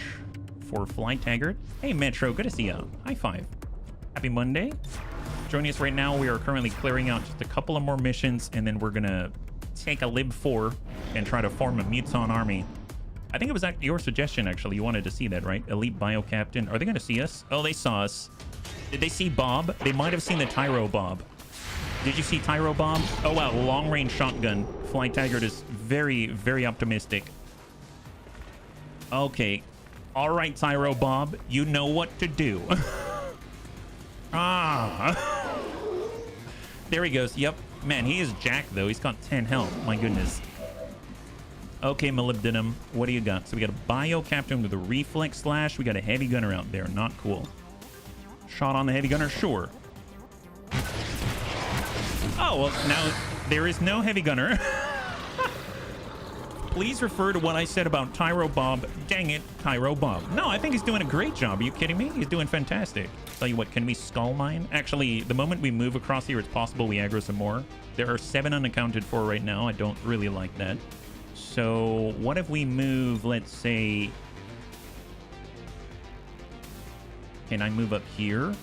for Fly Taggart. Hey, Metro, good to see you. High five. Happy Monday. Joining us right now, we are currently clearing out just a couple of more missions, and then we're going to take a Lib 4 and try to form a Muton army. I think it was your suggestion, actually. You wanted to see that, right? Elite Bio Captain. Are they going to see us? Oh, they saw us. Did they see Bob? They might have seen the Tyro Bob. Did you see Tyro Bob? Oh, wow. Long-range shotgun. Fly Taggart is very, very optimistic. Okay. All right, Tyro Bob. You know what to do. There he goes. Yep. Man, he is jacked, though. He's got 10 health. My goodness. Okay, Molybdenum. What do you got? So we got a Bio Captain with a Reflex Slash. We got a Heavy Gunner out there. Not cool. Shot on the Heavy Gunner? Sure. Oh, well, now there is no Heavy Gunner. Please refer to what I said about Tyro Bob. Dang it, Tyro Bob. No, I think he's doing a great job. Are you kidding me? He's doing fantastic. Tell you what, can we skull mine? Actually, the moment we move across here, it's possible we aggro some more. There are 7 unaccounted for right now. I don't really like that. So what if we move, let's say... Can I move up here?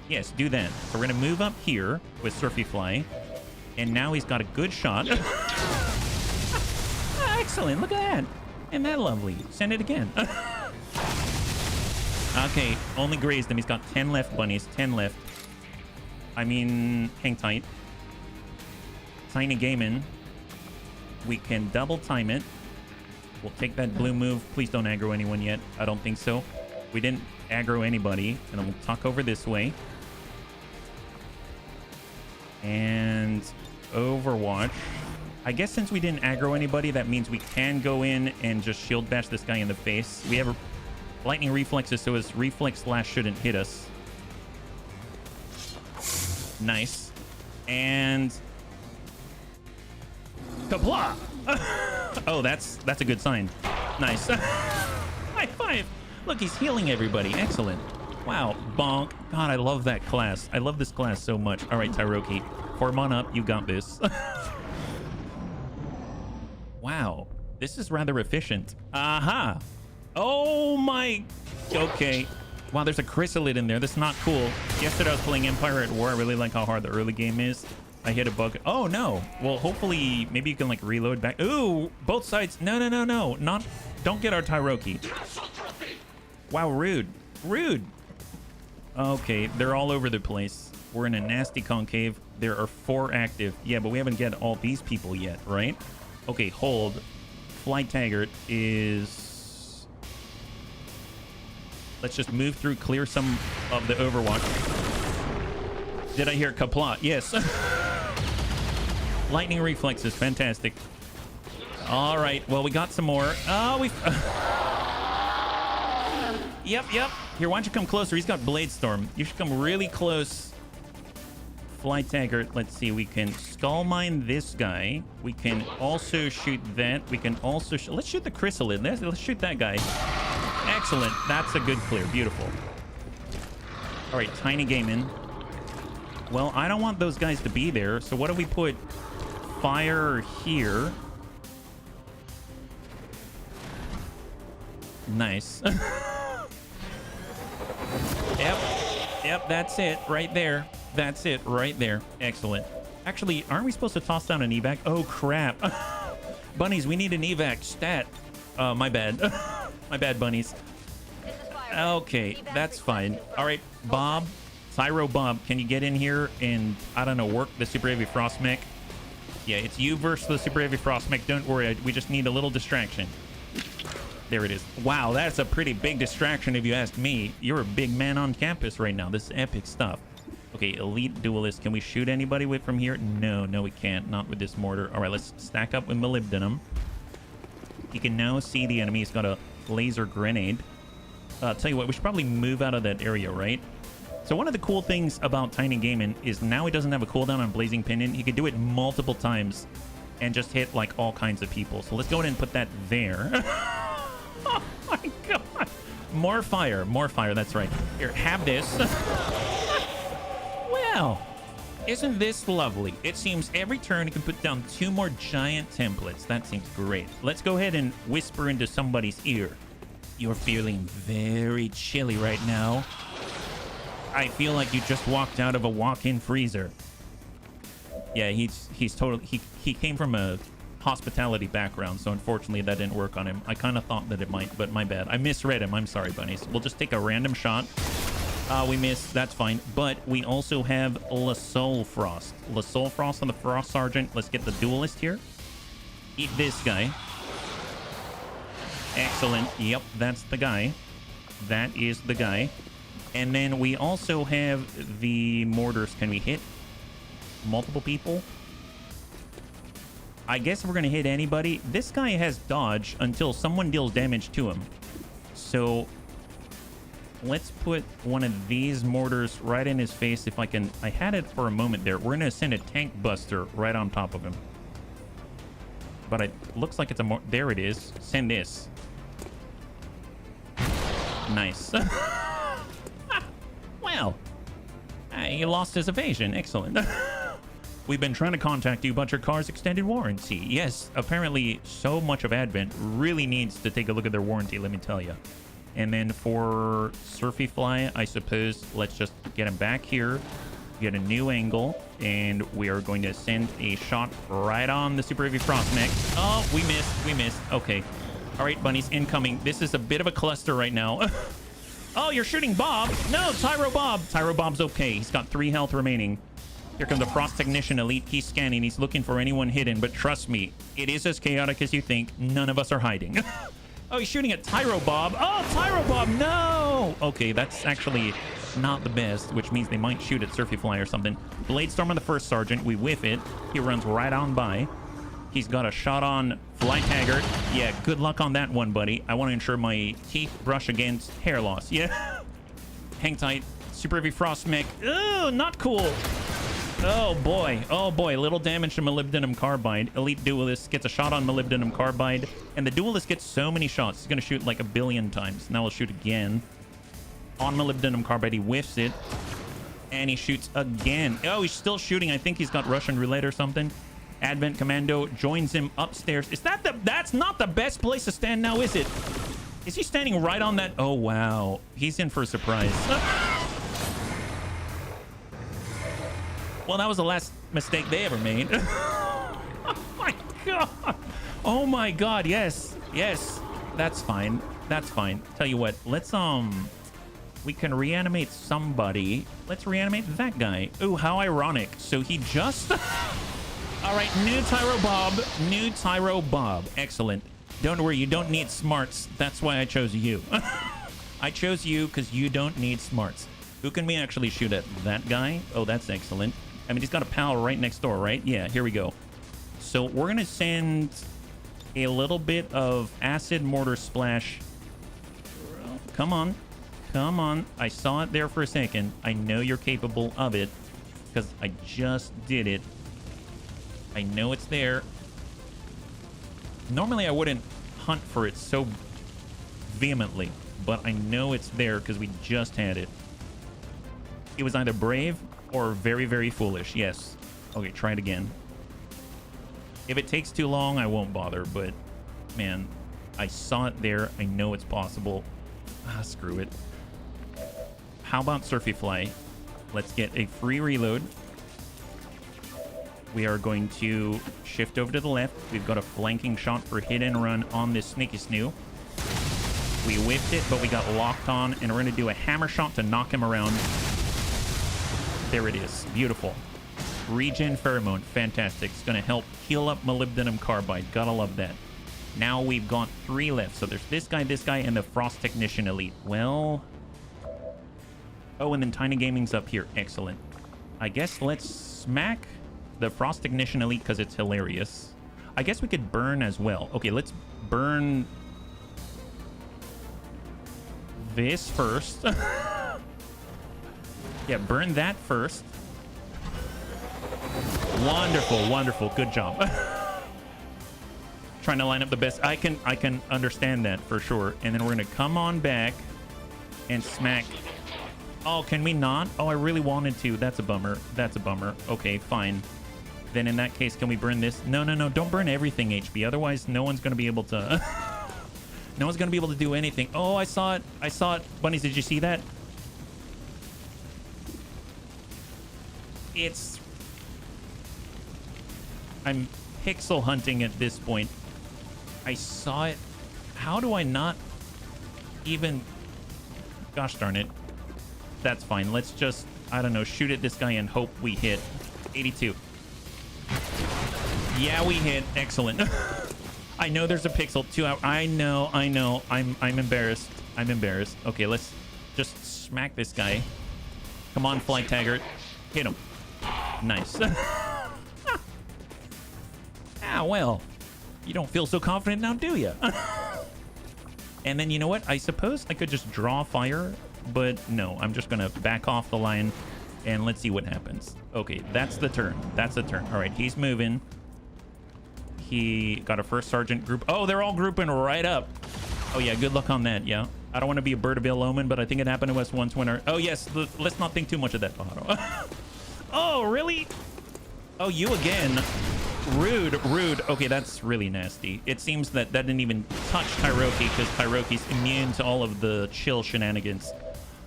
Yes, do that. So we're going to move up here with Surfy Fly. And now he's got a good shot. Excellent. Look at that. Isn't that lovely? Send it again. Okay, only grazed him. He's got 10 left, bunnies. 10 left. I mean, hang tight. Tiny Gaiman. We can double time it. We'll take that blue move. Please don't aggro anyone yet. I don't think so. We didn't aggro anybody. And then we'll tuck over this way. And Overwatch. I guess since we didn't aggro anybody, that means we can go in and just shield bash this guy in the face. We have lightning reflexes, so his reflex slash shouldn't hit us. Nice. And kapla! Oh, that's a good sign. Nice. High five. Look, he's healing everybody. Excellent. Wow. Bonk. God, I love that class. I love this class so much. All right, Tyroki. Form on up. You got this. Wow. This is rather efficient. Aha. Oh, my. Okay. Wow, there's a chrysalid in there. That's not cool. Yesterday I was playing Empire at War. I really like how hard the early game is. I hit a bug. Oh, no. Well, hopefully, maybe you can, like, reload back. Ooh, both sides. No, no, no, no. Not... Don't get our Tyroki. Wow, rude. Rude. Okay, they're all over the place. We're in a nasty concave. There are 4 active. Yeah, but we haven't get all these people yet, right? Okay, hold. Flight Taggart is... Let's just move through, clear some of the Overwatch. Did I hear Kapla? Yes. Lightning reflexes, fantastic. All right, well, we got some more. Oh, we... Yep. Here, why don't you come closer? He's got Blade Storm. You should come really close. Flight Taggart. Let's see. We can skull mine this guy. We can also shoot that. We can also... Let's shoot the Chrysalid. Let's shoot that guy. Excellent. That's a good clear. Beautiful. All right, Tiny Gaming. Well, I don't want those guys to be there. So what do we put? Fire here. Nice. Yep, that's it right there. That's it right there. Excellent. Actually, aren't we supposed to toss down an evac? Oh, crap. Bunnies, we need an evac stat. My bad. My bad, bunnies. Okay, that's fine. All right, Bob. Tyro Bob, can you get in here and, I don't know, work the Super Heavy Frost mech? Yeah, it's you versus the Super Heavy Frost mech. Don't worry, we just need a little distraction. There it is. Wow, that's a pretty big distraction if you ask me. You're a big man on campus right now. This is epic stuff. Okay, Elite Duelist. Can we shoot anybody with from here? No, we can't. Not with this mortar. All right, let's stack up with Molybdenum. He can now see the enemy. He's got a laser grenade. Tell you what, we should probably move out of that area, right? So one of the cool things about Tiny Gaming is now he doesn't have a cooldown on Blazing Pinion. He can do it multiple times and just hit like all kinds of people. So let's go ahead and put that there. Oh my god. More fire. That's right. Here, have this. Well, isn't this lovely? It seems every turn you can put down 2 more giant templates. That seems great. Let's go ahead and whisper into somebody's ear. You're feeling very chilly right now. I feel like you just walked out of a walk-in freezer. Yeah, he's totally... He came from a hospitality background, so unfortunately that didn't work on him. I kind of thought that it might, but my bad. I misread him. I'm sorry, bunnies. We'll just take a random shot. We missed. That's fine. But we also have La Soul Frost. La Soul Frost on the Frost Sergeant. Let's get the Duelist here. Eat this guy. Excellent. Yep, that's the guy. That is the guy. And then we also have the mortars. Can we hit multiple people? I guess if we're going to hit anybody, this guy has dodge until someone deals damage to him. So let's put one of these mortars right in his face if I can. I had it for a moment there. We're going to send a tank buster right on top of him. But it looks like it's a there it is. Send this. Nice. Well, he lost his evasion. Excellent. We've been trying to contact you about your car's extended warranty. Yes, apparently so much of Advent really needs to take a look at their warranty, let me tell you. And then for Surfy Fly, I suppose let's just get him back here, get a new angle, and we are going to send a shot right on the Super Heavy Frost mech. Oh, we missed. Okay. All right, bunnies, incoming. This is a bit of a cluster right now. Oh, you're shooting Bob. No, Tyro Bob. Tyro Bob's okay. He's got 3 health remaining. Here comes the Frost Technician Elite. He's scanning. He's looking for anyone hidden. But trust me, it is as chaotic as you think. None of us are hiding. Oh, he's shooting at Tyro Bob. Oh, Tyro Bob, no! Okay, that's actually not the best, which means they might shoot at Surfy Fly or something. Blade Storm on the first Sergeant. We whiff it. He runs right on by. He's got a shot on Flight Taggart. Yeah, good luck on that one, buddy. I want to ensure my teeth brush against hair loss. Yeah. Hang tight. Super Heavy Frost mech. Oh, not cool. Oh boy. Little damage to Molybdenum Carbide. Elite Duelist gets a shot on Molybdenum Carbide. And the Duelist gets so many shots. He's going to shoot like 1 billion times. Now we'll shoot again. On Molybdenum Carbide, he whiffs it. And he shoots again. Oh, he's still shooting. I think he's got Russian roulette or something. Advent Commando joins him upstairs. Is that that's not the best place to stand now, is it? Is he standing right on that? Oh, wow. He's in for a surprise. Well, that was the last mistake they ever made. Oh my god. Oh my god. Yes. Yes. That's fine. That's fine. Tell you what. Let's we can reanimate somebody. Let's reanimate that guy. Ooh, how ironic. So he just all right, new Tyro Bob. New Tyro Bob. Excellent. Don't worry, you don't need smarts. That's why I chose you. I chose you because you don't need smarts. Who can we actually shoot at? That guy? Oh, that's excellent. I mean, he's got a pal right next door, right? Yeah, here we go. So we're going to send a little bit of acid mortar splash. Come on. Come on. I saw it there for a second. I know you're capable of it because I just did it. I know it's there. Normally, I wouldn't hunt for it so vehemently, but I know it's there because we just had it. It was either brave or very, very foolish. Yes. Okay, try it again. If it takes too long, I won't bother, but man, I saw it there. I know it's possible. Ah, screw it. How about Surfy Fly? Let's get a free reload. We are going to shift over to the left. We've got a flanking shot for hit and run on this Sneaky Snoo. We whiffed it, but we got locked on, and we're going to do a hammer shot to knock him around. There it is. Beautiful. Regen Pheromone. Fantastic. It's going to help heal up Molybdenum Carbide. Gotta love that. Now we've got 3 left. So there's this guy, and the Frost Technician Elite. Well... Oh, and then Tiny Gaming's up here. Excellent. I guess let's smack the Frost Technician Elite because it's hilarious. I guess we could burn as well. Okay, let's burn this first. Yeah, burn that first. Wonderful, wonderful. Good job. Trying to line up the best. I can understand that for sure. And then we're going to come on back and smack. Oh, can we not? Oh, I really wanted to. That's a bummer. That's a bummer. Okay, fine. Then in that case, can we burn this? No, no, no. Don't burn everything, HB. Otherwise, no one's going to be able to... No one's going to be able to do anything. Oh, I saw it. I saw it. Bunnies, did you see that? It's... I'm pixel hunting at this point. I saw it. How do I not even... Gosh darn it. That's fine. Let's just, I don't know, shoot at this guy and hope we hit. 82. Yeah, we hit. Excellent. I know there's a pixel. 2 out. I know. I'm embarrassed. I'm embarrassed. Okay, let's just smack this guy. Come on, Fly Taggart. Hit him. Nice. Ah, well. You don't feel so confident now, do you? And then, you know what? I suppose I could just draw fire, but no. I'm just going to back off the line, and let's see what happens. Okay, that's the turn. That's the turn. All right, he's moving. He got a first sergeant group. Oh, they're all grouping right up. Oh, yeah, good luck on that, yeah. I don't want to be a bird of ill omen, but I think it happened to us once when our... Oh, yes, let's not think too much of that, Paharo. Oh, really? Oh, you again. Rude, rude. Okay, that's really nasty. It seems that didn't even touch Tyroki because Tyroki's immune to all of the chill shenanigans.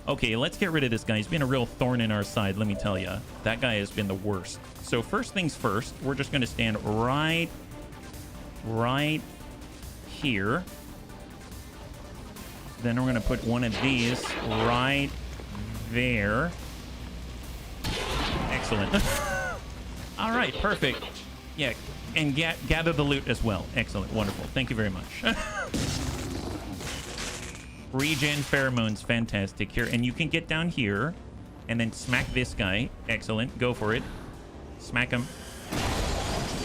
Okay, let's get rid of this guy. He's been a real thorn in our side, let me tell you. That guy has been the worst. So first things first, we're just going to stand right here. Then we're going to put one of these right there. Excellent. All right, perfect. Yeah, and gather the loot as well. Excellent, wonderful. Thank you very much. Regen Pheromones, fantastic here. And you can get down here and then smack this guy. Excellent, go for it. Smack him.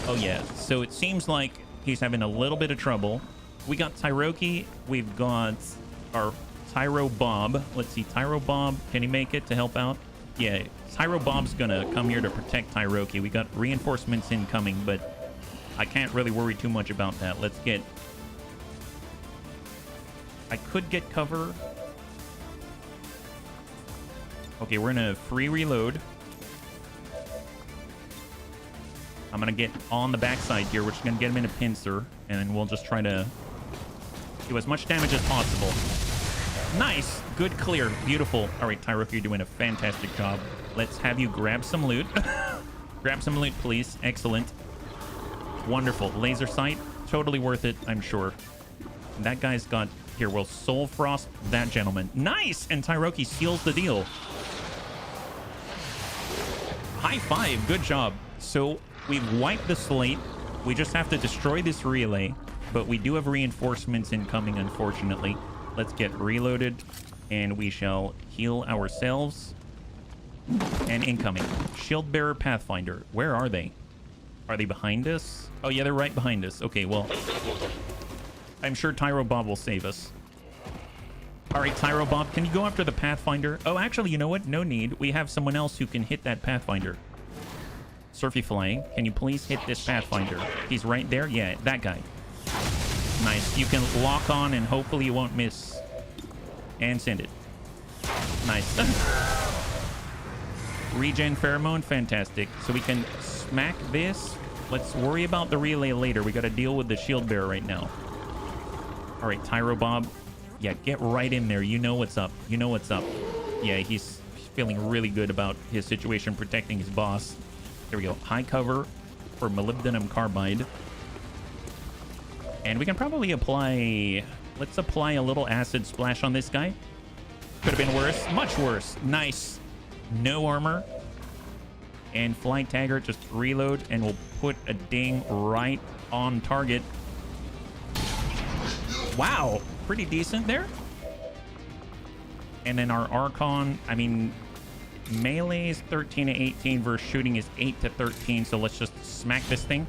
Oh, yeah. So it seems like he's having a little bit of trouble. We got Tyroki. We've got our Tyro Bob. Let's see, Tyro Bob, can he make it to help out? Yeah, Tyro Bob's gonna come here to protect Tyroki. We got reinforcements incoming, but I can't really worry too much about that. Let's get... I could get cover. Okay, we're gonna free reload. I'm gonna get on the backside here. We're just gonna get him in a pincer, and then we'll just try to do as much damage as possible. Nice. Good clear. Beautiful. All right, Tyroki, you're doing a fantastic job. Let's have you grab some loot. Grab some loot, please. Excellent. Wonderful. Laser sight. Totally worth it, I'm sure. That guy's got... Here, we'll Soul Frost that gentleman. Nice! And Tyroki seals the deal. High five. Good job. So we've wiped the slate. We just have to destroy this relay. But we do have reinforcements incoming, unfortunately. Let's get reloaded. And we shall heal ourselves. And incoming. Shield Bearer Pathfinder. Where are they? Are they behind us? Oh, yeah, they're right behind us. Okay, well... I'm sure Tyro Bob will save us. All right, Tyro Bob, can you go after the Pathfinder? Oh, actually, you know what? No need. We have someone else who can hit that Pathfinder. Surfy Flying, can you please hit this Pathfinder? He's right there. Yeah, that guy. Nice. You can lock on and hopefully you won't miss. And send it. Nice. Regen Pheromone, fantastic. So we can smack this. Let's worry about the relay later. We got to deal with the Shield Bearer right now. All right, Tyro Bob. Yeah, get right in there. You know what's up. You know what's up. Yeah, he's feeling really good about his situation, protecting his boss. There we go. High cover for molybdenum carbide. And we can probably apply... Let's apply a little acid splash on this guy. Could have been worse. Much worse. Nice. No armor. And Fly Tagger, just reload, and we'll put a ding right on target. Wow, pretty decent there. And then our Archon, I mean, melee is 13 to 18 versus shooting is 8 to 13. So let's just smack this thing.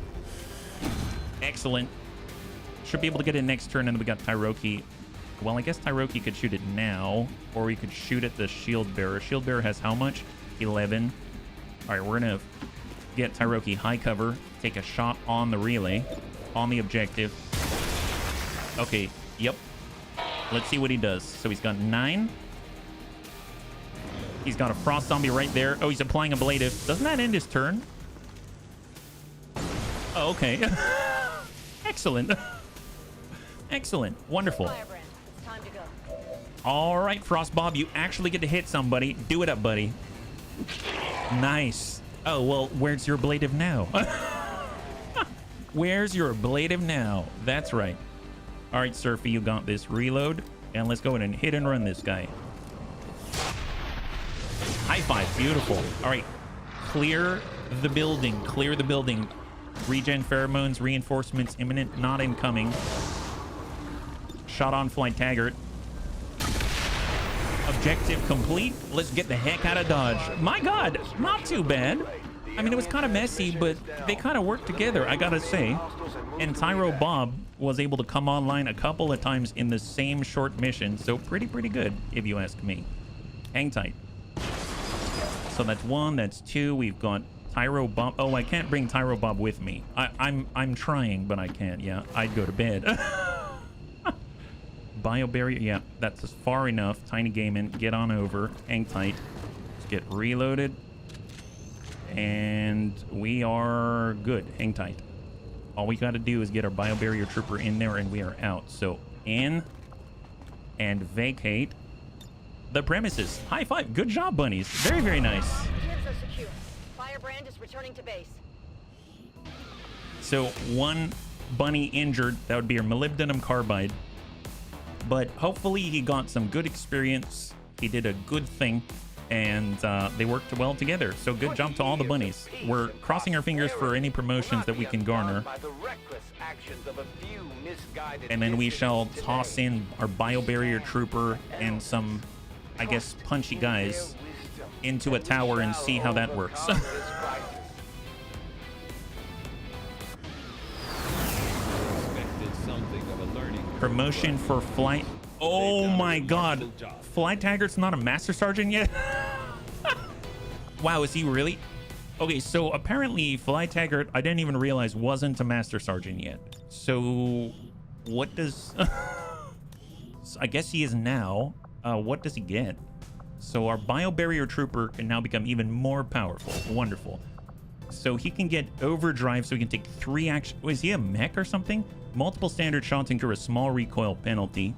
Excellent. Should be able to get it next turn. And then we got Tyroki. Well, I guess Tyroki could shoot it now, or we could shoot at the Shield Bearer. Shield Bearer has how much? 11. All right, we're going to get Tyroki high cover, take a shot on the relay, on the objective. Okay, yep. Let's see what he does. So he's got 9. He's got a Frost Zombie right there. Oh, he's applying ablative. Doesn't that end his turn? Oh, okay. Excellent. Excellent. Wonderful. Firebrand, it's time to go. All right, Frost Bob, you actually get to hit somebody. Do it up, buddy. Nice. Oh, well, where's your ablative now? Where's your ablative now? That's right. All right, Surfy, you got this. Reload, and let's go ahead and hit and run this guy. High five. Beautiful. All right. Clear the building. Clear the building. Regen pheromones, reinforcements imminent, not incoming. Shot on Fly Taggart. Objective complete. Let's get the heck out of Dodge. My God, not too bad. I mean, it was kind of messy, but they kind of worked together, I gotta say. And Tyro Bob was able to come online a couple of times in the same short mission. So pretty good, if you ask me. Hang tight. So that's 1, that's 2. We've got Tyro Bob. Oh, I can't bring Tyro Bob with me. I'm trying, but I can't. Yeah, I'd go to bed. Bio barrier. Yeah, that's far enough. Tiny Gaiman, get on over. Hang tight. Let's get reloaded. And we are good. Hang tight. All we got to do is get our bio barrier trooper in there and we are out. So in and vacate the premises. High five. Good job, bunnies. Very nice. Gives are secure. Firebrand is returning to base. So 1 bunny injured. That would be our molybdenum carbide. But hopefully he got some good experience. He did a good thing. And they worked well together. So good job to all the bunnies. We're crossing our fingers for any promotions that we can garner. And then we shall toss in our biobarrier trooper and some, I guess, punchy guys into a tower and see how that works. Promotion for flight. Oh my God. Fly Taggart's not a Master Sergeant yet? Wow, is he really? Okay, so apparently Fly Taggart, I didn't even realize, wasn't a Master Sergeant yet. So what does... I guess he is now. What does he get? So our biobarrier trooper can now become even more powerful. Wonderful. So he can get overdrive, so he can take 3 action... Oh, is he a mech or something? Multiple standard shots incur a small recoil penalty.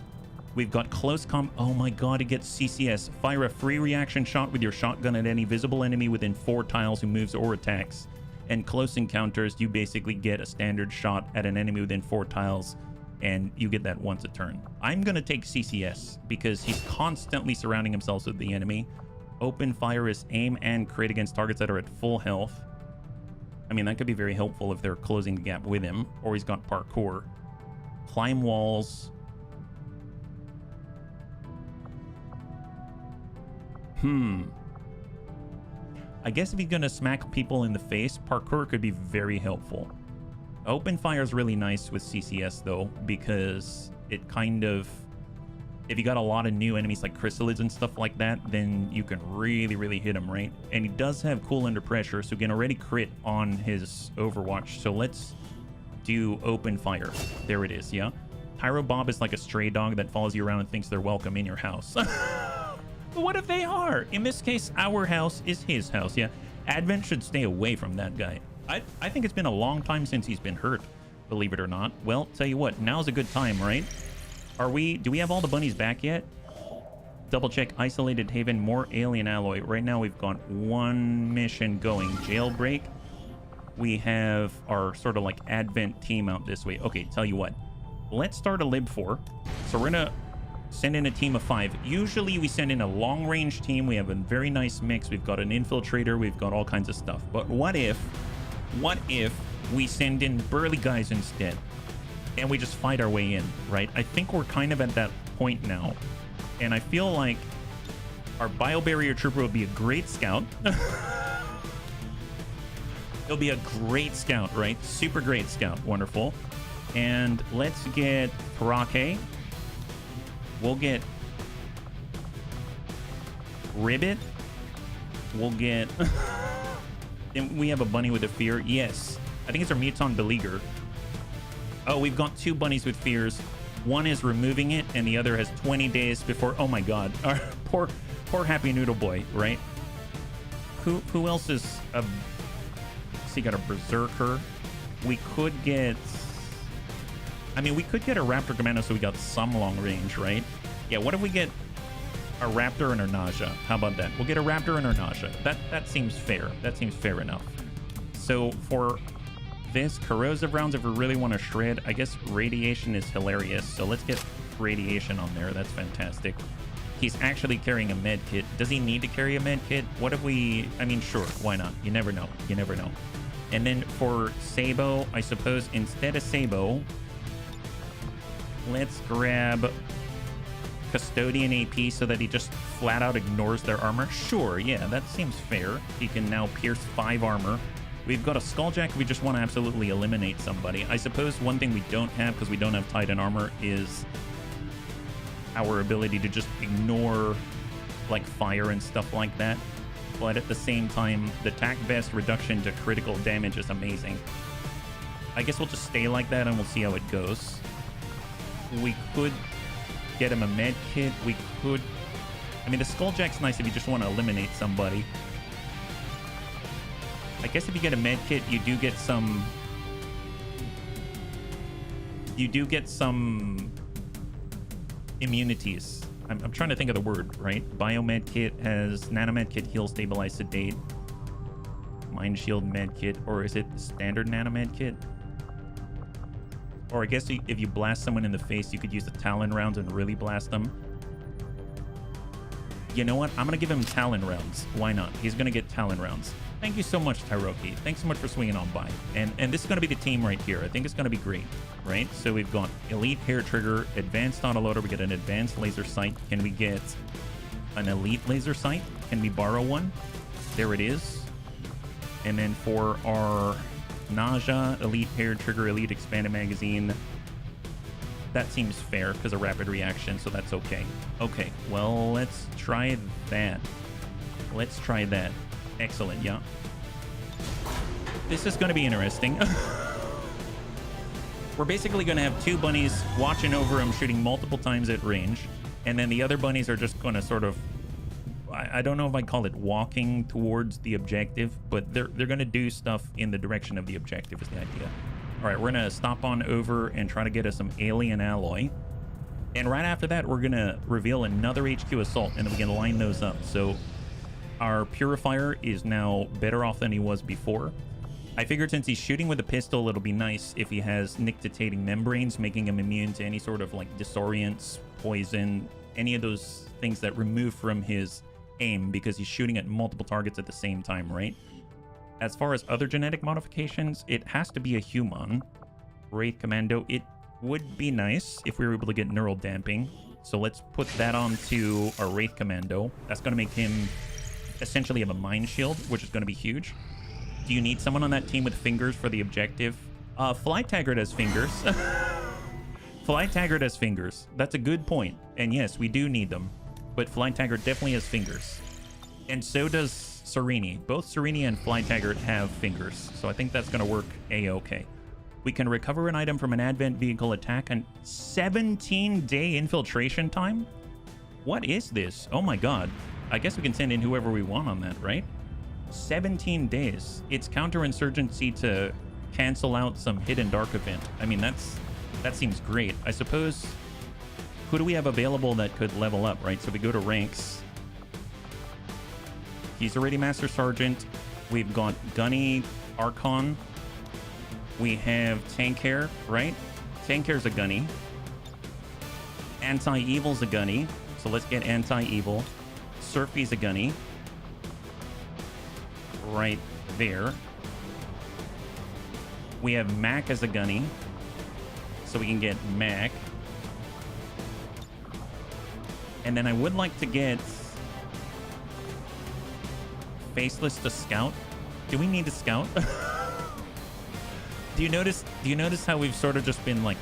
We've got close combat. Oh my God, it gets CCS. Fire a free reaction shot with your shotgun at any visible enemy within 4 tiles who moves or attacks. And close encounters, you basically get a standard shot at an enemy within 4 tiles, and you get that once a turn. I'm gonna take CCS because he's constantly surrounding himself with the enemy. Open fire is aim and crit against targets that are at full health. I mean, that could be very helpful if they're closing the gap with him, or he's got parkour. Climb walls. I guess if he's gonna smack people in the face, parkour could be very helpful. Open fire is really nice with CCS though, because it kind of, if you got a lot of new enemies like chrysalids and stuff like that, then you can really hit him, right? And he does have cool under pressure, so he can already crit on his Overwatch. So let's do open fire. There it is, yeah. Pyro Bob is like a stray dog that follows you around and thinks they're welcome in your house. What if they are? In this case, our house is his house, yeah. Advent should stay away from that guy. I think it's been a long time since he's been hurt, believe it or not. Well, tell you what, now's a good time, right? Do we have all the bunnies back yet? Double check isolated haven, more alien alloy. Right now we've got 1 mission going. Jailbreak. We have our sort of like Advent team out this way. Okay, tell you what. Let's start a Lib 4. So we're gonna send in a team of 5. Usually we send in a long range team. We have a very nice mix. We've got an infiltrator. We've got all kinds of stuff. But what if we send in burly guys instead? And we just fight our way in, right? I think we're kind of at that point now. And I feel like our biobarrier trooper would be a great scout. He'll be a great scout, right? Super great scout. Wonderful. And let's get Karake. We'll get Ribbit. We'll get... And we have a bunny with a fear. Yes. I think it's our Muton Beleaguer. Oh, we've got 2 bunnies with fears. One is removing it, and the other has 20 days before... Oh my god. Our poor Happy Noodle Boy, right? Who else is a... So you got a Berserker. We could get... I mean, we could get a Raptor Commando so we got some long range, right? Yeah, what if we get a Raptor and a Nausea? How about that? We'll get a Raptor and a Nausea. That seems fair. That seems fair enough. So for this, corrosive rounds, if we really want to shred, I guess radiation is hilarious. So let's get radiation on there. That's fantastic. He's actually carrying a med kit. Does he need to carry a med kit? What if we... I mean, sure, why not? You never know. You never know. And then for Sabo, I suppose instead of Sabo... Let's grab Custodian AP so that he just flat out ignores their armor. Sure, yeah, that seems fair. He can now pierce 5 armor. We've got a Skulljack if we just want to absolutely eliminate somebody. I suppose one thing we don't have, because we don't have Titan armor, is our ability to just ignore like fire and stuff like that. But at the same time, the attack vest reduction to critical damage is amazing. I guess we'll just stay like that and we'll see how it goes. We could get him a med kit. We could... I mean, the Skulljack's nice if you just want to eliminate somebody. I guess if you get a med kit, you do get some... You do get some immunities. I'm trying to think of the word, right? Biomed kit has nanomed kit, heal, stabilize, sedate. Mind shield med kit, or is it standard nanomed kit? Or I guess if you blast someone in the face, you could use the Talon rounds and really blast them. You know what? I'm going to give him Talon rounds. Why not? He's going to get Talon rounds. Thank you so much, Tyroki. Thanks so much for swinging on by. And this is going to be the team right here. I think it's going to be great, right? So we've got Elite Hair Trigger, Advanced Autoloader. We get an Advanced Laser Sight. Can we get an Elite Laser Sight? Can we borrow one? There it is. And then for our... Nausea, Elite Hair Trigger, Elite Expanded Magazine. That seems fair because of rapid reaction, so that's okay. Okay, well, let's try that. Let's try that. Excellent, yeah. This is going to be interesting. We're basically going to have 2 bunnies watching over him, shooting multiple times at range, and then the other bunnies are just going to sort of... I don't know if I call it walking towards the objective, but they're going to do stuff in the direction of the objective is the idea. All right, we're going to stop on over and try to get us some alien alloy. And right after that, we're going to reveal another HQ assault, and then we can line those up. So our purifier is now better off than he was before. I figured since he's shooting with a pistol, it'll be nice if he has nictitating membranes, making him immune to any sort of like disorients, poison, any of those things that remove from his aim, because he's shooting at multiple targets at the same time, right? As far as other genetic modifications, it has to be a human. Wraith Commando, it would be nice if we were able to get neural damping. So let's put that onto our Wraith Commando. That's going to make him essentially have a mind shield, which is going to be huge. Do you need someone on that team with fingers for the objective? Fly Taggart has fingers. Fly Taggart has fingers. That's a good point. And yes, we do need them. But Fly Taggart definitely has fingers. And so does Serini. Both Serini and Fly Taggart have fingers. So I think that's going to work a-okay. We can recover an item from an advent vehicle attack and 17-day infiltration time? What is this? Oh my god. I guess we can send in whoever we want on that, right? 17 days. It's counterinsurgency to cancel out some hidden dark event. I mean, that seems great. I suppose, who do we have available that could level up, right? So we go to ranks. He's already Master Sergeant. We've got Gunny Archon. We have Tank Hair, right? Tank Hair's a Gunny. Anti-Evil's a Gunny. So let's get Anti-Evil. Surfy's a Gunny. Right there. We have Mac as a Gunny. So we can get Mac. And then I would like to get Faceless to Scout. Do we need a Scout? Do you notice how we've sort of just been like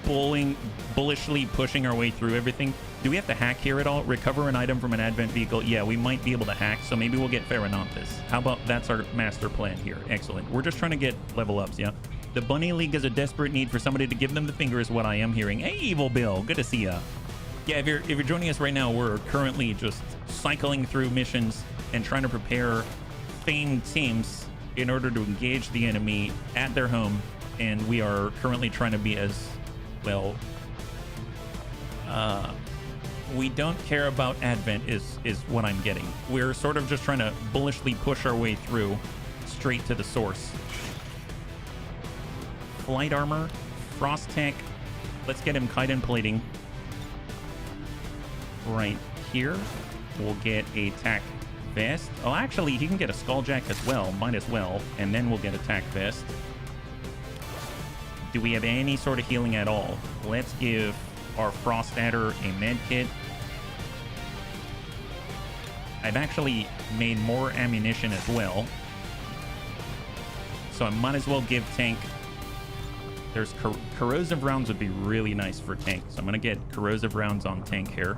bullishly pushing our way through everything? Do we have to hack here at all? Recover an item from an advent vehicle? Yeah, we might be able to hack, so maybe we'll get Ferrananthus. How about that's our master plan here? Excellent. We're just trying to get level ups, yeah? The Bunny League is a desperate need for somebody to give them the finger is what I am hearing. Hey, Evil Bill, good to see ya. Yeah, if you're joining us right now, we're currently just cycling through missions and trying to prepare famed teams in order to engage the enemy at their home, and we are currently trying to be as, well, we don't care about Advent is what I'm getting. We're sort of just trying to bullishly push our way through straight to the source. Flight armor, frost tech. Let's get him chitin plating right here. We'll get a tack vest. Oh, actually, he can get a skulljack as well. Might as well. And then we'll get a tack vest. Do we have any sort of healing at all? Let's give our Frost Adder a med kit. I've actually made more ammunition as well. So I might as well give Tank... There's corrosive rounds would be really nice for Tank. So I'm going to get corrosive rounds on Tank here.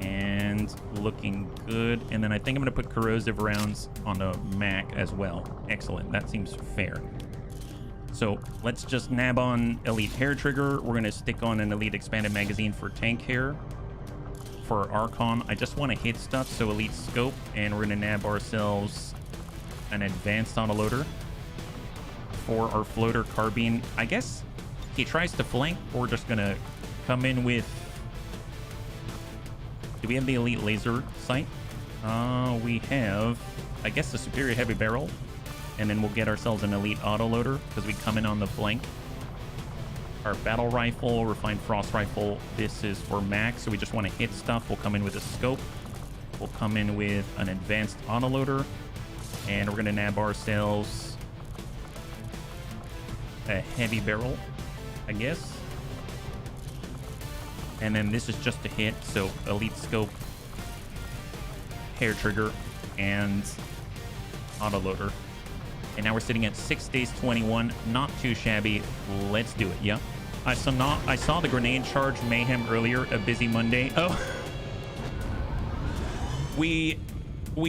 And looking good. And then I think I'm going to put corrosive rounds on a Mac as well. Excellent. That seems fair. So let's just nab on Elite Hair Trigger. We're going to stick on an Elite Expanded Magazine for Tank Hair. For Archon, I just want to hit stuff, so Elite Scope. And we're going to nab ourselves an Advanced Autoloader. For our Floater Carbine, I guess he tries to flank. We're just going to come in with... Do we have the Elite Laser Sight? We have, I guess, the Superior Heavy Barrel. And then we'll get ourselves an Elite Autoloader because we come in on the flank. Our Battle Rifle, Refined Frost Rifle, this is for Max, so we just want to hit stuff. We'll come in with a Scope. We'll come in with an Advanced Autoloader. And we're going to nab ourselves a Heavy Barrel, I guess. And then this is just a hit, so Elite Scope, Hair Trigger, and Autoloader. And now we're sitting at 6 days 21. Not too shabby. Let's do it. Yeah. I saw the grenade charge mayhem earlier. A busy Monday. Oh. We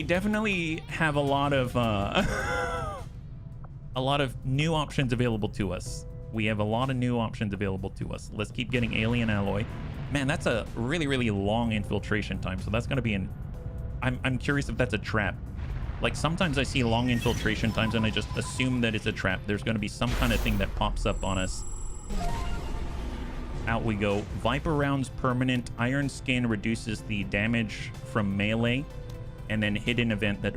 definitely have a lot of new options available to us. We have a lot of new options available to us. Let's keep getting alien alloy. Man, that's a really, really long infiltration time. So that's going to be an... I'm curious if that's a trap. Like, sometimes I see long infiltration times and I just assume that it's a trap. There's going to be some kind of thing that pops up on us. Out we go. Viper rounds permanent. Iron skin reduces the damage from melee. and then hidden event that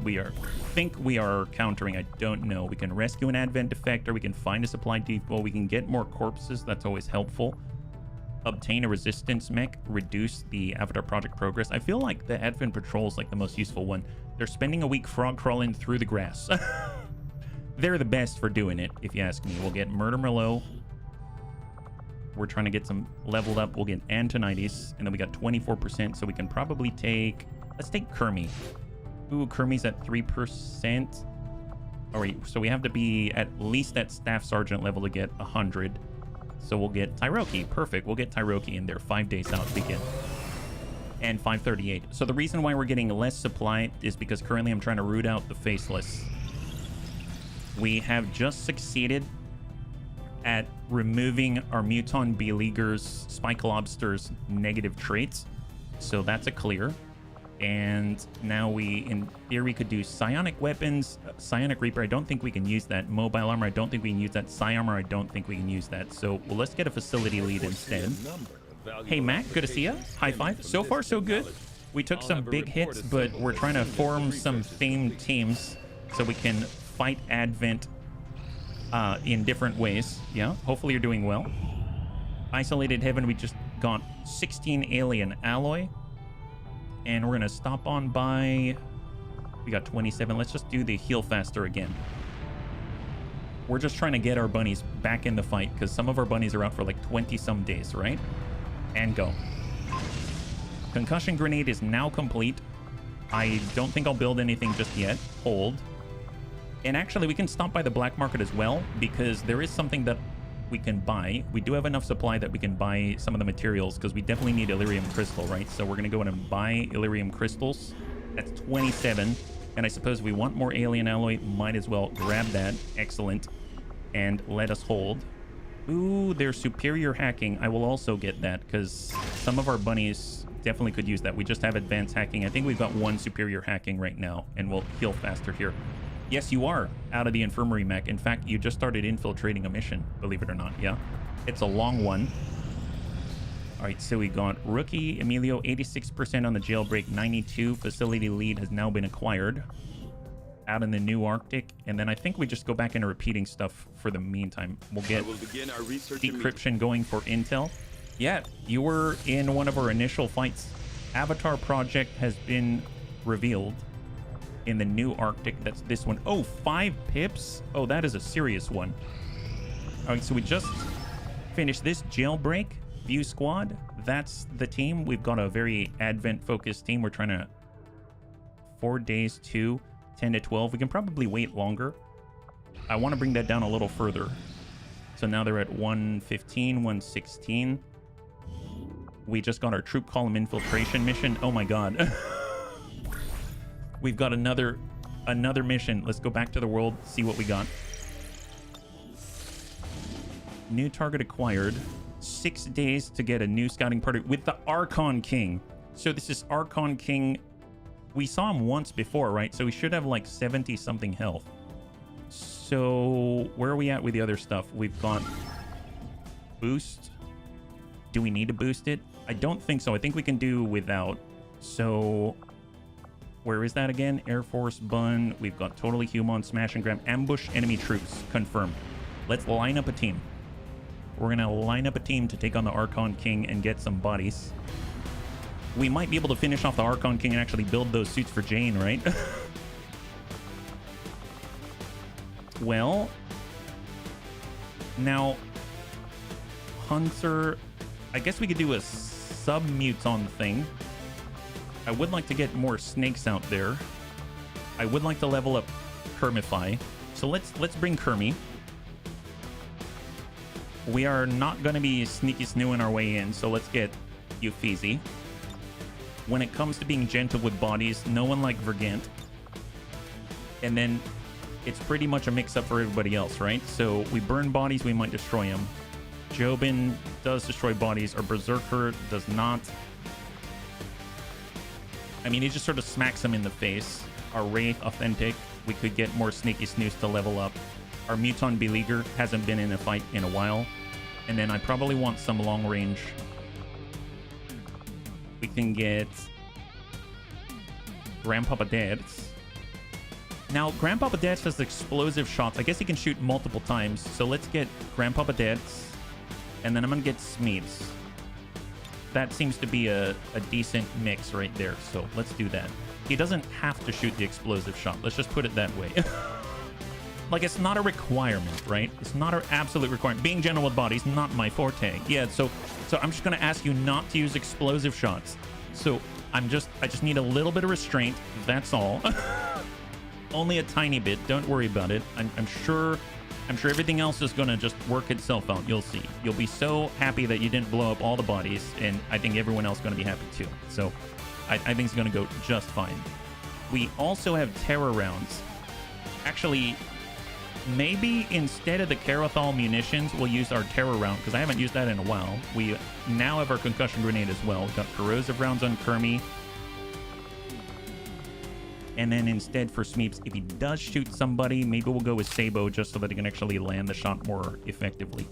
think we are countering. I don't know. We can rescue an advent defector, we can find a supply depot, we can get more corpses. That's always helpful. Obtain a resistance mech, reduce the Avatar project progress. I feel like the advent patrol is like the most useful one. They're spending a week frog crawling through the grass. They're the best for doing it, if you ask me. We'll get Murder Merlot. We're trying to get some leveled up. We'll get Antonides, and then we got 24%, so we can probably take... Let's take Kermie. Ooh, Kermie's at 3%. All right, so we have to be at least at Staff Sergeant level to get 100. So we'll get Tyroki. Perfect. We'll get Tyroki in there 5 days out to begin. And 538. So the reason why we're getting less supply is because currently I'm trying to root out the Faceless. We have just succeeded at removing our Muton Beleaguer's Spike Lobster's negative traits. So that's a clear. And now we, in theory, could do psionic weapons. Psionic Reaper, I don't think we can use that. Mobile armor, I don't think we can use that. Psi armor, I don't think we can use that. So well, let's get a facility lead instead. Hey, Mac, good to see you. High five. So far, so good. We took some big hits, but we're trying to form some themed teams so we can fight Advent in different ways. Yeah, hopefully you're doing well. Isolated Heaven, we just got 16 alien alloy. And we're going to stop on by... We got 27. Let's just do the heal faster again. We're just trying to get our bunnies back in the fight because some of our bunnies are out for like 20-some days, right? And go. Concussion Grenade is now complete. I don't think I'll build anything just yet. Hold. And actually, we can stop by the black market as well because there is something that we can buy. We do have enough supply that we can buy some of the materials because we definitely need Illyrium Crystal, right? So we're going to go in and buy Illyrium Crystals. That's 27. And I suppose if we want more alien alloy, might as well grab that. Excellent. And let us hold. Ooh, there's superior hacking. I will also get that because some of our bunnies definitely could use that. We just have advanced hacking. I think we've got 1 superior hacking right now, and we'll heal faster here. Yes, you are out of the infirmary mech. In fact, you just started infiltrating a mission, believe it or not. Yeah, it's a long one. All right, so we got rookie Emilio, 86% on the jailbreak, 92. Facility lead has now been acquired out in the new Arctic. And then I think we just go back into repeating stuff for the meantime. We'll get decryption going for intel. Yeah, you were in one of our initial fights. Avatar project has been revealed in the new Arctic. That's this one. Oh, 5 pips. Oh, that is a serious one. All right, so we just finished this jailbreak. View squad. That's the team. We've got a very advent focused team. We're trying to 4 days to 10 to 12. We can probably wait longer. I want to bring that down a little further. So now they're at 115, 116. We just got our troop column infiltration mission. Oh my god. We've got another mission. Let's go back to the world, see what we got. New target acquired. 6 days to get a new scouting party with the Archon King. So this is Archon King. We saw him once before, right? So we should have like 70 something health. So where are we at with the other stuff? We've got boost. Do we need to boost it? I don't think so. I think we can do without. So where is that again? Air Force Bun. We've got Totally Human, Smash and Grab, Ambush Enemy Troops. Confirm. Let's line up a team. We're going to line up a team to take on the Archon King and get some bodies. We might be able to finish off the Archon King and actually build those suits for Jane, right? Well, now, Hunter, I guess we could do a sub-muton thing. I would like to get more snakes out there. I would like to level up Kermify. So let's bring Kermie. We are not going to be sneaky snooing our way in, so let's get Euphesi. When it comes to being gentle with bodies, no one like Vergant. And then it's pretty much a mix-up for everybody else, right? So we burn bodies, we might destroy them. Jobin does destroy bodies. Our Berserker does not. I mean, he just sort of smacks him in the face. Our Wraith, Authentic, we could get more Sneaky Snooze to level up. Our Muton Beleaguer hasn't been in a fight in a while. And then I probably want some long range. We can get Grandpapa Dad's. Now, Grandpapa Dad's has explosive shots. I guess he can shoot multiple times. So let's get Grandpapa Dad's. And then I'm going to get Smeets. That seems to be a decent mix right there. So let's do that. He doesn't have to shoot the explosive shot. Let's just put it that way. Like, it's not a requirement, right? It's not an absolute requirement. Being general with bodies, not my forte. Yeah, so I'm just going to ask you not to use explosive shots. So I just need a little bit of restraint. That's all. Only a tiny bit. Don't worry about it. I'm sure everything else is going to just work itself out. You'll see. You'll be so happy that you didn't blow up all the bodies, and I think everyone else is going to be happy too. So I think it's going to go just fine. We also have terror rounds. Actually, maybe instead of the Carathol munitions, we'll use our terror round, because I haven't used that in a while. We now have our concussion grenade as well. We've got corrosive rounds on Kermie. And then instead for Smeeps, if he does shoot somebody, maybe we'll go with Sabo just so that he can actually land the shot more effectively.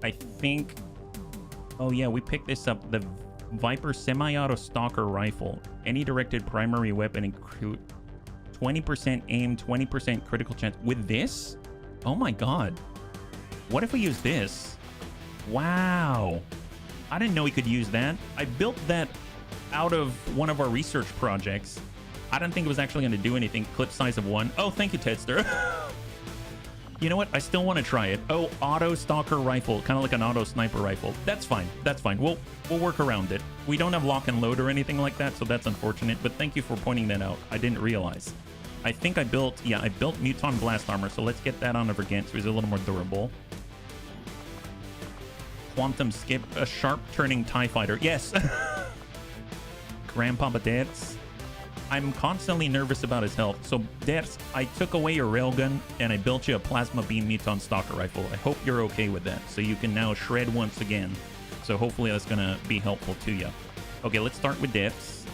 I think... Oh yeah, we picked this up. The Viper Semi-Auto Stalker Rifle. Any directed primary weapon include 20% aim, 20% critical chance. With this? Oh my god. What if we use this? Wow. I didn't know we could use that. I built that out of one of our research projects. I don't think it was actually going to do anything. Clip size of 1. Oh, thank you, Tedster. You know what? I still want to try it. Oh, auto stalker rifle. Kind of like an auto sniper rifle. That's fine. That's fine. We'll work around it. We don't have lock and load or anything like that, so that's unfortunate. But thank you for pointing that out. I didn't realize. I think I built Muton Blast Armor, so let's get that on over again so he's a little more durable. Quantum Skip, a sharp turning TIE Fighter. Yes! Grandpapa Dad's. I'm constantly nervous about his health. So, Dad's, I took away your railgun and I built you a Plasma Beam Muton Stalker Rifle. I hope you're okay with that. So you can now shred once again. So hopefully that's going to be helpful to you. Okay, let's start with Dad's.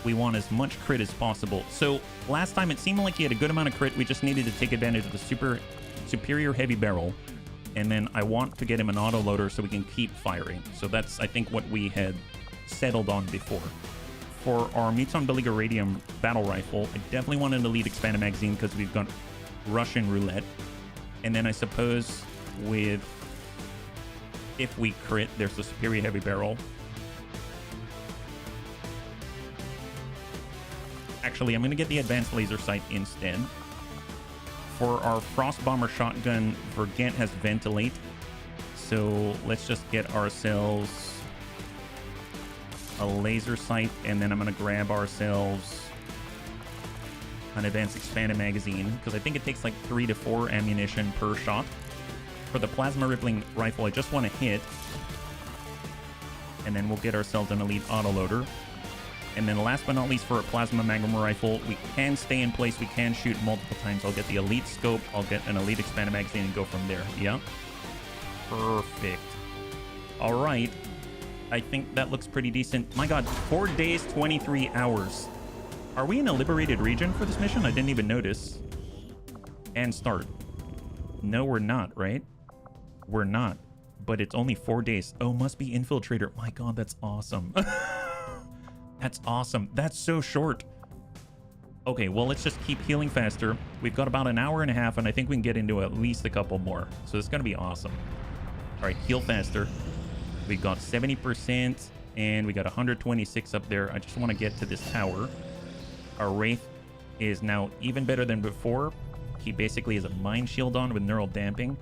We want as much crit as possible. So last time it seemed like he had a good amount of crit. We just needed to take advantage of the superior heavy barrel. And then I want to get him an autoloader so we can keep firing. So that's, I think, what we had settled on before. For our Muton Beliga Radium battle rifle, I definitely want an elite expanded magazine because we've got Russian roulette. And then I suppose if we crit, there's the superior heavy barrel. Actually, I'm going to get the advanced laser sight instead. For our Frost Bomber shotgun, Vergent has ventilate. So let's just get ourselves a laser sight, and then I'm going to grab ourselves an advanced expanded magazine, because I think it takes like 3 to 4 ammunition per shot. For the plasma rippling rifle, I just want to hit, and then we'll get ourselves an elite autoloader. And then last but not least, for a plasma magnum rifle, we can stay in place, we can shoot multiple times. I'll get the elite scope, I'll get an elite expanded magazine and go from there. Yeah, perfect. All right, I think that looks pretty decent. My god, 4 days, 23 hours. Are we in a liberated region for this mission? I didn't even notice. And start. No, we're not, right? We're not. But it's only 4 days. Oh, must be Infiltrator. My god, that's awesome. That's awesome. That's so short. Okay, well, let's just keep healing faster. We've got about an hour and a half, and I think we can get into at least a couple more. So it's going to be awesome. All right, heal faster. We got 70%, and we got 126 up there. I just want to get to this tower. Our Wraith is now even better than before. He basically has a Mind Shield on with Neural Damping.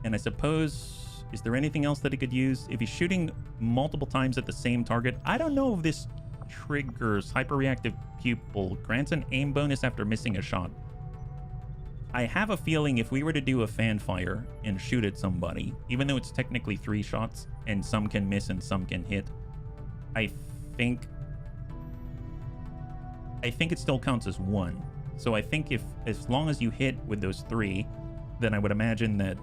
And I suppose, is there anything else that he could use? If he's shooting multiple times at the same target, I don't know if this triggers Hyperreactive Pupil. Grants an aim bonus after missing a shot. I have a feeling if we were to do a fan fire and shoot at somebody, even though it's technically 3 shots and some can miss and some can hit, I think it still counts as 1. So I think as long as you hit with those 3, then I would imagine that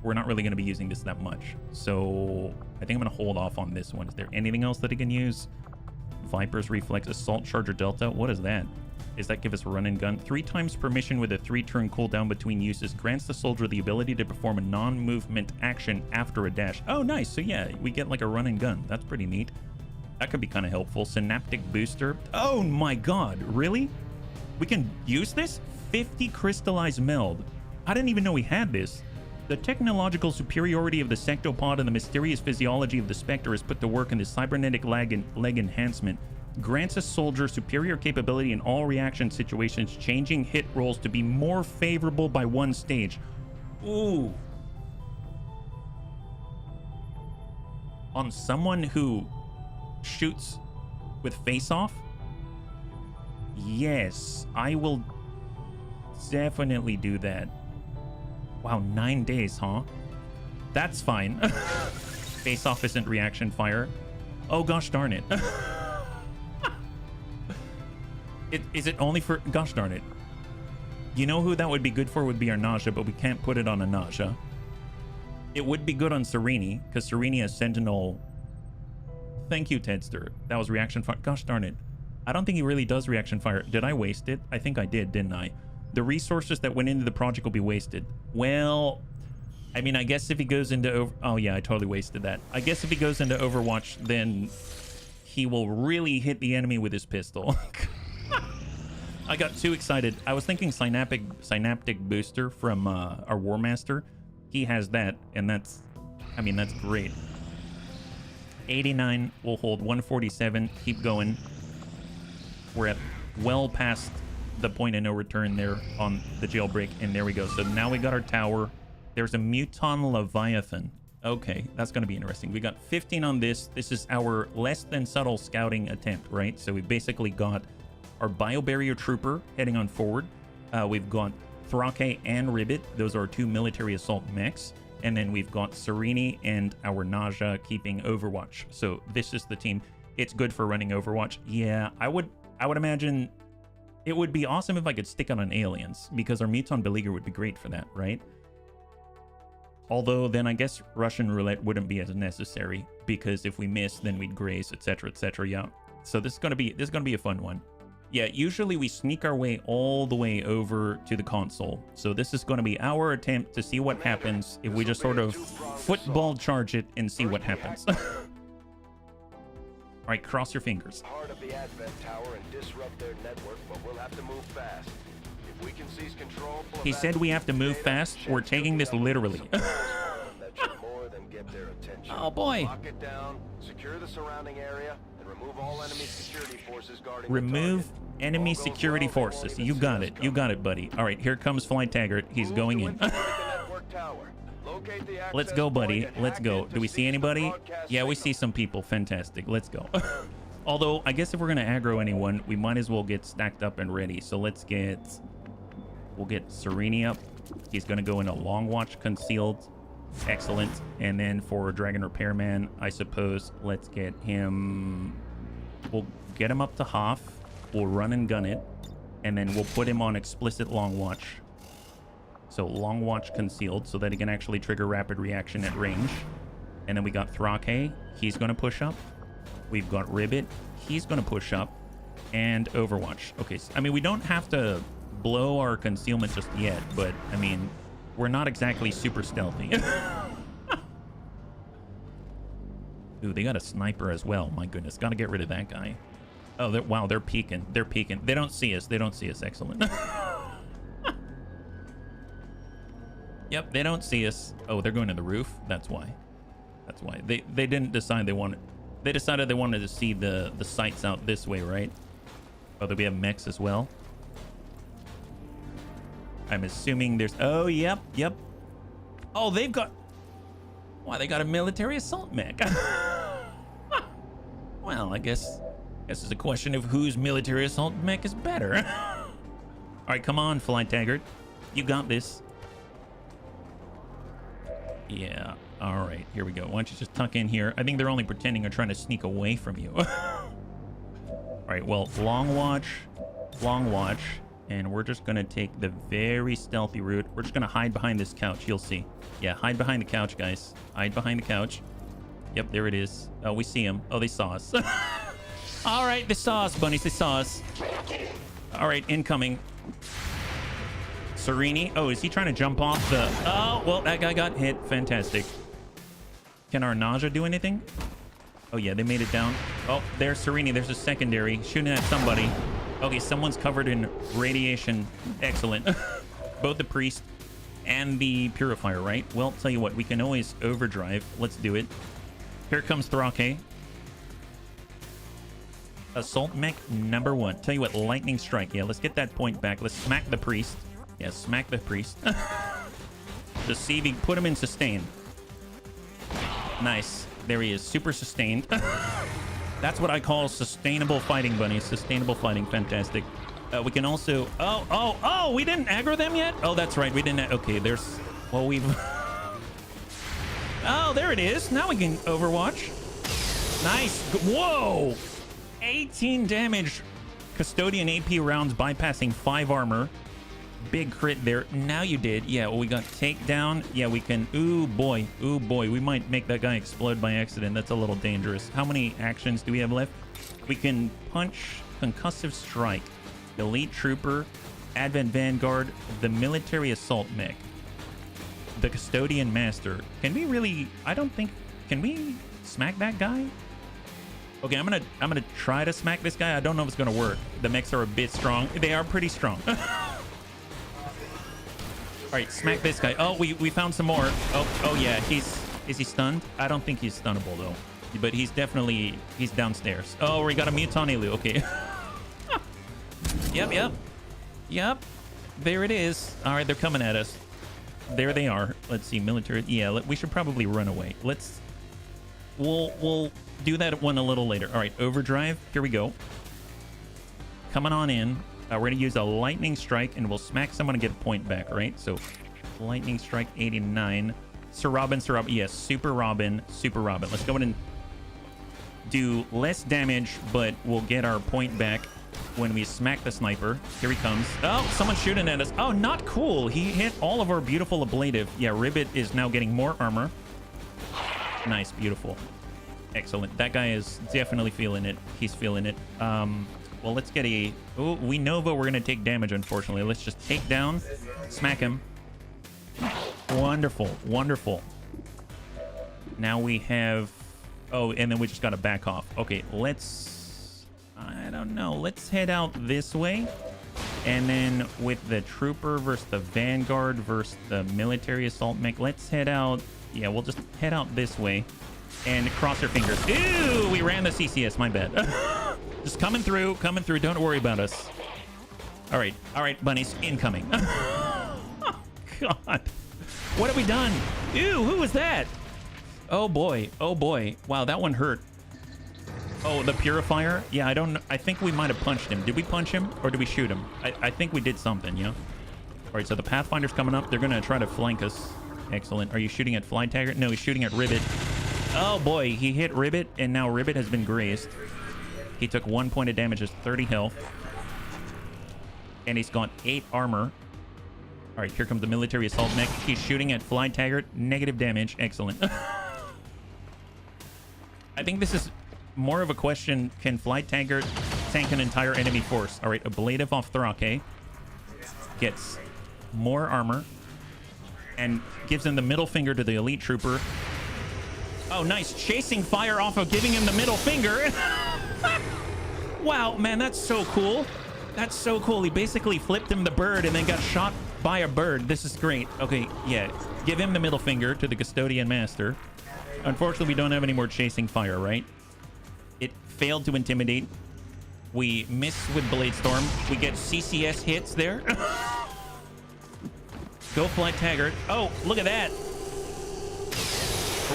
we're not really going to be using this that much. So I think I'm going to hold off on this one. Is there anything else that he can use? Viper's Reflex, Assault Charger Delta. What is that? Does that give us a run and gun? 3 times per mission with a 3-turn cooldown between uses grants the soldier the ability to perform a non-movement action after a dash. Oh, nice. So yeah, we get like a run and gun. That's pretty neat. That could be kind of helpful. Synaptic booster. Oh my god, really? We can use this? 50 crystallized meld. I didn't even know we had this. The technological superiority of the sectopod and the mysterious physiology of the Spectre is put to work in the cybernetic leg enhancement. Grants a soldier superior capability in all reaction situations, changing hit rolls to be more favorable by 1 stage. Ooh. On someone who shoots with face-off? Yes, I will definitely do that. Wow, 9 days, huh? That's fine. Face-off isn't reaction fire. Oh, gosh darn it. Is it only for... Gosh darn it. You know who that would be good for would be our Nausea, but we can't put it on a Nausea. It would be good on Serini, because Serini has Sentinel. Thank you, Tedster. That was reaction fire. Gosh darn it. I don't think he really does reaction fire. Did I waste it? I think I did, didn't I? The resources that went into the project will be wasted. Well, I mean, I guess if he goes into... Oh, yeah, I totally wasted that. I guess if he goes into Overwatch, then he will really hit the enemy with his pistol. I got too excited. I was thinking synaptic booster from our War Master. He has that, and that's... I mean, that's great. 89 will hold 147. Keep going. We're at well past the point of no return there on the jailbreak, and there we go. So now we got our tower. There's a Muton Leviathan. Okay, that's going to be interesting. We got 15 on this. This is our less than subtle scouting attempt, right? So we basically got our Biobarrier Trooper heading on forward. We've got Thrake and Ribbit. Those are our 2 military assault mechs. And then we've got Serini and our Nausea keeping Overwatch. So this is the team. It's good for running Overwatch. Yeah, I would imagine it would be awesome if I could stick it on aliens, because our Muton Beleaguer would be great for that, right? Although then I guess Russian roulette wouldn't be as necessary, because if we miss, then we'd graze, etc., etc. Yeah. So this is gonna be a fun one. Yeah, usually we sneak our way all the way over to the console. So this is going to be our attempt to see what happens if we just sort of football charge it and see what happens. All right, cross your fingers. Part of the Advent Tower and disrupt their network, but we'll have to move fast. If we can seize control, he said we have to move fast. We're taking this literally. Oh boy. Lock it down, secure the surrounding area, and remove all enemy security forces guarding remove enemy security forces. You got it. You got it, buddy. All right, here comes Fly Taggart. He's going in. Let's go, buddy. Let's go. Do we see anybody? Yeah, we see some people. Fantastic. Let's go. Although, I guess if we're going to aggro anyone, we might as well get stacked up and ready. So let's get... We'll get Serini up. He's going to go into Long Watch concealed. Excellent. And then for Dragon Repairman, I suppose, let's get him... We'll get him up to Hoff. We'll run and gun it. And then we'll put him on explicit Long Watch. So Long Watch concealed so that he can actually trigger rapid reaction at range. And then we got Thrake. He's going to push up. We've got Ribbit. He's going to push up. And Overwatch. Okay, so, I mean, we don't have to blow our concealment just yet, but, I mean, we're not exactly super stealthy. Ooh, they got a sniper as well. My goodness, got to get rid of that guy. Oh, wow, they're peeking. They're peeking. They don't see us. They don't see us. Excellent. Yep, they don't see us. Oh, they're going to the roof. That's why. That's why. They didn't decide they wanted... They decided they wanted to see the sights out this way, right? Oh, do we have mechs as well? I'm assuming there's... Oh, yep, yep. Oh, they've got... Why, they got a military assault mech. Well, I guess it's a question of whose military assault mech is better. All right, come on, Fly Taggart. You got this. Yeah. All right, here we go. Why don't you just tuck in here? I think they're only pretending or trying to sneak away from you. All right, well, Long Watch, and we're just going to take the very stealthy route. We're just going to hide behind this couch. You'll see. Yeah, hide behind the couch, guys. Hide behind the couch. Yep, there it is. Oh, we see them. Oh, they saw us. All right, they saw us, bunnies. They saw us. All right, incoming. Serini. Oh, is he trying to jump off the... Oh, well, that guy got hit. Fantastic. Can our Nausea do anything? Oh, yeah, they made it down. Oh, there's Serini. There's a secondary shooting at somebody. Okay, someone's covered in radiation. Excellent. Both the priest and the purifier, right? Well, tell you what, we can always overdrive. Let's do it. Here comes Thrake. Assault mech number 1. Tell you what, lightning strike. Yeah, let's get that point back. Let's smack the priest. Yeah, smack the priest. Just see if he put him in sustain. Nice. There he is. Super sustained. That's what I call sustainable fighting, bunny. Sustainable fighting. Fantastic. We can also... Oh, we didn't aggro them yet? Oh, that's right. We didn't... Okay, there's... Well, we've... Oh, there it is. Now we can Overwatch. Nice. Whoa! 18 damage. Custodian AP rounds bypassing 5 armor. Big crit there. Now you did. Yeah, well, we got takedown. Yeah, we can... Ooh, boy. Ooh, boy. We might make that guy explode by accident. That's a little dangerous. How many actions do we have left? We can punch concussive strike. Elite Trooper, Advent Vanguard, the Military Assault Mech, the Custodian Master. Can we really... I don't think... Can we smack that guy? Okay, I'm gonna try to smack this guy. I don't know if it's gonna work. The mechs are a bit strong. They are pretty strong. All right, smack this guy. Oh, we found some more. Oh yeah, is he stunned? I don't think he's stunnable though, but he's downstairs. Oh, we got a Mutant Elu. Okay. Yep. There it is. All right, they're coming at us. There they are. Let's see, military. Yeah, we should probably run away. We'll do that one a little later. All right, overdrive. Here we go. Coming on in. We're going to use a lightning strike, and we'll smack someone and get a point back, right? So, lightning strike 89. Sir Robin. Yes, Super Robin. Let's go in and do less damage, but we'll get our point back when we smack the sniper. Here he comes. Oh, someone's shooting at us. Oh, not cool. He hit all of our beautiful ablative. Yeah, Ribbit is now getting more armor. Nice, beautiful. Excellent. That guy is definitely feeling it. He's feeling it. Well, let's get a... Oh, we Nova. We're going to take damage, unfortunately. Let's just take down, smack him. Wonderful. Now we have... Oh, and then we just got to back off. Okay, let's... I don't know. Let's head out this way. And then with the Trooper versus the Vanguard versus the Military Assault Mech, let's head out... Yeah, we'll just head out this way and cross our fingers. Ew, we ran the CCS. My bad. Just coming through. Don't worry about us. All right, bunnies, incoming. Oh, God. What have we done? Ew, who was that? Oh, boy. Wow, that one hurt. Oh, the Purifier? Yeah, I don't know. I think we might have punched him. Did we punch him or did we shoot him? I think we did something, yeah? All right, so the Pathfinder's coming up. They're going to try to flank us. Excellent. Are you shooting at Fly Taggart? No, he's shooting at Ribbit. Oh, boy. He hit Ribbit, and now Ribbit has been grazed. He took 1 point of damage, just 30 health. And he's got 8 armor. All right, here comes the Military Assault Mech. He's shooting at Fly Taggart. Negative damage. Excellent. I think this is more of a question. Can Fly Taggart tank an entire enemy force? All right, Ablative off Thrake. Gets more armor. And gives him the middle finger to the Elite Trooper. Oh, nice. Chasing fire off of giving him the middle finger. Wow, man, that's so cool. That's so cool. He basically flipped him the bird and then got shot by a bird. This is great. Okay, yeah. Give him the middle finger to the Custodian Master. Unfortunately, we don't have any more chasing fire, right? It failed to intimidate. We miss with Blade Storm. We get CCS hits there. Go Fly Taggart. Oh, look at that.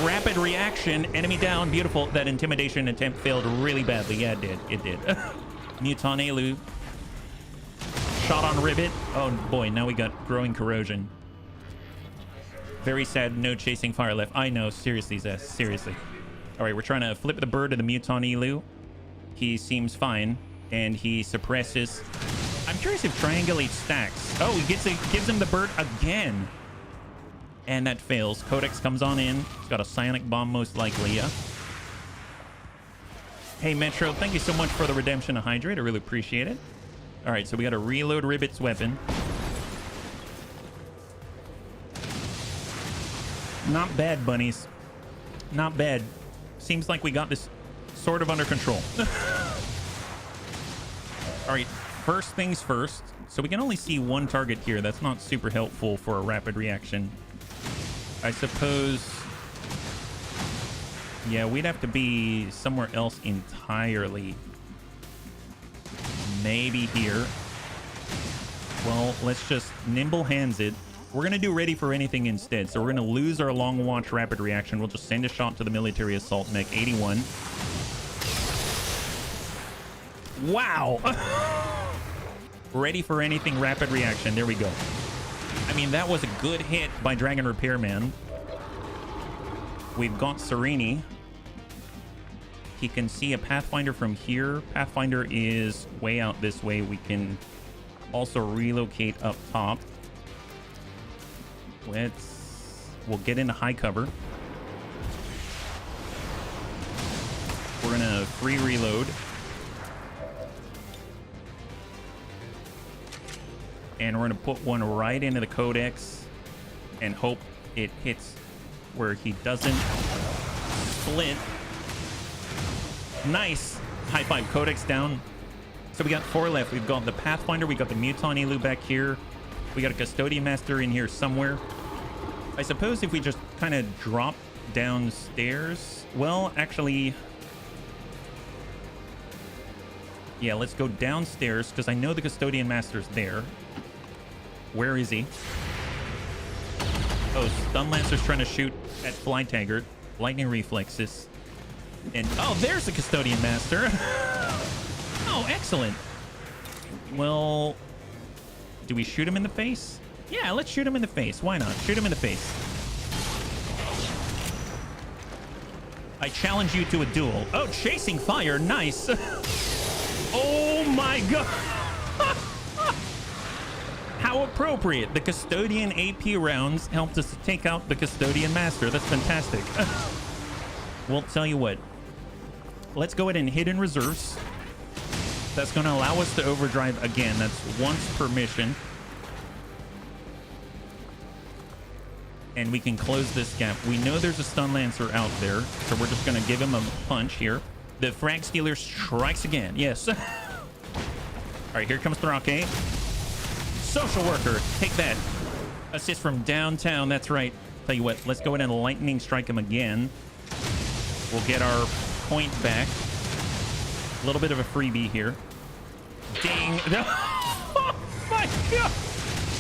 Rapid reaction. Enemy down. Beautiful. That intimidation attempt failed really badly. Yeah, it did. It did. Mutant Elu. Shot on Ribbit. Oh, boy. Now we got growing corrosion. Very sad. No chasing fire left. I know. Seriously, Zess. Seriously. All right. We're trying to flip the bird to the Mutant Elu. He seems fine. And he suppresses... I'm curious if Triangulate stacks. Oh, he gives him the bird again. And that fails. Codex comes on in. He's got a psionic bomb, most likely, yeah. Hey, Metro, thank you so much for the redemption of Hydrate. I really appreciate it. All right, so we got to reload Ribbit's weapon. Not bad, bunnies. Not bad. Seems like we got this sort of under control. All right, first things first. So we can only see one target here. That's not super helpful for a rapid reaction. I suppose... yeah, we'd have to be somewhere else entirely. Maybe here. Well, let's just nimble hands it. We're going to do ready for anything instead. So we're going to lose our long watch rapid reaction. We'll just send a shot to the military assault mech. 81. Wow. Ready for anything rapid reaction. There we go. I mean, that was a good hit by Dragon Repairman. We've got Serini. He can see a Pathfinder from here. Pathfinder is way out this way. We can also relocate up top. We'll get into high cover. We're gonna free reload. And we're gonna put one right into the Codex and hope it hits where he doesn't split. Nice. High five. Codex down. So we got 4 left. We've got the Pathfinder. We got the Muton Elu back here. We got a Custodian Master in here somewhere. I suppose if we just kind of drop downstairs. Well, actually... yeah, let's go downstairs because I know the Custodian Master's there. Where is he? Oh, Stun Lancer's trying to shoot at Fly Taggart. Lightning Reflexes. And oh, there's the Custodian Master. Oh, excellent. Well, do we shoot him in the face? Yeah, let's shoot him in the face. Why not? Shoot him in the face. I challenge you to a duel. Oh, chasing fire. Nice. Oh my god. How appropriate. The Custodian AP rounds helped us to take out the Custodian Master. That's fantastic. Well, tell you what. Let's go ahead and hit in reserves. That's going to allow us to overdrive again. That's once per mission. And we can close this gap. We know there's a Stun Lancer out there, so we're just going to give him a punch here. The Frag Stealer strikes again. Yes. All right, here comes Thrake. Social worker, take that. Assist from downtown. That's right. Tell you what, let's go ahead and lightning strike him again. We'll get our point back. A little bit of a freebie here. Ding. Oh my god.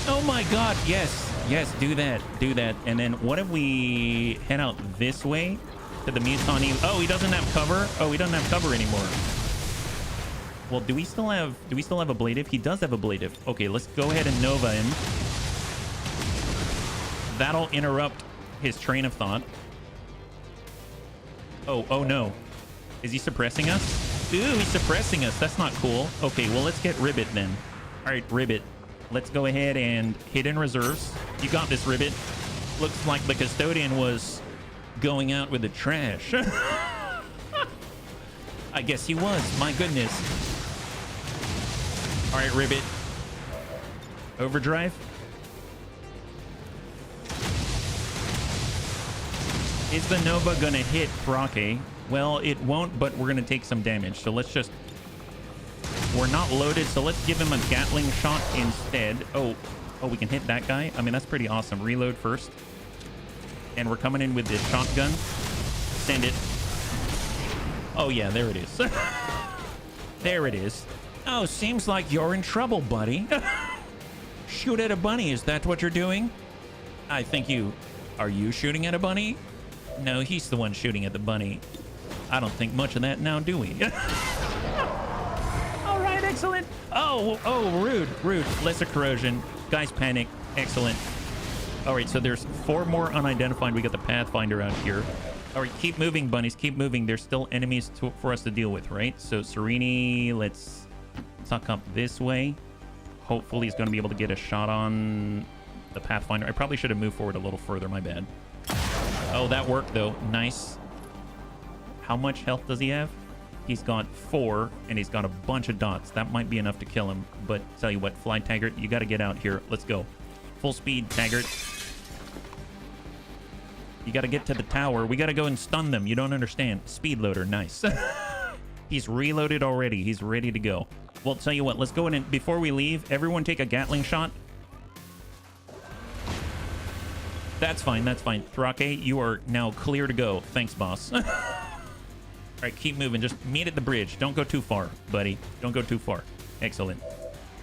Oh my god. Yes. Yes, do that. Do that. And then what if we head out this way to the Muton? Oh, he doesn't have cover. Oh, he doesn't have cover anymore. Well, do we still have ablative? He does have ablative. Okay, let's go ahead and Nova him. That'll interrupt his train of thought. Oh no. Is he suppressing us? Ooh, he's suppressing us. That's not cool. Okay, well, let's get Ribbit then. All right, Ribbit. Let's go ahead and hit in reserves. You got this, Ribbit. Looks like the Custodian was going out with the trash. I guess he was. My goodness. All right, Ribbit. Overdrive. Is the Nova going to hit Thrake? Well, it won't, but we're going to take some damage. So let's just... we're not loaded, so let's give him a Gatling shot instead. Oh, we can hit that guy. I mean, that's pretty awesome. Reload first. And we're coming in with this shotgun. Send it. Oh, yeah, there it is. There it is. Oh, seems like you're in trouble, buddy. Shoot at a bunny. Is that what you're doing? I think you... are you shooting at a bunny? No, he's the one shooting at the bunny. I don't think much of that now, do we? All right, excellent. Oh, rude. Lesser corrosion. Guys panic. Excellent. All right, so there's 4 more unidentified. We got the Pathfinder out here. All right, keep moving, bunnies. Keep moving. There's still enemies for us to deal with, right? So Serini, let's tuck up this way. Hopefully he's going to be able to get a shot on the Pathfinder. I probably should have moved forward a little further. My bad. Oh, that worked, though. Nice. How much health does he have? He's got 4, and he's got a bunch of dots. That might be enough to kill him. But tell you what, Fly Taggart, you got to get out here. Let's go. Full speed, Taggart. You got to get to the tower. We got to go and stun them. You don't understand. Speed loader. Nice. He's reloaded already. He's ready to go. Well, tell you what, let's go in and before we leave, everyone take a Gatling shot. That's fine. That's fine. Thrake, you are now clear to go. Thanks, boss. All right, keep moving. Just meet at the bridge. Don't go too far, buddy. Don't go too far. Excellent.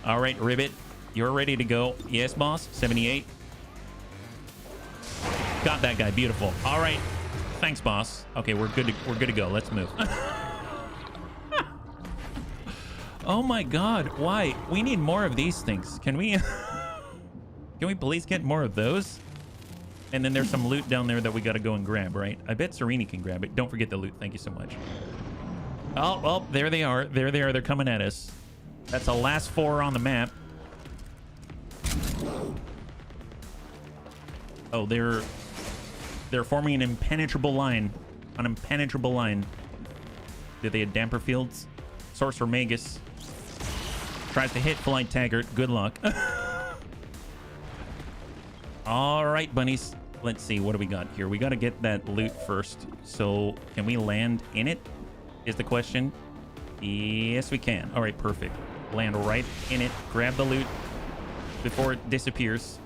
All right, Ribbit, you're ready to go. Yes, boss. 78. Got that guy. Beautiful. All right. Thanks, boss. Okay, we're good to go. Let's move. Oh my God. Why? We need more of these things. Can we can we please get more of those? And then there's some loot down there that we got to go and grab, right? I bet Serini can grab it. Don't forget the loot. Thank you so much. Oh, well, there they are. There they are. They're coming at us. That's the last 4 on the map. Oh, they're forming an impenetrable line. An impenetrable line. Do they have damper fields? Sorcerer Magus tries to hit Flight Taggart. Good luck. All right, bunnies. Let's see. What do we got here? We got to get that loot first. So can we land in it? Is the question. Yes, we can. All right, perfect. Land right in it. Grab the loot before it disappears.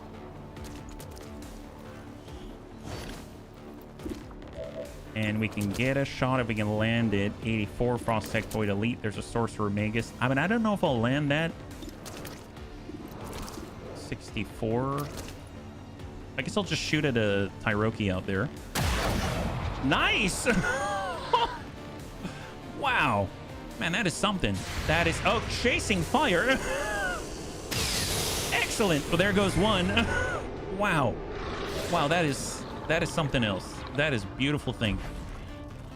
And we can get a shot if we can land it. 84 Frost Sectoid Elite. There's a Sorcerer Magus. I mean, I don't know if I'll land that. 64. I guess I'll just shoot at a Tyroki out there. Nice! Wow. Man, that is something. That is... Oh, chasing fire. Excellent. Well, there goes one. Wow. Wow, that is something else. That is a beautiful thing.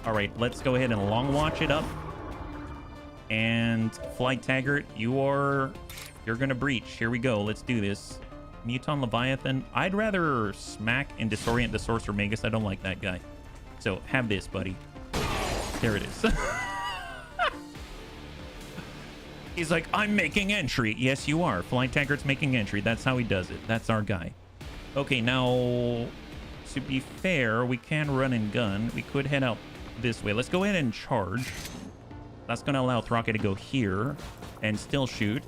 All right, let's go ahead and long watch it up. And Flight Taggart, you're gonna breach. Here we go. Let's do this. Muton Leviathan. I'd rather smack and disorient the Sorcerer Magus. I don't like that guy. So have this, buddy. There it is. He's like, I'm making entry. Yes, you are. Flight Taggart's making entry. That's how he does it. That's our guy. Okay, now... To be fair, we can run and gun. We could head out this way. Let's go ahead and charge. That's going to allow Thrake to go here and still shoot.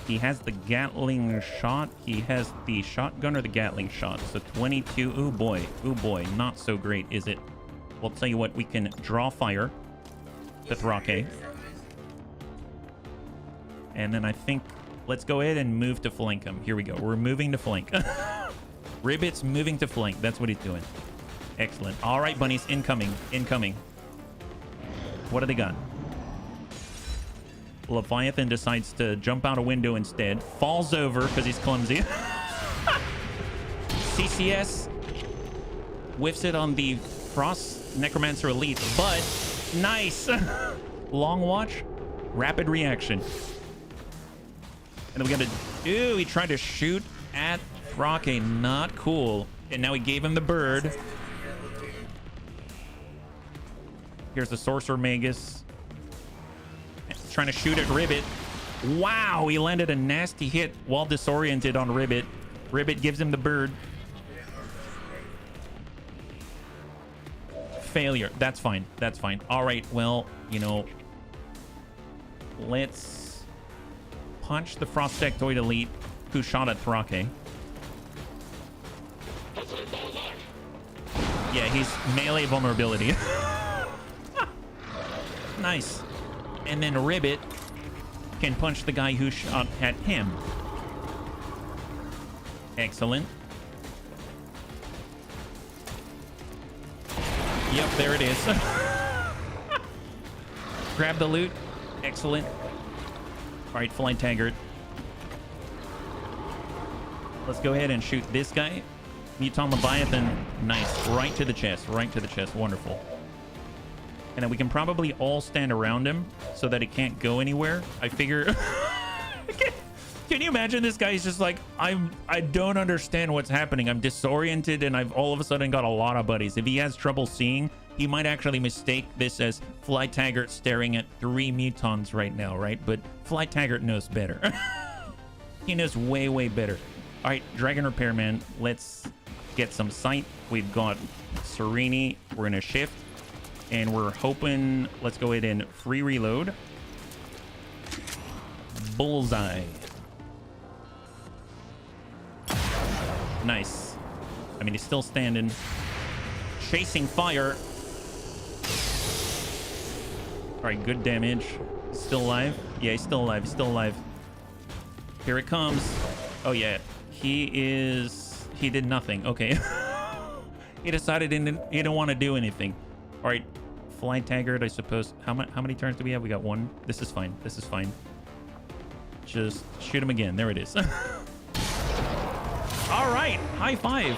He has the Gatling shot. He has the shotgun or the Gatling shot. So 22. Oh boy. Oh boy. Not so great, is it? Well, I'll tell you what. We can draw fire to Thrake. And then I think... Let's go ahead and move to flank him. Here we go. We're moving to flank. Ribbit's moving to flank. That's what he's doing. Excellent. All right, bunnies. Incoming. Incoming. What do they got? Leviathan decides to jump out a window instead. Falls over because he's clumsy. CCS whiffs it on the Frost Necromancer Elite, but nice. Long watch. Rapid reaction. And then we got to... Ooh, he tried to shoot at Thrake. Not cool. And now he gave him the bird. Here's the Sorcerer Magus. Trying to shoot at Ribbit. Wow, he landed a nasty hit while disoriented on Ribbit. Ribbit gives him the bird. Failure. That's fine. That's fine. All right, well, you know... Let's... punch the Frost Sectoid Elite who shot at Thrake. Yeah, he's melee vulnerability. Nice. And then Ribbit can punch the guy who shot at him. Excellent. Yep, there it is. Grab the loot. Excellent. All right, Flight Taggart. Let's go ahead and shoot this guy. Muton Leviathan. Nice. Right to the chest. Right to the chest. Wonderful. And then we can probably all stand around him so that he can't go anywhere. I figure... Can you imagine this guy? He's just like, I don't understand what's happening. I'm disoriented and I've all of a sudden got a lot of buddies. If he has trouble seeing, he might actually mistake this as Flight Taggart staring at 3 mutons right now, right? But Flight Taggart knows better. He knows way, way better. All right, Dragon Repairman, let's get some sight. We've got Serini. We're gonna shift, and we're hoping. Let's go ahead and free reload. Bullseye. Nice. I mean, he's still standing. Chasing fire. All right, good damage. He's still alive. Yeah, he's still alive. He's still alive. Here it comes. Oh yeah, he did nothing. Okay. He decided he didn't want to do anything. All right, fly taggart, I suppose. How many turns do we have? We got one. This is fine. This is fine. Just shoot him again. There it is. All right, high five.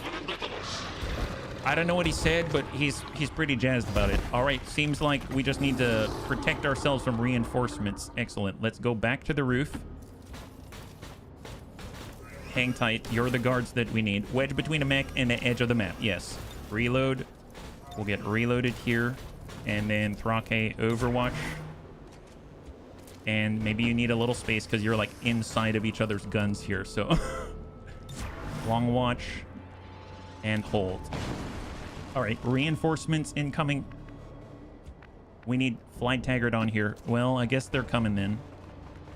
I don't know what he said, but he's pretty jazzed about it. All right, seems like we just need to protect ourselves from reinforcements. Excellent. Let's go back to the roof. Hang tight. You're the guards that we need. Wedge between the mech and the edge of the map. Yes. Reload. We'll get reloaded here. And then Thrake Overwatch. And maybe you need a little space because you're like inside of each other's guns here. So long watch and hold. All right. Reinforcements incoming. We need flight taggart on here. Well, I guess they're coming then.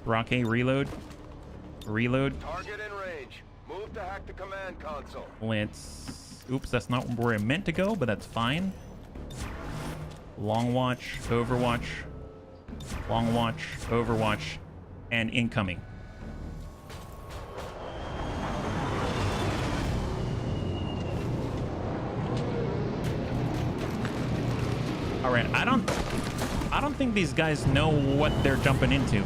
Thrake reload. Reload. Target in range. Move to hack the command console. Let's... Oops, that's not where I meant to go, but that's fine. Long watch, overwatch. Long watch, overwatch, and incoming. All right, I don't think these guys know what they're jumping into.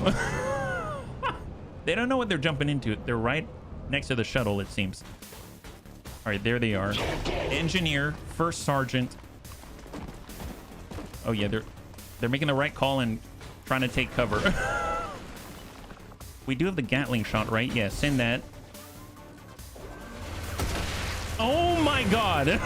They don't know what they're jumping into. They're right next to the shuttle, it seems. All right, there they are. Engineer, first sergeant. Oh yeah, they're making the right call and trying to take cover. We do have the Gatling shot, right? Yeah, send that. Oh my god.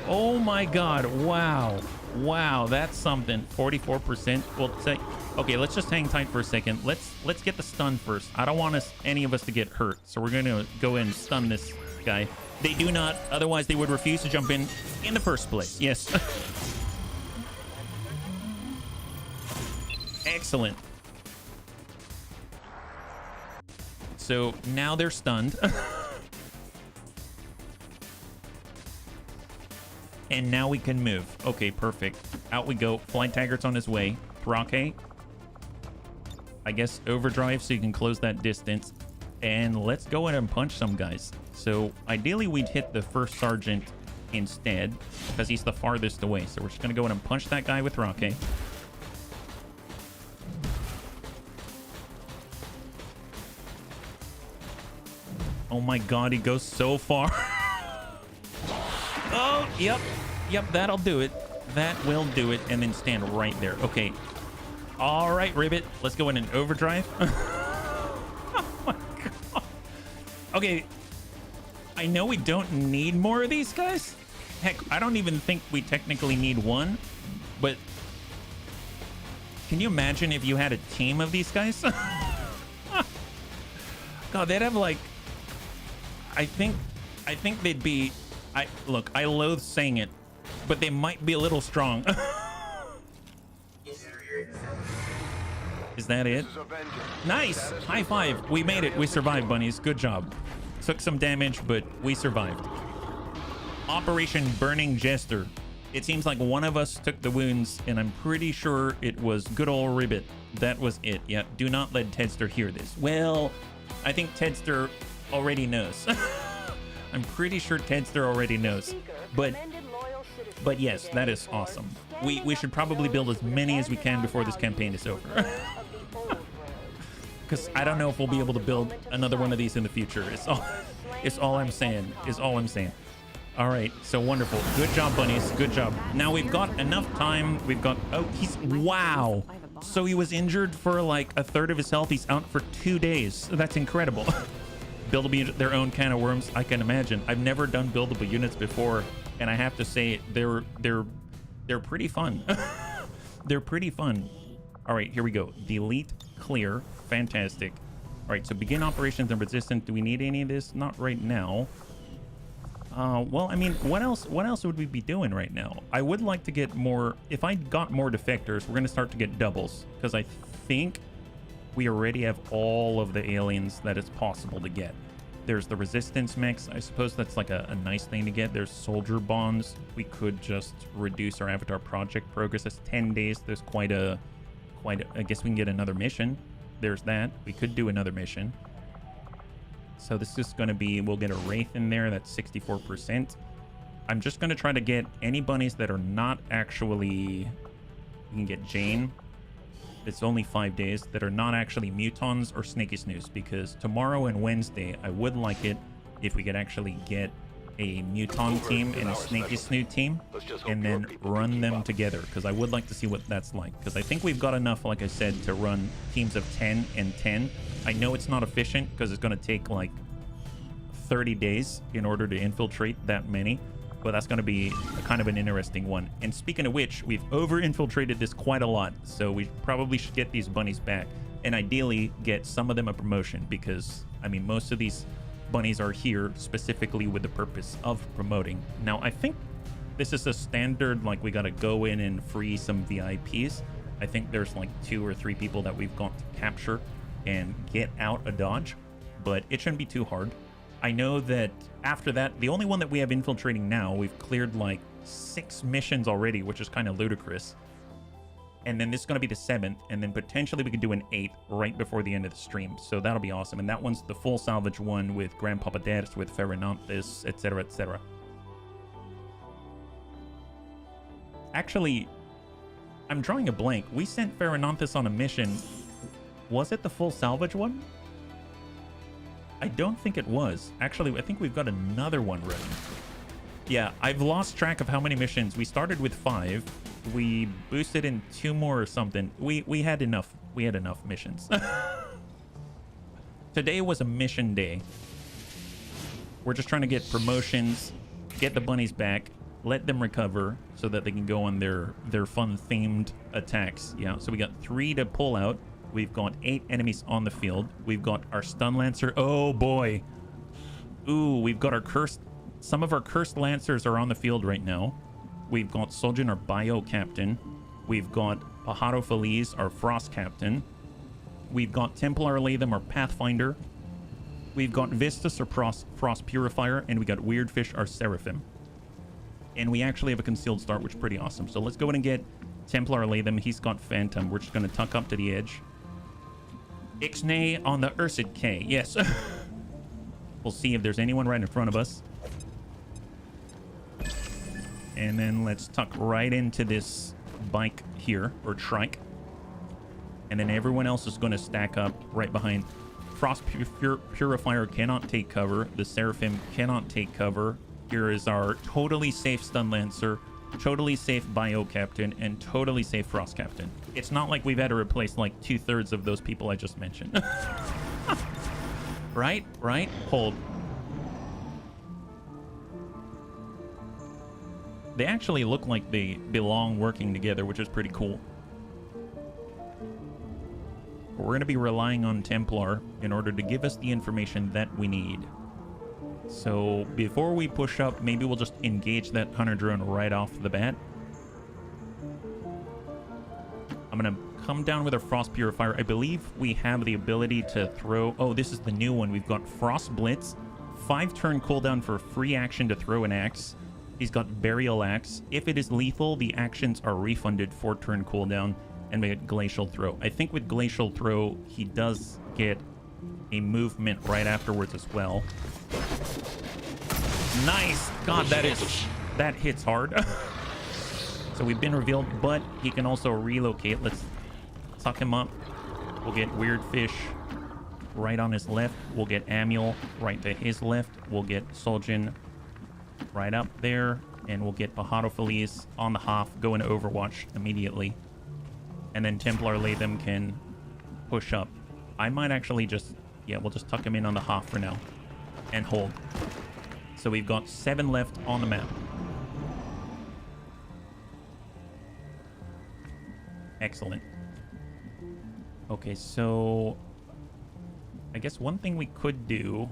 Oh my god. Wow. Wow, that's something. 44%. Well, say, okay, let's just hang tight for a second. Let's get the stun first. I don't want any of us to get hurt, so we're going to go in and stun this guy. They do not, otherwise they would refuse to jump in the first place. Yes. Excellent. So now they're stunned. And now we can move. Okay, perfect. Out we go. Flight taggart's on his way. Thrake. I guess overdrive so you can close that distance. And let's go in and punch some guys. So ideally we'd hit the first sergeant instead because he's the farthest away. So we're just going to go in and punch that guy with Thrake. Oh my god, he goes so far. Oh, yep. Yep, that'll do it. That will do it. And then stand right there. Okay. All right, Ribbit. Let's go in and overdrive. Oh my god. Okay. I know we don't need more of these guys. Heck, I don't even think we technically need one. But can you imagine if you had a team of these guys? God, they'd have like... I think they'd be... Look, I loathe saying it, but they might be a little strong. Is that it? Nice! High five. We made it. We survived, bunnies. Good job. Took some damage, but we survived. Operation Burning Jester. It seems like one of us took the wounds, and I'm pretty sure it was good old Ribbit. That was it. Yeah, do not let Tedster hear this. Well, I think Tedster already knows. I'm pretty sure Tedster already knows. But yes, that is awesome. We should probably build as many as we can before this campaign is over. Because I don't know if we'll be able to build another one of these in the future. It's all I'm saying. Is all I'm saying. All right, so wonderful. Good job, bunnies. Good job. Now we've got enough time. We've got... Oh, wow. So he was injured for like a third of his health. He's out for 2 days. That's incredible. Buildable their own can of worms. I can imagine. I've never done buildable units before, and I have to say they're pretty fun. They're pretty fun. All right, here we go. Delete, clear. Fantastic. All right, so begin operations and resistance. Do we need any of this? Not right now. Well, I mean, what else would we be doing right now? I would like to get more. If I got more defectors, we're going to start to get doubles, because I think we already have all of the aliens that it's possible to get. There's the resistance mechs. I suppose that's like a nice thing to get. There's soldier bonds. We could just reduce our avatar project progress. That's 10 days. There's quite a, I guess we can get another mission. There's that. We could do another mission. So this is going to be, we'll get a Wraith in there. That's 64%. I'm just going to try to get any bunnies that are not actually, we can get Jane. It's only 5 days, that are not actually mutons or snaky snooze, because tomorrow and Wednesday, I would like it if we could actually get a muton team and a snaky snoo team and then run them together, because I would like to see what that's like, because I think we've got enough, like I said, to run teams of 10 and 10. I know it's not efficient because it's going to take like 30 days in order to infiltrate that many, but that's going to be kind of an interesting one. And speaking of which, we've over-infiltrated this quite a lot, so we probably should get these bunnies back and ideally get some of them a promotion, because, I mean, most of these bunnies are here specifically with the purpose of promoting. Now, I think this is a standard, like, we got to go in and free some VIPs. I think there's like 2 or 3 people that we've got to capture and get out a dodge, but it shouldn't be too hard. I know that after that, the only one that we have infiltrating now, we've cleared like 6 missions already, which is kind of ludicrous. And then this is going to be the 7th, and then potentially we could do an 8th right before the end of the stream. So that'll be awesome. And that one's the full salvage one with Grandpapa Ders, with Ferrananthus, etc., etc. Actually, I'm drawing a blank. We sent Ferrananthus on a mission. Was it the full salvage one? I don't think it was. Actually, I think we've got another one running. Yeah, I've lost track of how many missions. We started with 5. We boosted in 2 more or something. We had enough. We had enough missions. Today was a mission day. We're just trying to get promotions, get the bunnies back, let them recover so that they can go on their fun themed attacks. Yeah, so we got 3 to pull out. We've got 8 enemies on the field. We've got our stun lancer. Oh boy. Ooh, we've got our cursed. Some of our cursed lancers are on the field right now. We've got Soljin, our bio captain. We've got Pajaro Feliz, our frost captain. We've got Templar Latham, our pathfinder. We've got Vistus, our frost purifier, and we got Weirdfish, our seraphim. And we actually have a concealed start, which is pretty awesome. So let's go in and get Templar Latham. He's got Phantom. We're just going to tuck up to the edge. Ixnay on the Ursid K. Yes. We'll see if there's anyone right in front of us. And then let's tuck right into this bike here, or trike. And then everyone else is going to stack up right behind. Frost Purifier cannot take cover. The Seraphim cannot take cover. Here is our totally safe Stun Lancer, totally safe Bio Captain, and totally safe Frost Captain. It's not like we've had to replace like 2/3 of those people I just mentioned. Right? Hold. They actually look like they belong working together, which is pretty cool. We're going to be relying on Templar in order to give us the information that we need. So before we push up, maybe we'll just engage that hunter drone right off the bat. I'm going to come down with a Frost Purifier. I believe we have the ability to throw... Oh, this is the new one. We've got Frost Blitz, 5-turn cooldown for free action to throw an axe. He's got Burial Axe. If it is lethal, the actions are refunded, 4-turn cooldown, and we get Glacial Throw. I think with Glacial Throw, he does get a movement right afterwards as well. Nice! God, that hits hard. So we've been revealed, but he can also relocate. Let's suck him up. We'll get Weirdfish right on his left. We'll get Amiel right to his left. We'll get Soljin right up there, and we'll get Pajaro Feliz on the Hoff, go into Overwatch immediately. And then Templar Latham can push up. I might actually just... Yeah, we'll just tuck him in on the Hoff for now. And hold. So we've got 7 left on the map. Excellent. Okay, so... I guess one thing we could do...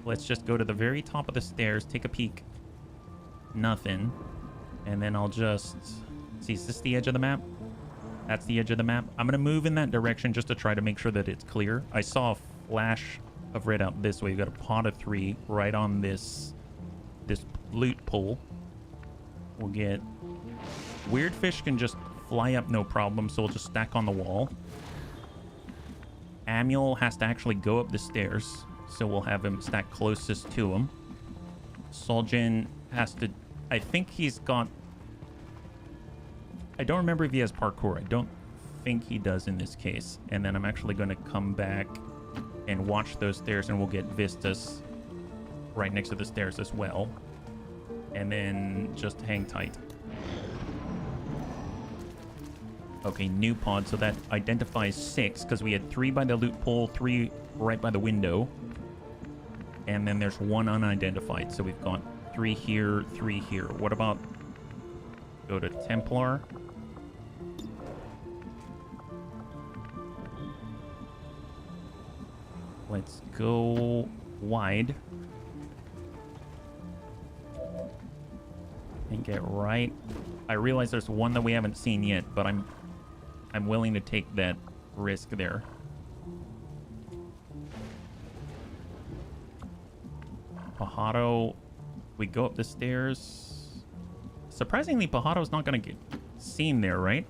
Let's just go to the very top of the stairs, take a peek. Nothing. And then I'll just... See, is this the edge of the map? That's the edge of the map. I'm going to move in that direction just to try to make sure that it's clear. I saw a flash of red out this way. We've got a pot of 3 right on this loot pole. We'll get... Weird fish can just fly up no problem, so we'll just stack on the wall. Amul has to actually go up the stairs, so we'll have him stack closest to him. Soljin has to... I think he's got... I don't remember if he has parkour. I don't think he does in this case. And then I'm actually going to come back and watch those stairs, and we'll get vistas right next to the stairs as well. And then just hang tight. Okay, new pod. So that identifies 6, because we had 3 by the loot pole, 3 right by the window. And then there's 1 unidentified. So we've got 3 here, 3 here. What about... Go to Templar. Let's go wide. And get right. I realize there's 1 that we haven't seen yet, but I'm willing to take that risk there. Pajaro, we go up the stairs. Surprisingly, Pajaro's not going to get seen there, right?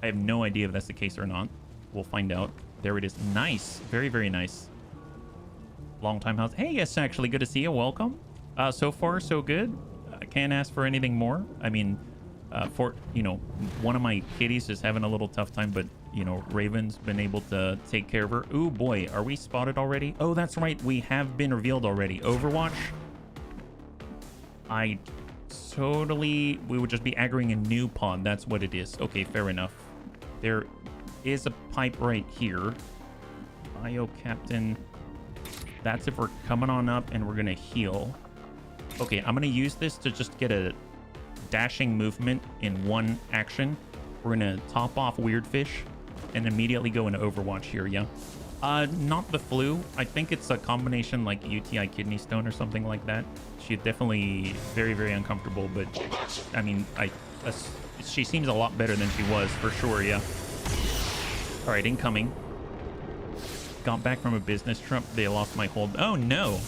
I have no idea if that's the case or not. We'll find out. There it is. Nice. Very, very nice. Long time house. Hey, yes, actually, good to see you. Welcome. So far, so good. I can't ask for anything more. I mean, for, you know, one of my kitties is having a little tough time, but, you know, Raven's been able to take care of her. Ooh, boy, are we spotted already? Oh, that's right. We have been revealed already. Overwatch. We would just be aggroing a new pod. That's what it is. Okay, fair enough. There is a pipe right here. Bio Captain. That's if we're coming on up and we're going to heal. Okay, I'm going to use this to just get a dashing movement in one action. We're going to top off Weird Fish and immediately go into Overwatch here, yeah? Not the flu. I think it's a combination like UTI kidney stone or something like that. She's definitely very, very uncomfortable, but I mean, she seems a lot better than she was for sure, yeah. All right, incoming. Got back from a business trip. They lost my hold. Oh, no.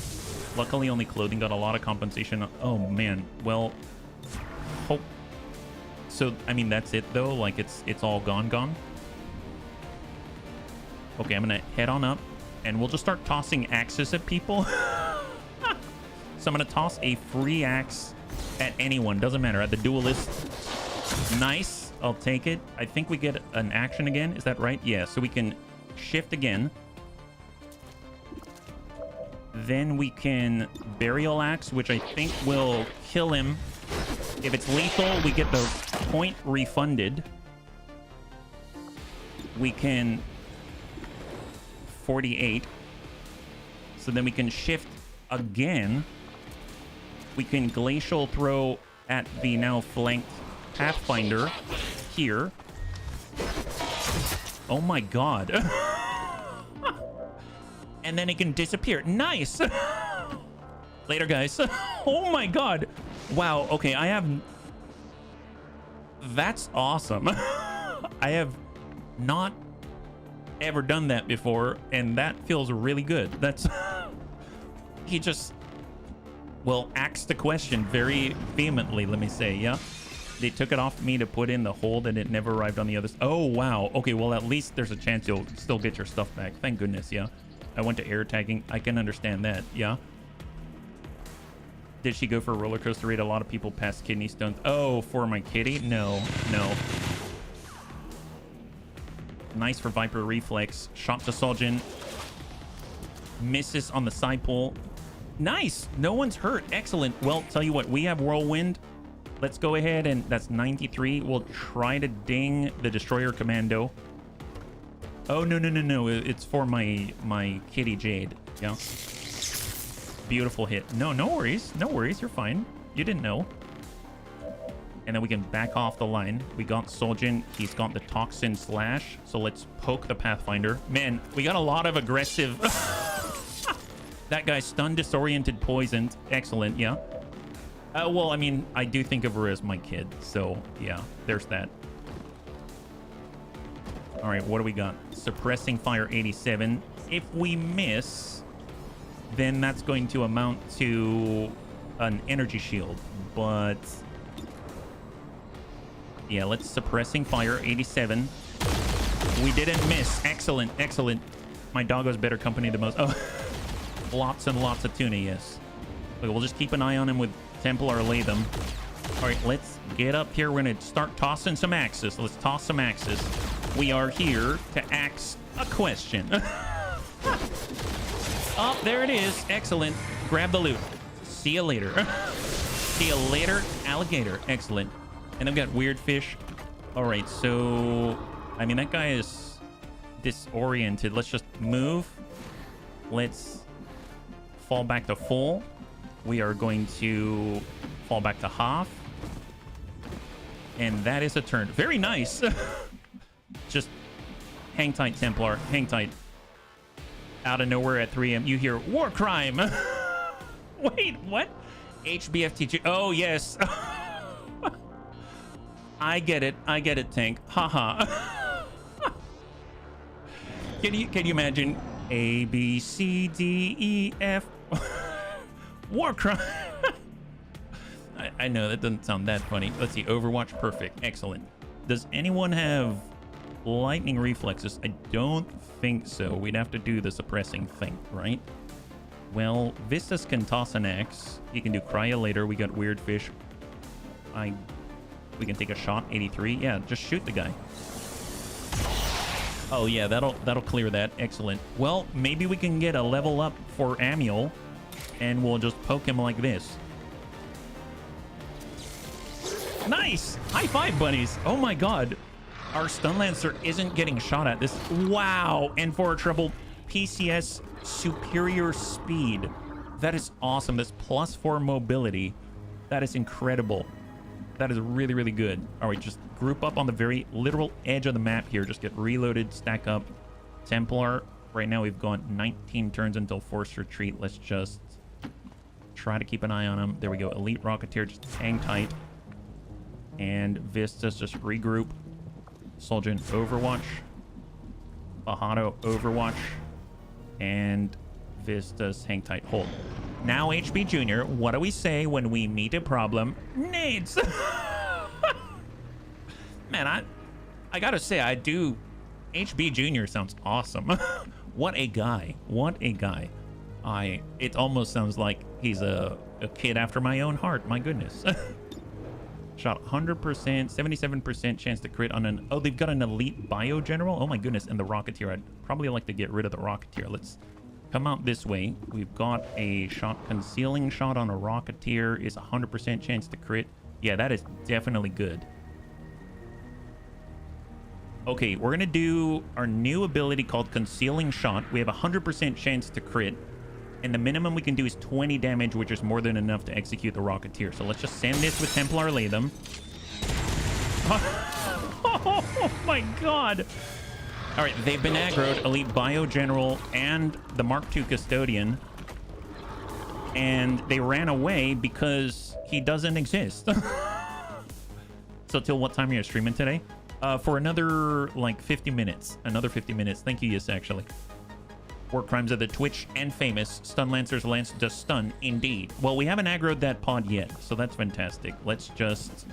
Luckily, only clothing got a lot of compensation. Oh, man. Well, hope. So, I mean, that's it, though. Like, it's all gone. Okay, I'm going to head on up, and we'll just start tossing axes at people. So I'm going to toss a free axe at anyone. Doesn't matter. At the duelist. Nice. I'll take it. I think we get an action again. Is that right? Yeah, so we can shift again. Then we can burial axe, which I think will kill him. If it's lethal, we get the point refunded. We can 48. So then we can shift again. We can glacial throw at the now flanked Pathfinder here. Oh my god. And then it can disappear. Nice. Later, guys. Oh my god. Wow. Okay, I have... That's awesome. I have not ever done that before, and that feels really good. That's... He just... Well, asked the question very vehemently, let me say, yeah? They took it off me to put in the hold, and it never arrived on the other... Oh, wow. Okay, well, at least there's a chance you'll still get your stuff back. Thank goodness, yeah? I went to air tagging. I can understand that, yeah? Did she go for a roller coaster ride? A lot of people pass kidney stones. Oh, for my kitty? No. Nice for Viper Reflex. Shot to Soljin. Misses on the side pole. Nice. No one's hurt. Excellent. Well, tell you what, we have Whirlwind. Let's go ahead and that's 93. We'll try to ding the Destroyer Commando. Oh, no. It's for my kitty Jade. Yeah. Beautiful hit. No worries. No worries. You're fine. You didn't know. And then we can back off the line. We got Soljin. He's got the Toxin Slash. So let's poke the Pathfinder. Man, we got a lot of aggressive... That guy's stunned, disoriented, poisoned. Excellent, yeah. Well, I mean, I do think of her as my kid, so yeah, there's that. All right, what do we got? Suppressing fire 87. If we miss, then that's going to amount to an energy shield, but yeah, let's suppressing fire 87. We didn't miss. Excellent, excellent. My doggo's better company than most. Oh, lots and lots of tuna, yes. Okay, we'll just keep an eye on him with Templar Latham. All right, let's get up here. We're gonna start tossing some axes. Let's toss some axes. We are here to axe a question. Oh, there it is. Excellent. Grab the loot. See you later. See you later, alligator. Excellent. And I've got weird fish. All right, so I mean, that guy is disoriented. Let's just move. Let's fall back to full. We are going to fall back to half. And that is a turn. Very nice. Just hang tight, Templar. Hang tight. Out of nowhere at 3 a.m. you hear war crime. Wait, what? HBFT. Oh, yes. I get it. I get it, Tank. Haha. Can you imagine? A, B, C, D, E, F. War crime. I know that doesn't sound that funny. Let's see. Overwatch. Perfect. Excellent. Does anyone have lightning reflexes? I don't think so. We'd have to do the suppressing thing, right? Well, Vistas can toss an axe. He can do cryo later. We got weird fish. We can take a shot. 83. Yeah, just shoot the guy. Oh yeah, that'll clear that. Excellent. Well, maybe we can get a level up for Amiel, and we'll just poke him like this. Nice! High five, bunnies! Oh my god. Our stun lancer isn't getting shot at. This. Wow! And for a trouble, PCS superior speed. That is awesome. This +4 mobility. That is incredible. That is really, really good. All right, just group up on the very literal edge of the map here. Just get reloaded, stack up. Templar. Right now we've gone 19 turns until forced retreat. Let's just try to keep an eye on him. There we go. Elite Rocketeer, just hang tight. And Vistas, just regroup. Soldier Overwatch. Bajado Overwatch. And Vistas, hang tight, hold. Now HB Junior, what do we say when we meet a problem? Nades! Man, I gotta say, I do. HB Junior sounds awesome. What a guy. What a guy. It almost sounds like he's a kid after my own heart. My goodness. Shot 100%, 77% chance to crit on an... Oh, they've got an elite bio general? Oh my goodness, and the Rocketeer. I'd probably like to get rid of the Rocketeer. Let's come out this way. We've got a shot, concealing shot on a Rocketeer is 100% chance to crit. Yeah, that is definitely good. Okay, we're gonna do our new ability called Concealing Shot. We have a 100% chance to crit, and the minimum we can do is 20 damage, which is more than enough to execute the Rocketeer. So let's just send this with Templar Latham. Oh my god! All right, they've been aggroed, Elite Bio General and the Mark II Custodian, and they ran away because he doesn't exist. So till what time are you streaming today? For another like 50 minutes. Another 50 minutes. Thank you, yes, actually. War crimes of the Twitch and famous. Stun Lancers lance does stun, indeed. Well, we haven't aggroed that pod yet, so that's fantastic. Let's just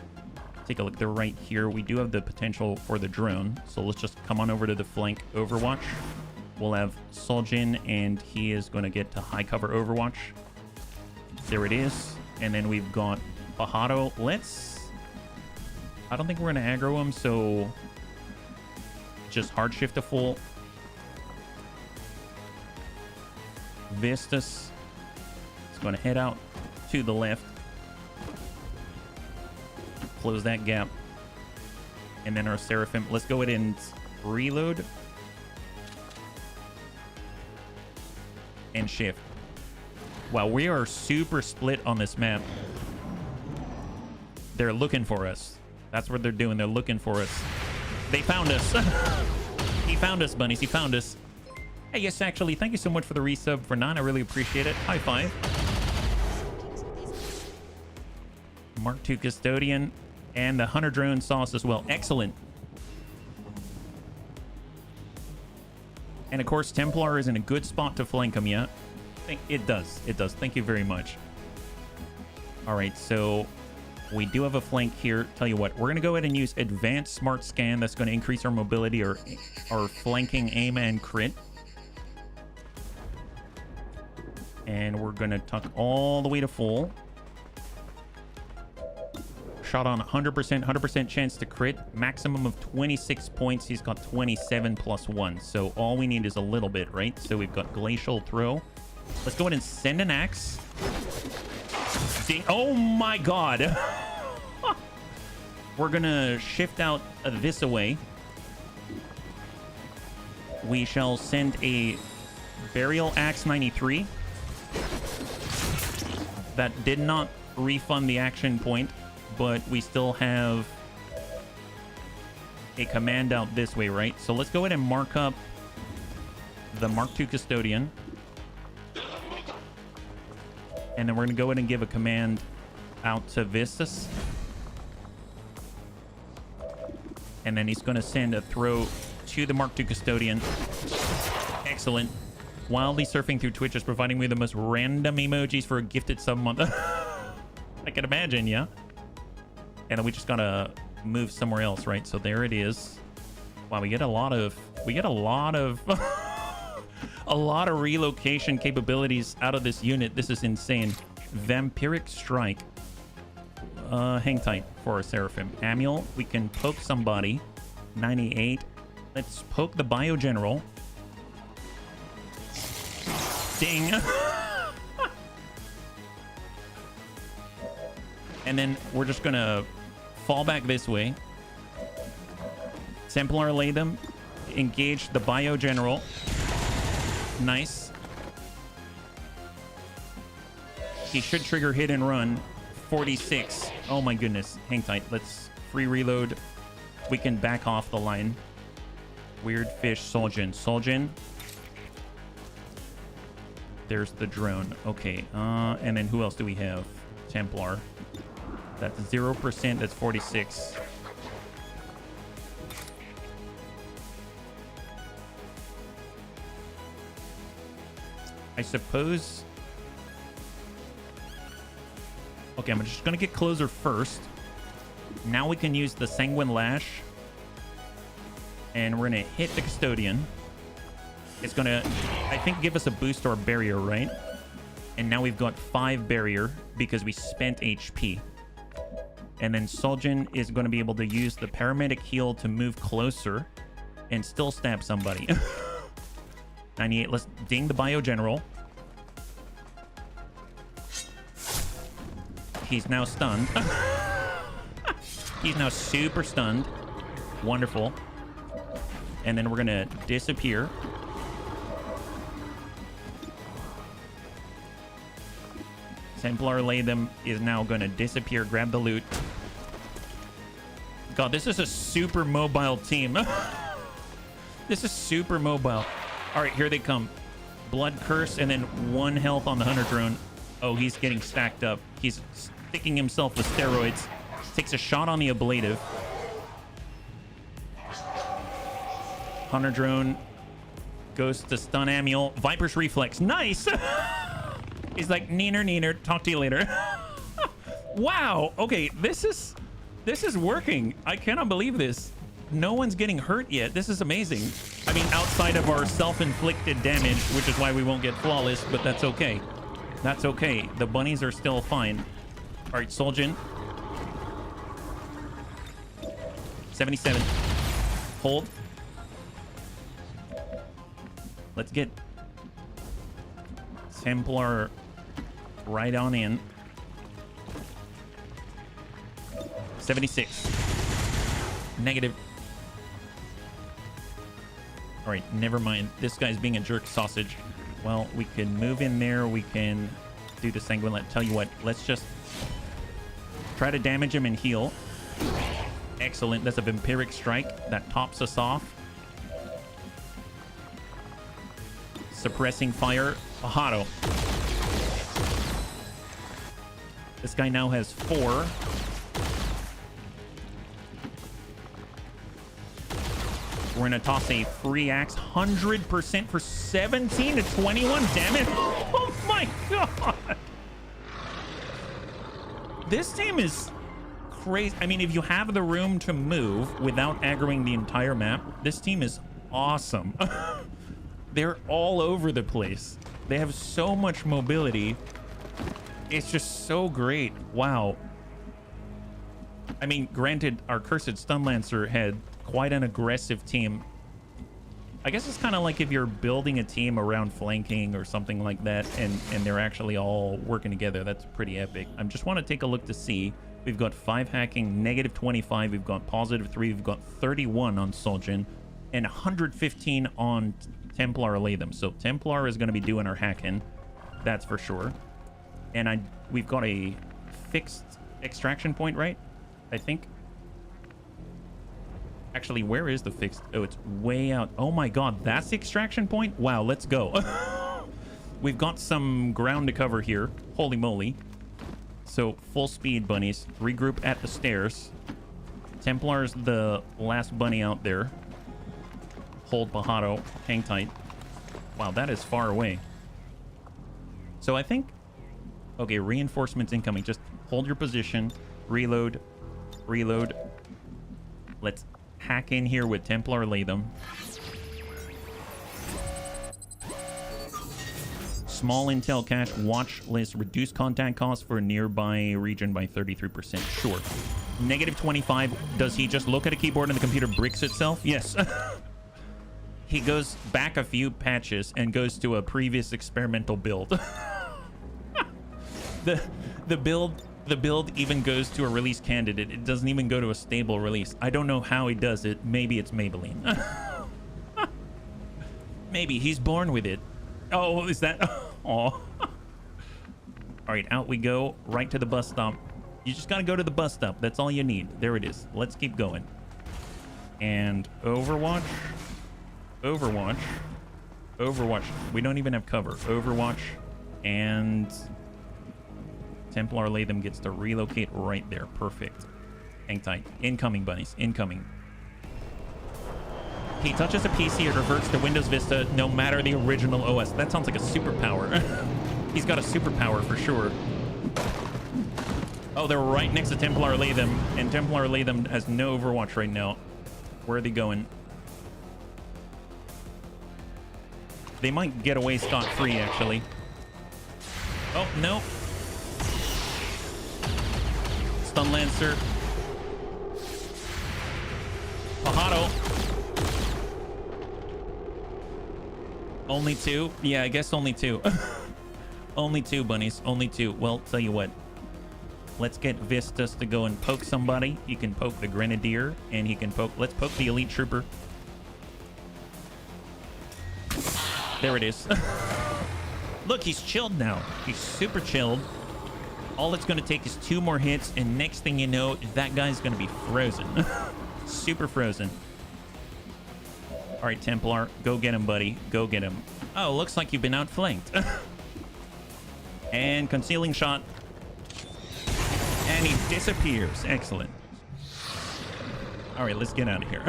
take a look. They're right here. We do have the potential for the drone, so let's just come on over to the flank Overwatch. We'll have Soljin, and he is going to get to high cover Overwatch. There it is. And then we've got Bajado. I don't think we're going to aggro him, so just hard shift to full. Vistas is going to head out to the left. Close that gap. And then our Seraphim. Let's go ahead and reload. And shift. Wow, we are super split on this map. They're looking for us. That's what they're doing. They're looking for us. They found us. He found us, bunnies. He found us. Hey, yes, actually, thank you so much for the resub for 9. I really appreciate it. High five. Mark II Custodian and the Hunter Drone sauce as well. Excellent. And of course, Templar is in a good spot to flank him, yeah? It does. It does. Thank you very much. All right, so we do have a flank here. Tell you what, we're going to go ahead and use Advanced Smart Scan. That's going to increase our mobility or our flanking aim and crit. And we're going to tuck all the way to full. Shot on 100% chance to crit. Maximum of 26 points. He's got 27 plus 1. So all we need is a little bit, right? So we've got Glacial Throw. Let's go ahead and send an axe. Oh my god. We're going to shift out this away. We shall send a Burial Axe 93. That did not refund the action point, but we still have a command out this way, right? So let's go ahead and mark up the Mark II Custodian. And then we're going to go ahead and give a command out to Vistus. And then he's going to send a throw to the Mark II Custodian. Excellent. Wildly surfing through Twitch is providing me the most random emojis for a gifted sub month. I can imagine, yeah? And then we just got to move somewhere else, right? So there it is. Wow, we get a lot of a lot of relocation capabilities out of this unit. This is insane. Vampiric Strike. Hang tight for our Seraphim. Amiel, we can poke somebody. 98. Let's poke the Bio General. Ding. And then we're just gonna fall back this way. Templar lay them. Engage the Bio General. Nice. He should trigger hit and run. 46. Oh my goodness. Hang tight. Let's free reload. We can back off the line. Weird Fish Soljin. Soljin. There's the drone. Okay. And then who else do we have? Templar. That's 0%. That's 46. I suppose... Okay, I'm just going to get closer first. Now we can use the Sanguine Lash. And we're going to hit the Custodian. It's going to, I think, give us a boost to our barrier, right? And now we've got 5 barrier because we spent HP. And then Soljin is going to be able to use the Paramedic Heal to move closer and still stab somebody. 98. Let's ding the Bio General. He's now stunned. He's now super stunned. Wonderful. And then we're going to disappear. Templar lay them is now going to disappear. Grab the loot. God, this is a super mobile team. This is super mobile. All right, here they come. Blood Curse and then 1 health on the Hunter Drone. Oh, he's getting stacked up. He's sticking himself with steroids. Takes a shot on the ablative. Hunter Drone goes to stun Amiel. Viper's Reflex. Nice! He's like, neener, talk to you later. Wow. Okay, this is working. I cannot believe this. No one's getting hurt yet. This is amazing. I mean, outside of our self-inflicted damage, which is why we won't get flawless, but that's okay. That's okay. The bunnies are still fine. All right, Soljin. 77. Hold. Let's get Templar right on in. 76. Negative. All right, never mind. This guy's being a jerk sausage. Well, we can move in there. We can do the Sanguine. Tell you what, let's just try to damage him and heal. Excellent. That's a Vampiric Strike. That tops us off. Suppressing fire. Pajaro. This guy now has 4. We're gonna toss a free axe. 100% for 17 to 21. Damn it. Oh my god. This team is crazy. I mean, if you have the room to move without aggroing the entire map, this team is awesome. They're all over the place. They have so much mobility. It's just so great. Wow. I mean, granted, our Cursed Stunlancer had quite an aggressive team. I guess it's kind of like if you're building a team around flanking or something like that, and they're actually all working together. That's pretty epic. I just want to take a look to see. We've got 5 hacking, negative 25. We've got positive 3. We've got 31 on Soljin, and 115 on Templar Latham. So Templar is going to be doing our hacking. That's for sure. And we've got a fixed extraction point, right? I think. Actually, where is the fixed? Oh, it's way out. Oh my god, that's the extraction point? Wow, let's go. We've got some ground to cover here. Holy moly. So, full speed, bunnies. Regroup at the stairs. Templar's the last bunny out there. Hold Pajaro. Hang tight. Wow, that is far away. So, I think... Okay, reinforcements incoming. Just hold your position. Reload. Reload. Let's hack in here with Templar Latham. Small intel cache. Watch list. Reduce contact costs for nearby region by 33%. Sure. Negative 25. Does he just look at a keyboard and the computer bricks itself? Yes. He goes back a few patches and goes to a previous experimental build. The build even goes to a release candidate. It doesn't even go to a stable release. I don't know how he does it. Maybe it's Maybelline. Maybe he's born with it. Oh, is that? Oh. All right, out we go. Right to the bus stop. You just gotta go to the bus stop. That's all you need. There it is. Let's keep going. And Overwatch. Overwatch. Overwatch. We don't even have cover. Overwatch. And Templar Latham gets to relocate right there. Perfect. Hang tight. Incoming, bunnies. Incoming. He touches a PC, it reverts to Windows Vista no matter the original OS. That sounds like a superpower. He's got a superpower for sure. Oh, they're right next to Templar Latham, and Templar Latham has no Overwatch right now. Where are they going? They might get away scot-free, actually. Oh, no. Stunlancer. Pajaro. Only 2? Yeah, I guess only 2. Only 2, bunnies. Only 2. Well, tell you what. Let's get Vistas to go and poke somebody. He can poke the Grenadier, and he can poke... Let's poke the Elite Trooper. There it is. Look, he's chilled now. He's super chilled. All it's going to take is 2 more hits, and next thing you know, that guy's going to be frozen. Super frozen. All right, Templar, go get him, buddy. Go get him. Oh, looks like you've been outflanked. And concealing shot. And he disappears. Excellent. All right, let's get out of here.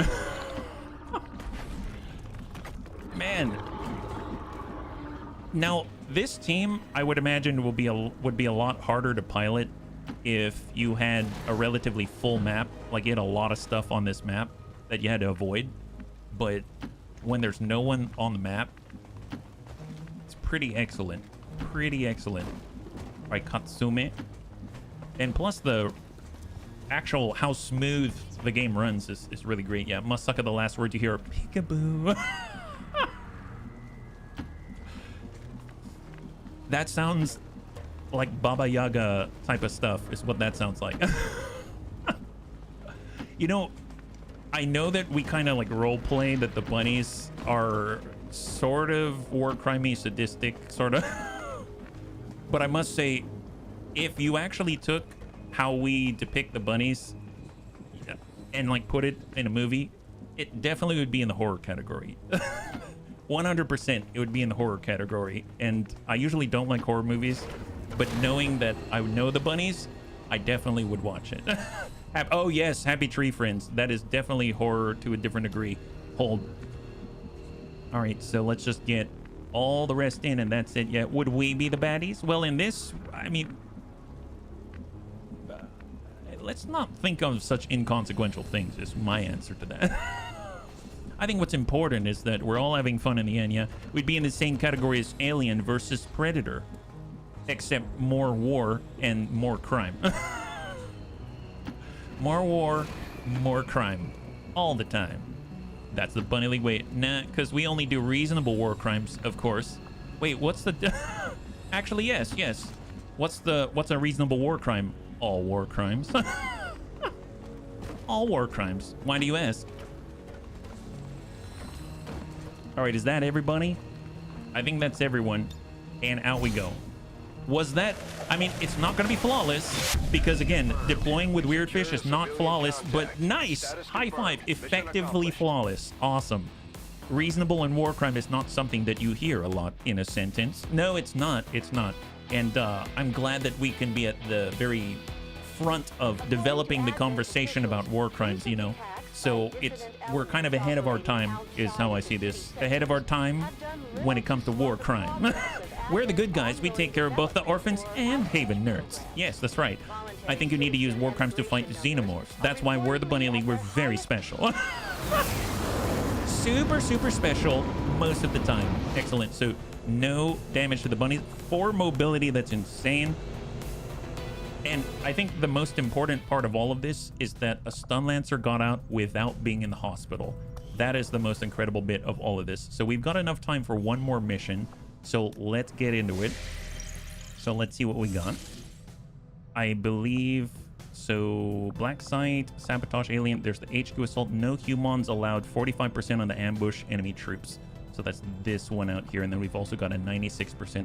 Man. Now, this team, I would imagine, would be a lot harder to pilot if you had a relatively full map. Like, you had a lot of stuff on this map that you had to avoid. But when there's no one on the map, it's pretty excellent. Pretty excellent. All right, Katsume. And plus the actual how smooth the game runs is really great. Yeah, must suck at the last word you hear. Peekaboo. That sounds like Baba Yaga type of stuff is what that sounds like. You know, I know that we kind of like role play that the bunnies are sort of war crimey sadistic, sort of. But I must say, if you actually took how we depict the bunnies and like put it in a movie, it definitely would be in the horror category. 100% it would be in the horror category. And I usually don't like horror movies, but knowing that I would know the bunnies, I definitely would watch it. Oh yes, Happy Tree Friends. That is definitely horror to a different degree. Hold. All right, so let's just get all the rest in and that's it. Yeah, would we be the baddies? Well, in this, I mean, let's not think of such inconsequential things is my answer to that. I think what's important is that we're all having fun in the end, yeah? We'd be in the same category as Alien versus Predator, except more war and more crime. More war, more crime, all the time. That's the Bunny League way. Nah, because we only do reasonable war crimes, of course. Wait, what's the... Actually, yes. What's a reasonable war crime? All war crimes. All war crimes. Why do you ask? All right, is that everybody? I think that's everyone. And out we go. Was that... I mean, it's not going to be flawless because, again, deploying with Weird Fish is not flawless, but nice. High five. Effectively flawless. Awesome. Reasonable and war crime is not something that you hear a lot in a sentence. No, it's not. It's not. And I'm glad that we can be at the very front of developing the conversation about war crimes, you know. So we're kind of ahead of our time is how I see this. Ahead of our time when it comes to war crime. We're the good guys. We take care of both the orphans and Haven nerds. Yes, that's right. I think you need to use war crimes to fight xenomorphs. That's why we're the Bunny League. We're very special. Super, super special most of the time. Excellent. So no damage to the bunnies. 4 mobility. That's insane. And I think the most important part of all of this is that a stun lancer got out without being in the hospital. That is the most incredible bit of all of this. So we've got enough time for one more mission. So let's get into it. So let's see what we got. I believe... So black site, sabotage alien. There's the HQ assault. No humans allowed. 45% on the ambush enemy troops. So that's this one out here. And then we've also got a 96%.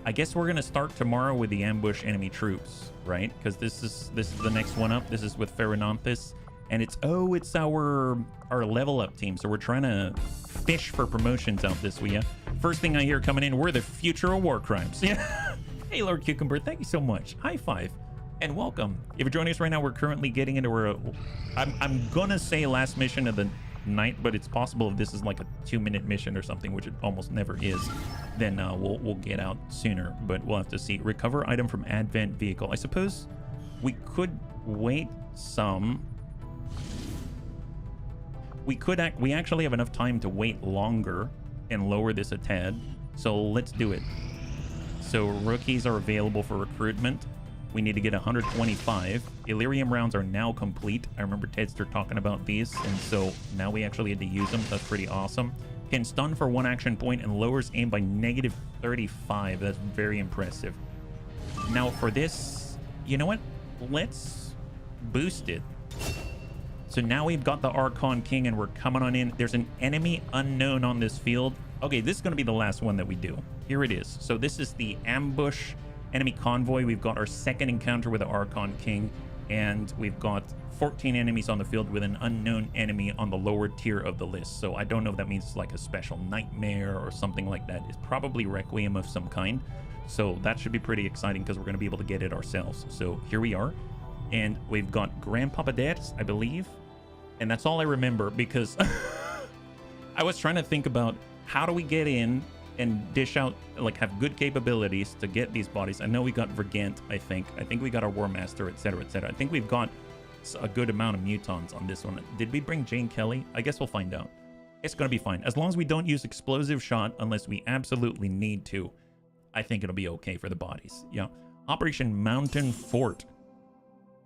I guess we're going to start tomorrow with the ambush enemy troops, right? Because this is the next one up. This is with Ferronanthus. And it's our level up team. So we're trying to fish for promotions out this week. First thing I hear coming in, we're the future of war crimes. Yeah. Hey, Lord Cucumber, thank you so much. High five and welcome. If you're joining us right now, we're currently getting into our... I'm going to say last mission of the night, but it's possible if this is like a 2-minute mission or something, which it almost never is, then we'll get out sooner, but we'll have to see. Recover item from Advent vehicle. I suppose we could wait some... We actually have enough time to wait longer and lower this a tad. So let's do it. So rookies are available for recruitment. We need to get 125. Illyrium rounds are now complete. I remember Tedster talking about these, and so now we actually had to use them. That's pretty awesome. Can stun for 1 action point and lowers aim by -35. That's very impressive. Now for this, you know what? Let's boost it. So now we've got the Archon King and we're coming on in. There's an enemy unknown on this field. Okay, this is going to be the last one that we do. Here it is. So this is the ambush enemy convoy. We've got our second encounter with the Archon King, and we've got 14 enemies on the field with an unknown enemy on the lower tier of the list. So I don't know if that means it's like a special nightmare or something like that. It's probably Requiem of some kind. So that should be pretty exciting because we're going to be able to get it ourselves. So here we are. And we've got Grandpapa Deaths, I believe. And that's all I remember because I was trying to think about how do we get in and dish out, like have good capabilities to get these bodies. I know we got Vergant, I think we got our War Master, etc., etc. I think we've got a good amount of mutons on this one. Did we bring Jane Kelly? I guess we'll find out. It's going to be fine. As long as we don't use explosive shot unless we absolutely need to, I think it'll be okay for the bodies. Yeah. Operation Mountain Fort.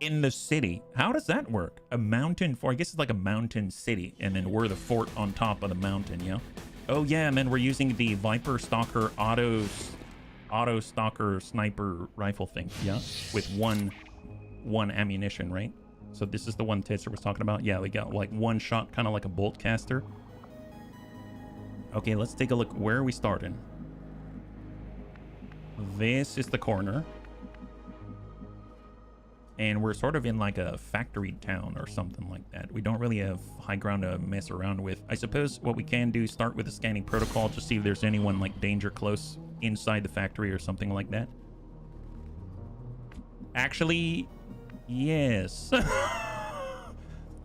In the city. How does that work? A mountain fort? I guess it's like a mountain city, and then we're the fort on top of the mountain, yeah? Oh yeah, and then we're using the Viper Stalker auto stalker sniper rifle thing, yeah? With one ammunition, right? So this is the one Titzer was talking about. Yeah, we got like one shot, kind of like a bolt caster. Okay, let's take a look. Where are we starting? This is the corner. And we're sort of in like a factory town or something like that. We don't really have high ground to mess around with. I suppose what we can do is start with a scanning protocol, just see if there's anyone like danger close inside the factory or something like that. Actually, yes.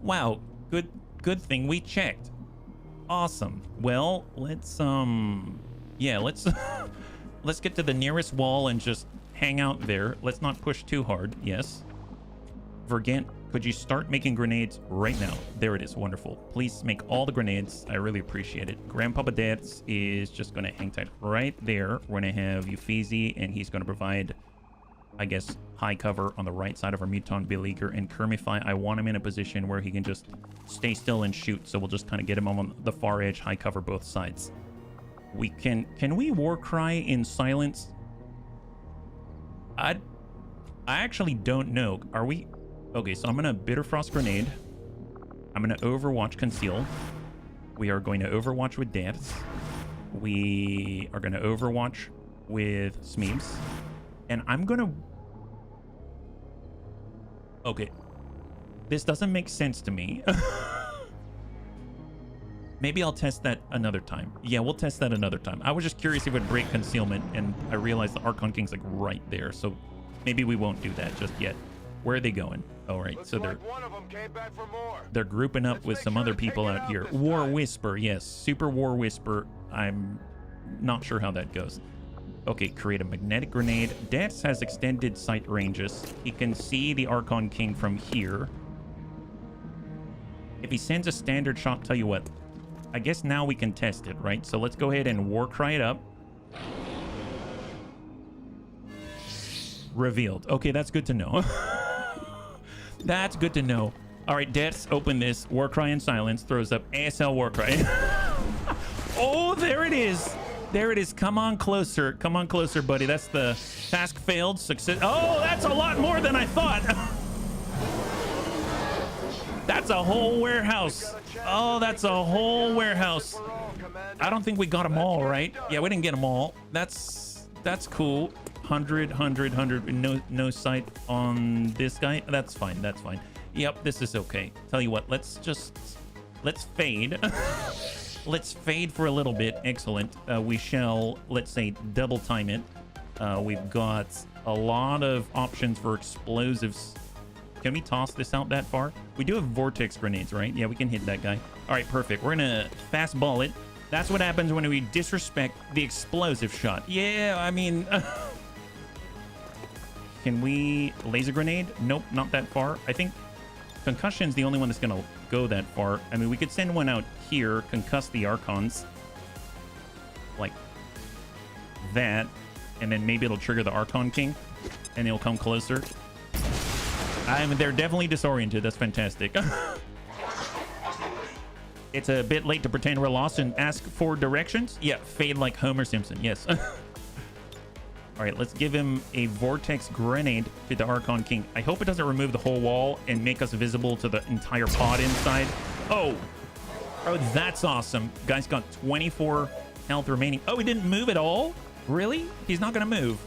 Wow, good thing we checked. Awesome. Well, let's yeah, let's let's get to the nearest wall and just hang out there. Let's not push too hard. Yes. Vergant, could you start making grenades right now? There it is. Wonderful. Please make all the grenades. I really appreciate it. Grandpapa Dance is just going to hang tight right there. We're going to have Uffizi, and he's going to provide, I guess, high cover on the right side of our Mutant Beleaguer. And Kermify, I want him in a position where he can just stay still and shoot. So we'll just kind of get him on the far edge, high cover both sides. We can we war cry in silence? I actually don't know. Are we? Okay, so I'm gonna Bitter Frost Grenade. I'm gonna Overwatch Conceal. We are going to Overwatch with Dance. We are gonna Overwatch with Smeebs. And I'm gonna... Okay. This doesn't make sense to me. Maybe I'll test that another time. Yeah, we'll test that another time. I was just curious if it would break concealment, and I realized the Archon King's like right there, so maybe we won't do that just yet. Where are they going? All right, so they're grouping up with some other people out here. War Whisper, yes, Super War Whisper. I'm not sure how that goes. Okay, create a magnetic grenade. Dance has extended sight ranges. He can see the Archon King from here. If he sends a standard shot, tell you what, I guess now we can test it, right? So let's go ahead and war cry it up. Revealed. Okay, that's good to know. That's good to know. All right, Deaths, open this. War cry in silence. Throws up ASL war cry. Oh, there it is. There it is. Come on closer. Come on closer, buddy. That's the task failed. Success. Oh, that's a lot more than I thought. That's a whole warehouse. Oh, that's a whole warehouse. I don't think we got them all, right? Yeah, we didn't get them all. That's cool. 100, 100, 100. No sight on this guy. That's fine. That's fine. Yep, this is okay. Tell you what, let's fade. Let's fade for a little bit. Excellent. We shall, let's say, double time it. We've got a lot of options for explosives. Can we toss this out that far? We do have vortex grenades, right? Yeah, we can hit that guy. All right, perfect. We're gonna fastball it. That's what happens when we disrespect the explosive shot. Yeah, I mean... Can we laser grenade? Nope, not that far. I think concussion's the only one that's gonna go that far. I mean, we could send one out here, concuss the Archons. Like that. And then maybe it'll trigger the Archon King. And he'll come closer. I mean, they're definitely disoriented. That's fantastic. It's a bit late to pretend we're lost and ask for directions. Yeah, fade like Homer Simpson. Yes. All right, let's give him a vortex grenade to the Archon King. I hope it doesn't remove the whole wall and make us visible to the entire pod inside. Oh, that's awesome. Guy's got 24 health remaining. Oh, he didn't move at all? Really? He's not gonna move.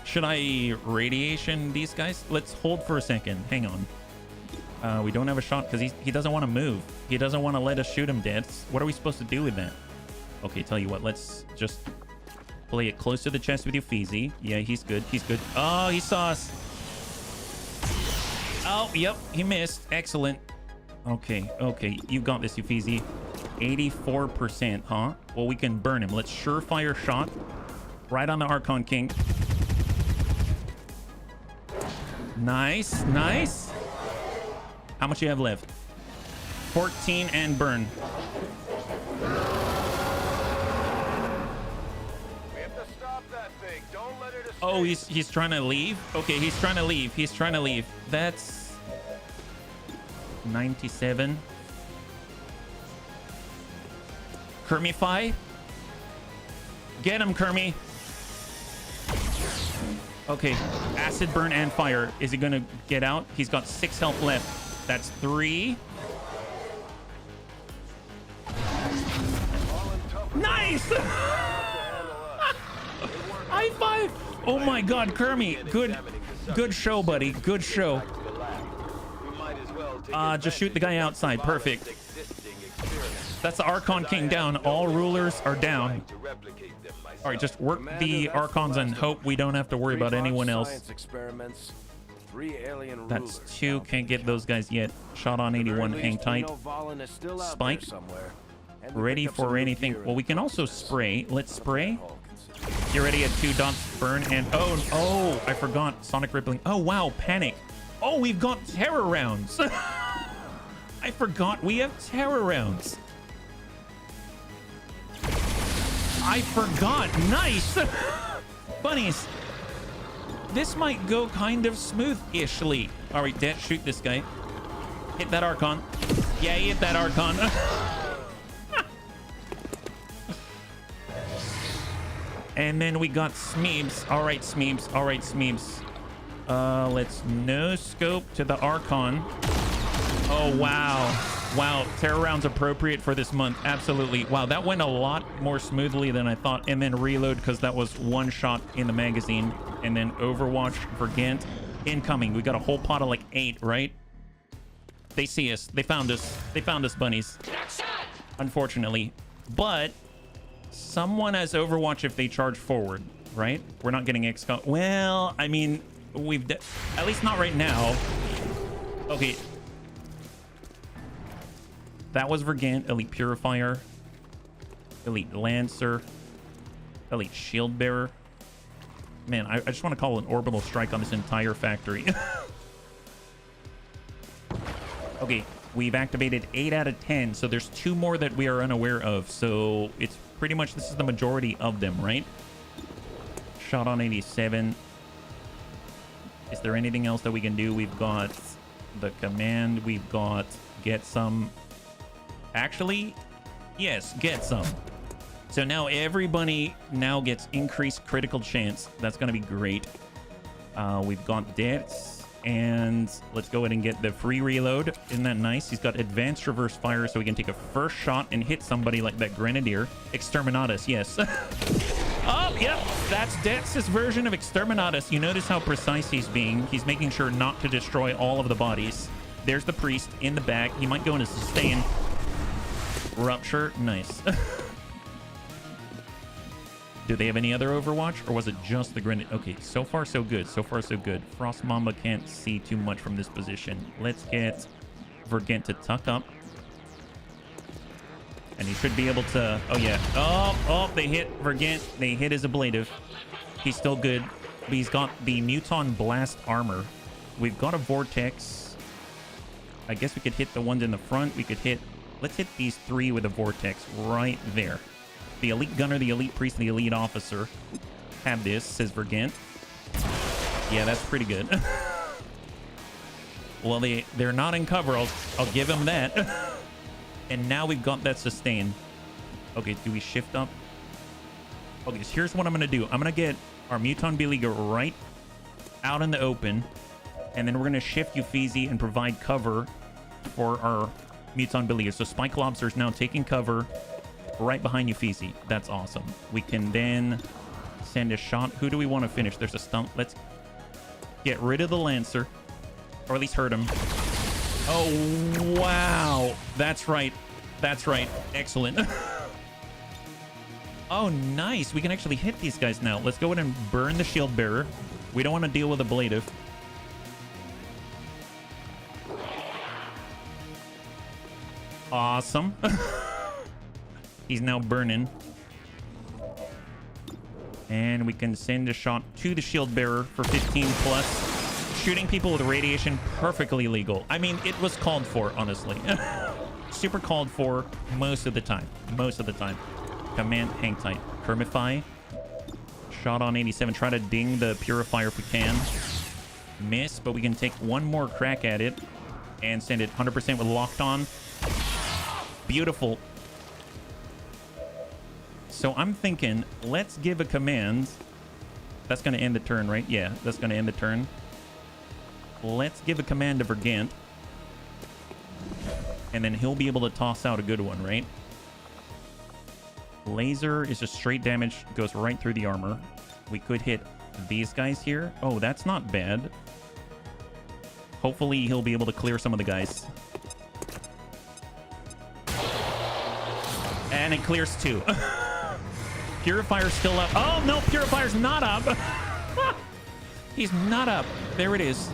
Should I radiation these guys? Let's hold for a second. Hang on. We don't have a shot because he doesn't want to move. He doesn't want to let us shoot him dead. What are we supposed to do with that? Okay, tell you what, let's just play it close to the chest with Uffizi. Yeah, he's good. He's good. Oh, he saw us. Oh, yep, he missed. Excellent. Okay, okay, you got this, Uffizi. 84%, huh? Well, we can burn him. Let's surefire shot right on the Archon King. Nice, nice. How much do you have left? 14 and burn. We have to stop that thing. Don't let it escape. Oh, he's trying to leave? Okay, he's trying to leave. He's trying to leave. That's 97. Kermify. Get him, Kermi. Okay, acid burn and fire. Is he gonna get out? He's got 6 health left. That's 3. Nice! High five! Oh my god, Kermi. Good. Good show, buddy. Good show. Just shoot the guy outside. Perfect. That's the Archon King down. All rulers are down. All right, just work the Archons and hope we don't have to worry about anyone else. That's 2. Can't get those guys yet. Shot on 81. Hang tight. Spike. Ready for anything. Well, we can also spray. Let's spray. Get ready at 2 dots. Burn and... Oh, I forgot. Sonic Rippling. Oh, wow. Panic. Oh, we've got terror rounds. I forgot we have terror rounds. I forgot. Nice. Bunnies. This might go kind of smooth-ishly. All right, Dad, shoot this guy. Hit that Archon. Yeah, hit that Archon. And then we got Smeebs. All right, Smeebs. All right, Smeebs. Let's no scope to the Archon. Oh, wow. Wow, terror rounds appropriate for this month. Absolutely. Wow, that went a lot more smoothly than I thought. And then reload because that was 1 shot in the magazine. And then Overwatch, Vergant, incoming. We got a whole pot of like 8, right? They see us. They found us. They found us, bunnies. Unfortunately. But someone has Overwatch if they charge forward, right? We're not getting XCOM. Well, I mean, at least not right now. Okay. That was Vergant, Elite Purifier, Elite Lancer, Elite Shield Bearer. Man, I just want to call an orbital strike on this entire factory. Okay, we've activated 8 out of 10, so there's 2 more that we are unaware of. So it's pretty much, this is the majority of them, right? Shot on 87. Is there anything else that we can do? We've got the command. We've got get some. Actually, yes, get some. So now everybody now gets increased critical chance. That's going to be great. We've got deaths, and let's go ahead and get the free reload. Isn't that nice? He's got advanced reverse fire, so we can take a first shot and hit somebody like that Grenadier. Exterminatus, yes. Oh, yep, that's Detz's version of Exterminatus. You notice how precise he's being. He's making sure not to destroy all of the bodies. There's the priest in the back. He might go into sustain. Rupture, nice. Do they have any other Overwatch, or was it just the Grenade? Okay, so far so good. So far so good. Frost Mamba can't see too much from this position. Let's get Vergant to tuck up. And he should be able to... Oh, yeah. Oh, they hit Vergant. They hit his ablative. He's still good. But he's got the Muton Blast armor. We've got a Vortex. I guess we could hit the ones in the front. We could hit... Let's hit these 3 with a Vortex right there. The Elite Gunner, the Elite Priest, and the Elite Officer. Have this, says Vergant. Yeah, that's pretty good. Well, they're not in cover. I'll give them that. And now we've got that sustain. Okay, do we shift up? Okay, so here's what I'm going to do. I'm going to get our Muton Beleaguer right out in the open. And then we're going to shift Uffizi and provide cover for our Muton Beleaguer. So Spike Lobster's now taking cover right behind Uffizi. That's awesome. We can then send a shot. Who do we want to finish? There's a stump. Let's get rid of the Lancer. Or at least hurt him. Oh, wow. That's right. That's right. Excellent. Oh, nice. We can actually hit these guys now. Let's go ahead and burn the Shield Bearer. We don't want to deal with ablative. Awesome. He's now burning. And we can send a shot to the Shield Bearer for 15 plus. Shooting people with radiation, perfectly legal. I mean, it was called for, honestly. Super called for most of the time. Most of the time. Command, hang tight. Kermify. Shot on 87. Try to ding the Purifier if we can. Miss, but we can take one more crack at it and send it 100% with locked on. Beautiful. So I'm thinking, let's give a command. That's going to end the turn, right? Yeah, that's going to end the turn. Let's give a command to Vergant. And then he'll be able to toss out a good one, right? Laser is just straight damage. Goes right through the armor. We could hit these guys here. Oh, that's not bad. Hopefully he'll be able to clear some of the guys. And it clears two. Purifier's still up. Oh, no, Purifier's not up. He's not up. There it is.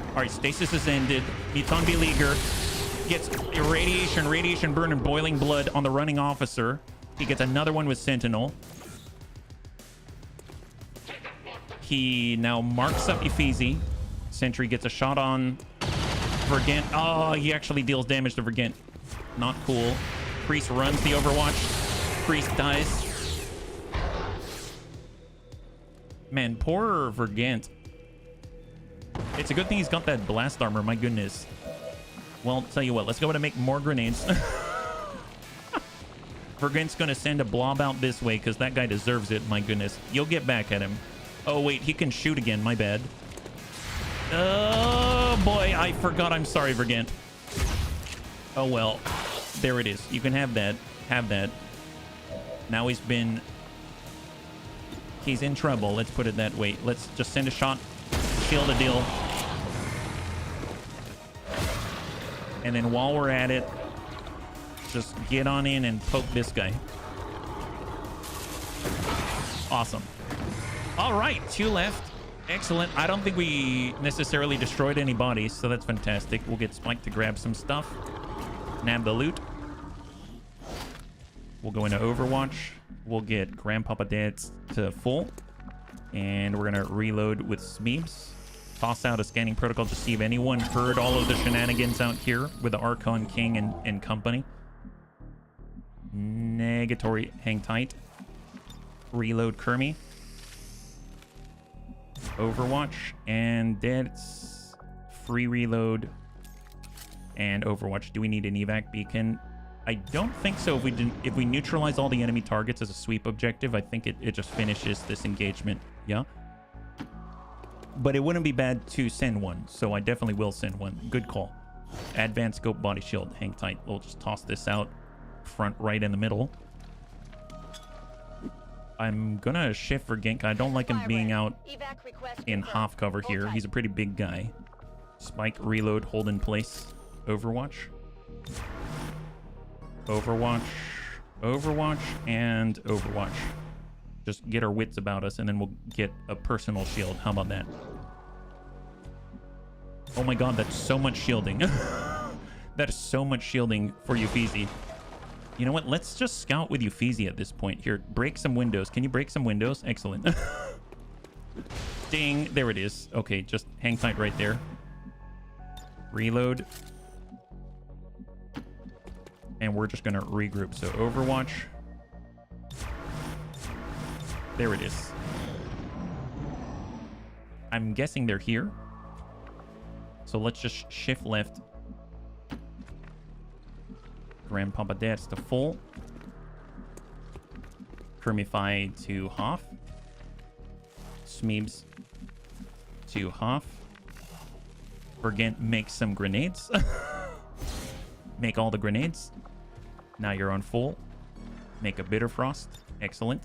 All right, stasis is ended. Muton Beleaguer gets radiation burn and boiling blood on the running officer. He gets another one with Sentinel. He now marks up Ephesi. Sentry gets a shot on Vergent. Oh, he actually deals damage to Vergent. Not cool. Priest runs the Overwatch. Priest dies. Man, poor Vergent. It's a good thing he's got that blast armor, my goodness. Well, tell you what, let's go ahead and make more grenades. Vergent's gonna send a blob out this way because that guy deserves it, my goodness. You'll get back at him. Oh, wait, he can shoot again, my bad. Oh, boy, I forgot. I'm sorry, Vergent. Oh, well, there it is. You can have that. Have that. Now he's in trouble. Let's put it that way. Let's just send a shot. Seal the deal. And then while we're at it, just get on in and poke this guy. Awesome. All right, 2 left. Excellent. I don't think we necessarily destroyed any bodies, so that's fantastic. We'll get Spike to grab some stuff. Nab the loot. We'll go into Overwatch. We'll get Grandpapa Dad's to full. And we're going to reload with Smeebs. Toss out a scanning protocol to see if anyone heard all of the shenanigans out here with the Archon King and company. Negatory. Hang tight. Reload Kermie. Overwatch and Dad's free reload and Overwatch. Do we need an evac beacon? I don't think so. If we neutralize all the enemy targets as a sweep objective, I think it just finishes this engagement. Yeah. But it wouldn't be bad to send one, so I definitely will send one. Good call. Advanced scope body shield. Hang tight. We'll just toss this out front right in the middle. I'm gonna shift for Genk. I don't like him being out in half cover here. He's a pretty big guy. Spike, reload, hold in place. Overwatch. Overwatch. Overwatch and Overwatch. Just get our wits about us and then we'll get a personal shield. How about that? Oh my god, that's so much shielding. That is so much shielding for Ephesi. You know what? Let's just scout with Ephesi at this point. Here, break some windows. Can you break some windows? Excellent. Ding. There it is. Okay, just hang tight right there. Reload. And we're just going to regroup. So Overwatch. There it is. I'm guessing they're here. So let's just shift left. Grandpapa Dad's to full. Kermify to half. Smeebs to half. Vergent makes some grenades. Make all the grenades. Now you're on full. Make a Bitter Frost. Excellent.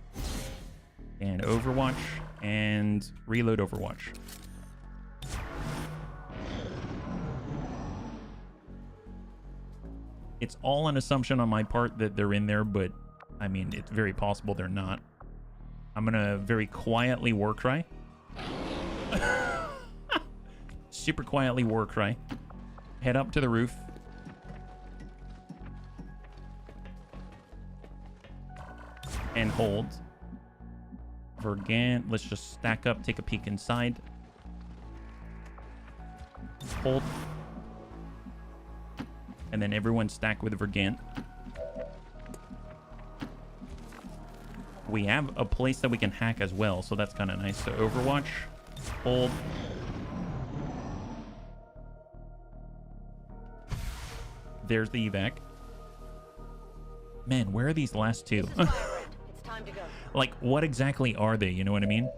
And Overwatch. And reload Overwatch. It's all an assumption on my part that they're in there, but I mean, it's very possible they're not. I'm gonna very quietly war cry. Super quietly war cry. Head up to the roof. And hold. Vergant, let's just stack up, take a peek inside. Hold. And then everyone stack with Vergant. We have a place that we can hack as well, so that's kind of nice. So Overwatch, hold. There's the evac. Man, where are these last two? It's time to go. Like, what exactly are they? You know what I mean?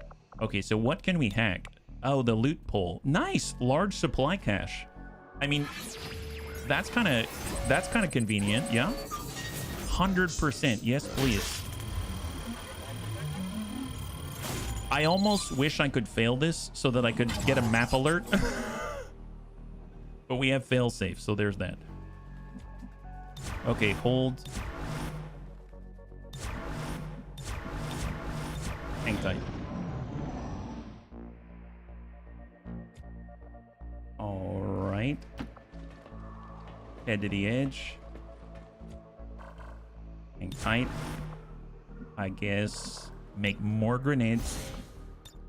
Okay, so what can we hack? Oh, the loot pole. Nice, large supply cache. I mean, that's kind of convenient, yeah? 100%. Yes, please. I almost wish I could fail this so that I could get a map alert. But we have fail safe, so there's that. Okay, hold. Hang tight. All right. Head to the edge. Hang tight. I guess make more grenades.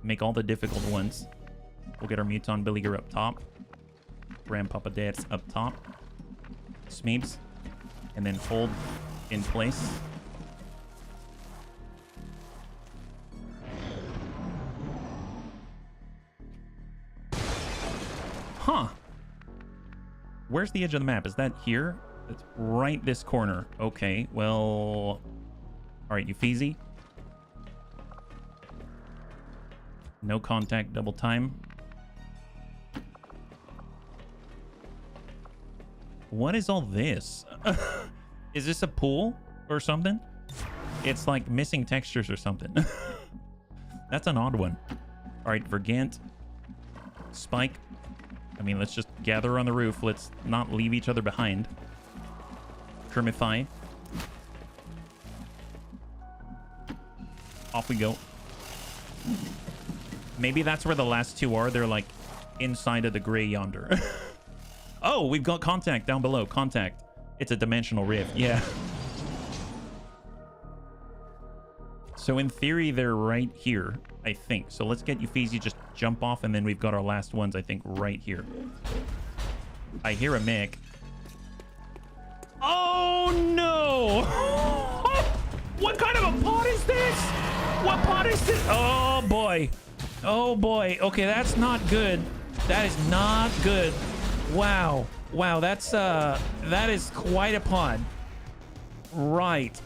Make all the difficult ones. We'll get our Muton Billiger up top. Grandpapa Dad's up top. Smeeps. And then hold in place. Huh. Where's the edge of the map? Is that here? It's right this corner. Okay, well... All right, Uffizi. No contact, double time. What is all this? Is this a pool or something? It's like missing textures or something. That's an odd one. All right, Vergant. Spike. I mean, let's just gather on the roof. Let's not leave each other behind. Kermify. Off we go. Maybe that's where the last two are. They're like inside of the gray yonder. Oh, we've got contact down below. Contact. It's a dimensional rift. Yeah. So in theory, they're right here, I think. So let's get Uffizi, just jump off, and then we've got our last ones, I think, right here. I hear a mech. Oh, no! What kind of a pod is this? What pod is this? Oh, boy. Oh, boy. Okay, that's not good. That is not good. Wow. Wow, that is quite a pod. Right.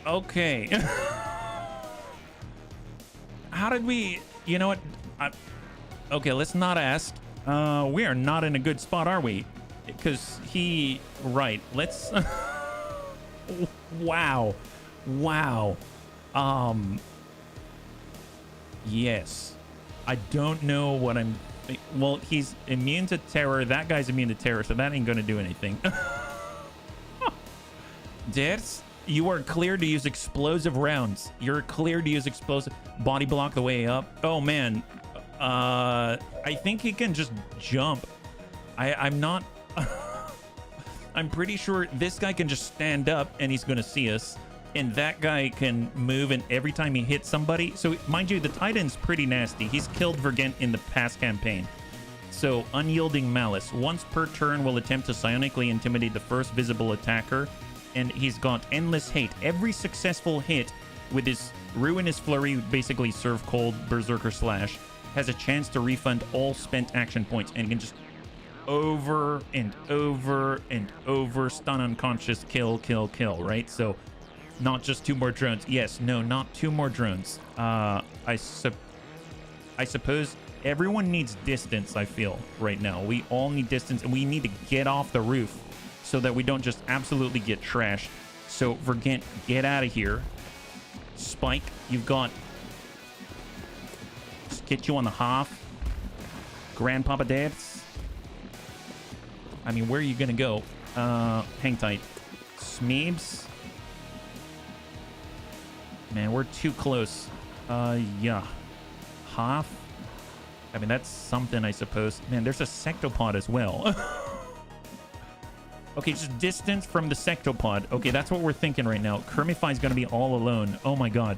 Okay. How did we... You know what? Okay, let's not ask. We are not in a good spot, are we? Because he... Right. Let's... Wow. Wow. Yes. I don't know what I'm... Well, he's immune to terror. That guy's immune to terror, so that ain't gonna do anything. Deaths? You are clear to use explosive rounds. You're clear to use explosive... Body block the way up. Oh, man. I think he can just jump. I'm not... I'm pretty sure this guy can just stand up and he's going to see us. And that guy can move, and every time he hits somebody... So, mind you, the Titan's pretty nasty. He's killed Vergent in the past campaign. So, Unyielding Malice. Once per turn will attempt to psionically intimidate the first visible attacker. And he's got Endless Hate. Every successful hit with his Ruinous Flurry, basically Serve Cold, Berserker Slash, has a chance to refund all spent action points. And he can just over and over and over stun unconscious, kill, kill, kill, right? So, not just 2 more drones. Yes, no, not 2 more drones. I suppose everyone needs distance, I feel, right now. We all need distance, and we need to get off the roof so that we don't just absolutely get trashed. So, Vergant, get out of here. Spike, you've got... Just get you on the half. Grandpapa Dads. I mean, where are you gonna go? Hang tight. Smeebs. Man, we're too close. Yeah. Half. I mean, that's something, I suppose. Man, there's a sectopod as well. Okay, just distance from the sectopod. Okay, that's what we're thinking right now. Kermify's gonna be all alone. Oh my god.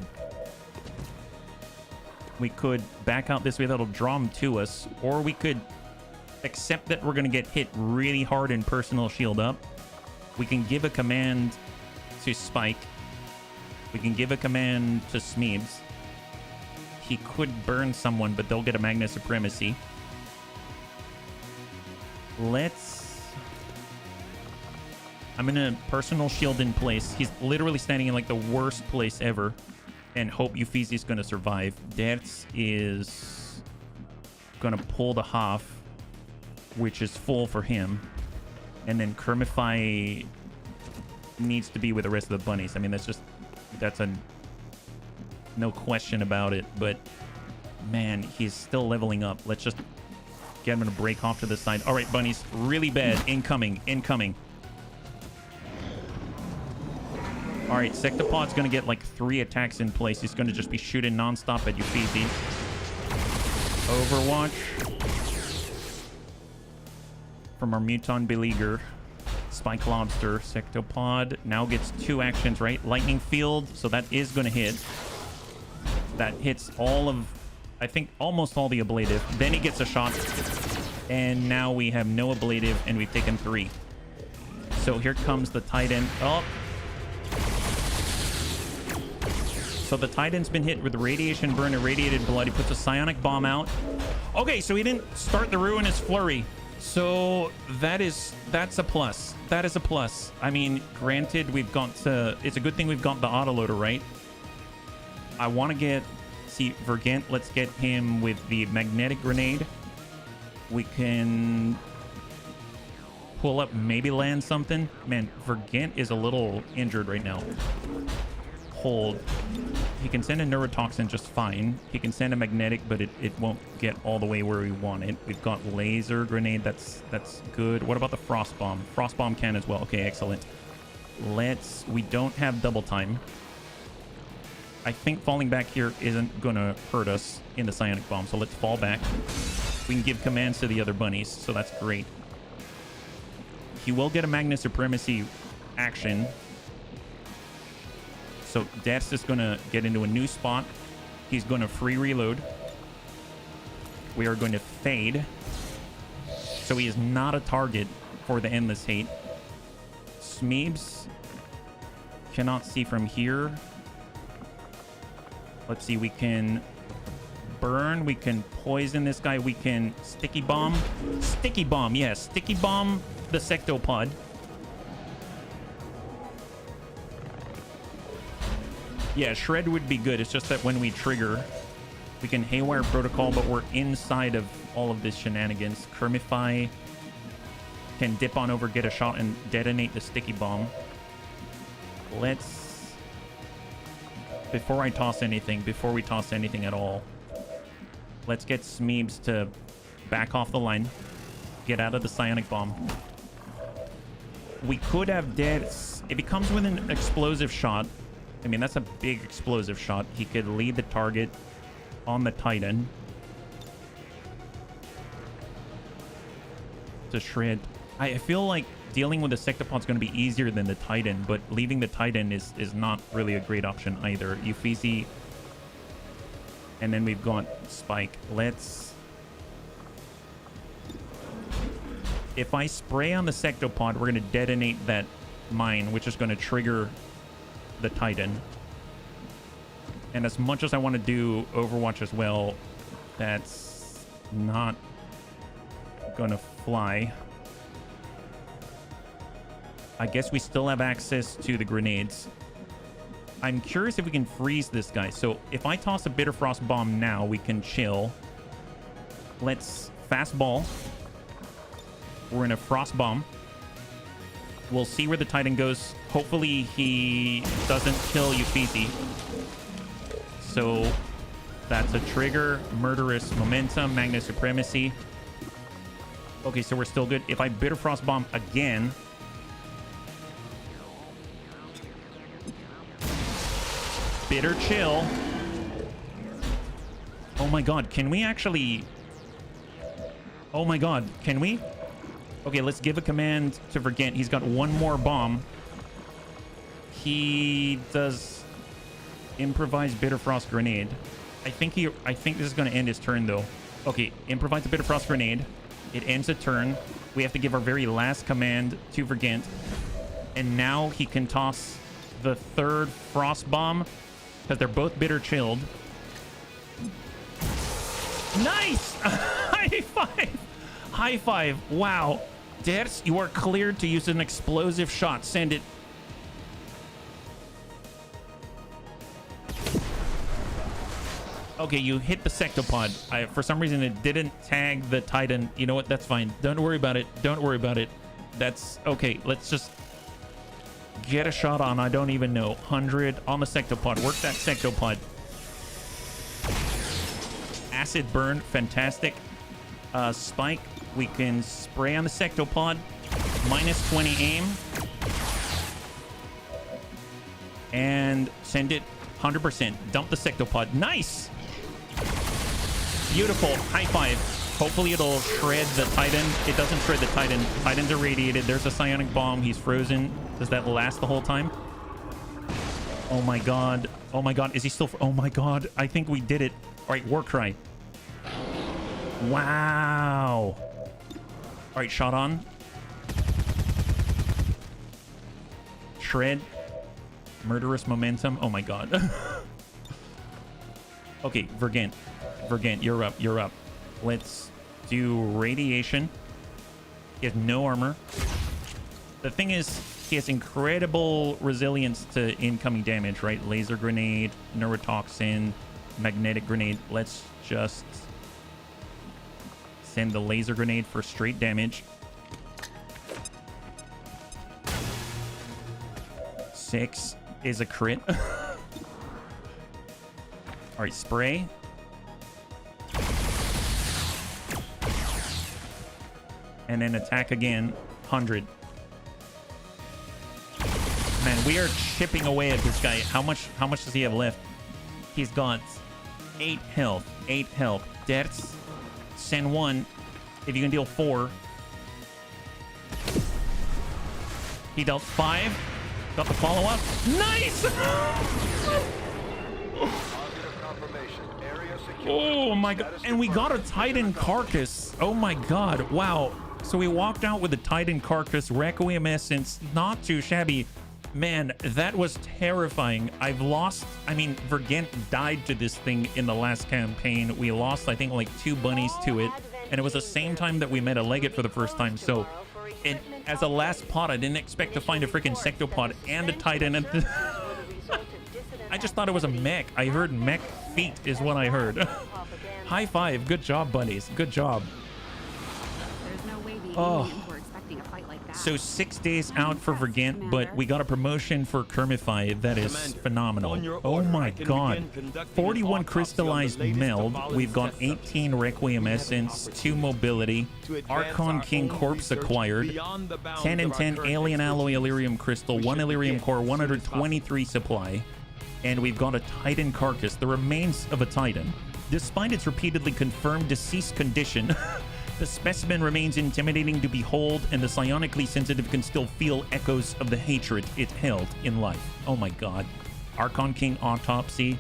We could back out this way. That'll draw him to us. Or we could accept that we're gonna get hit really hard and personal shield up. We can give a command to Spike. We can give a command to Smeebs. He could burn someone, but they'll get a Magna Supremacy. I'm gonna personal shield in place. He's literally standing in like the worst place ever. And hope Uffizi's gonna survive. Deaths is gonna pull the half, which is full for him. And then Kermify needs to be with the rest of the bunnies. I mean, that's a no question about it. But Man, he's still leveling up. Let's just get him to break off to the side. All right, bunnies. Really bad. Incoming. Incoming. All right, Sectopod's going to get like 3 attacks in place. He's going to just be shooting nonstop at you, Fifi. Overwatch. From our Muton Beleaguer. Spike Lobster. Sectopod now gets 2 actions, right? Lightning Field. So that is going to hit. That hits all of, I think, almost all the ablative. Then he gets a shot. And now we have no ablative, and we've taken 3. So here comes the Titan. Oh. So the Titan's been hit with Radiation Burn, Irradiated Blood. He puts a Psionic Bomb out. Okay, so he didn't start the Ruinous Flurry. So that's a plus. That is a plus. I mean, granted, we've got to... It's a good thing we've got the autoloader, right? I want to get... See, Vergent, let's get him with the Magnetic Grenade. We can... pull up, maybe land something. Man, Vergent is a little injured right now. Hold. He can send a Neurotoxin just fine. He can send a Magnetic, but it won't get all the way where we want it. We've got Laser Grenade. That's good. What about the Frost Bomb? Frost Bomb can as well. Okay, excellent. We don't have double time. I think falling back here isn't going to hurt us in the Psionic Bomb, so let's fall back. We can give commands to the other bunnies, so that's great. He will get a Magna Supremacy action. So Death's just going to get into a new spot. He's going to free reload. We are going to fade. So he is not a target for the Endless Hate. Smeebs cannot see from here. Let's see, we can burn. We can poison this guy. We can Sticky Bomb. Sticky Bomb, yes. Sticky Bomb the Sectopod. Yeah, Shred would be good. It's just that when we trigger, we can Haywire Protocol, but we're inside of all of this shenanigans. Kermify can dip on over, get a shot, and detonate the Sticky Bomb. Let's... Before we toss anything at all, let's get Smeebs to back off the line. Get out of the Psionic Bomb. We could have Deaths. If he comes with an explosive shot, I mean, that's a big explosive shot. He could lead the target on the Titan to shred. I feel like dealing with the Sectopod's going to be easier than the Titan, but leaving the Titan is not really a great option either. Uffizi, and then we've got Spike. Let's... If I spray on the Sectopod, we're going to detonate that mine, which is going to trigger the Titan. And as much as I want to do Overwatch as well, that's not gonna fly. I guess we still have access to the grenades. I'm curious if we can freeze this guy. So if I toss a Bitter Frost Bomb now, we can chill. Let's fastball. We're in a Frost Bomb. We'll see where the Titan goes. Hopefully he doesn't kill Uffizi. So that's a trigger. Murderous Momentum. Magna Supremacy. Okay, so we're still good. If I Bitter Frost Bomb again... Bitter Chill. Oh my god, can we actually... Oh my god, can we? Okay, let's give a command to Vergent. He's got one more bomb. He does improvise Bitter Frost Grenade. I think this is going to end his turn, though. Okay, improvise a Bitter Frost Grenade. It ends a turn. We have to give our very last command to Vergent. And now he can toss the third Frost Bomb, because they're both Bitter Chilled. Nice! High five! High five. Wow. Ders, you are cleared to use an explosive shot. Send it. Okay, you hit the Sectopod. For some reason, it didn't tag the Titan. You know what? That's fine. Don't worry about it. Don't worry about it. That's okay. Let's just get a shot on. I don't even know. 100 on the Sectopod. Work that Sectopod. acid burn, fantastic. Spike, we can spray on the sectopod. Minus 20 aim. And send it 100%. Dump the sectopod. Nice! Beautiful. High five. Hopefully it'll shred the Titan. It doesn't shred the Titan. Titan's irradiated. There's a psionic bomb. He's frozen. Does that last the whole time? Oh my god. Oh my god. Is he still... Oh my god. I think we did it. All right, war cry. Wow. All right, shot on. Shred. Murderous momentum. Oh my god. Okay, Vergant. Vergant, you're up. You're up. Let's do radiation. He has no armor. The thing is, he has incredible resilience to incoming damage, right? Laser grenade, neurotoxin, magnetic grenade. Let's just send the laser grenade for straight damage. 6 is a crit. All right, spray. And then attack again. 100. Man, we are chipping away at this guy. How much does he have left? He's got 8 health. 8 health. Deaths. Send 1. If you can deal 4. He dealt 5. Got the follow-up. Nice! Oh my god. And we got a Titan carcass. Oh my god. Wow. So we walked out with a Titan carcass, Requiem essence. Not too shabby. Man, that was terrifying. I've lost... I mean, Vergant died to this thing in the last campaign. We lost, I think, like 2 bunnies to it. And it was the same time that we met a Legate for the first time. So, and as a last pod, I didn't expect to find a freaking sectopod and a Titan. And I just thought it was a mech. I heard mech feet is what I heard. High five. Good job, buddies. Good job. Oh. So 6 days out for Vergant, but we got a promotion for Kermify. That is phenomenal. Oh my god. 41 crystallized meld. We've got 18 Requiem essence, 2 mobility, Archon King corpse acquired, 10 and 10 alien alloy Illyrium crystal, 1 Illyrium core, 123 supply, and we've got a Titan carcass, the remains of a Titan. Despite its repeatedly confirmed deceased condition, the specimen remains intimidating to behold, and the psionically sensitive can still feel echoes of the hatred it held in life. Oh my god. Archon King autopsy.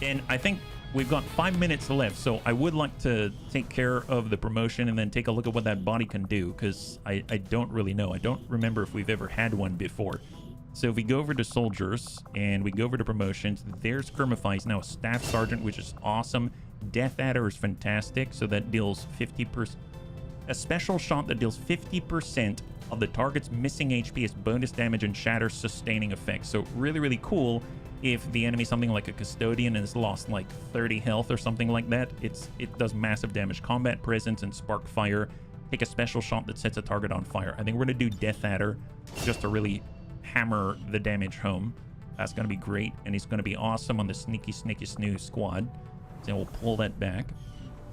And I think we've got 5 minutes left, so I would like to take care of the promotion and then take a look at what that body can do, because I don't really know. I don't remember if we've ever had one before. So if we go over to soldiers and we go over to promotions, there's Kermify. He's now a staff sergeant, which is awesome. Death Adder is fantastic, so that deals 50%. A special shot that deals 50% of the target's missing HP as bonus damage and shatter sustaining effects. So really, really cool if the enemy, something like a custodian, has lost like 30 health or something like that. It does massive damage. Combat presence and spark fire. Take a special shot that sets a target on fire. I think we're going to do Death Adder just to really hammer the damage home. That's going to be great, and he's going to be awesome on the Sneaky Snoo squad. So we'll pull that back.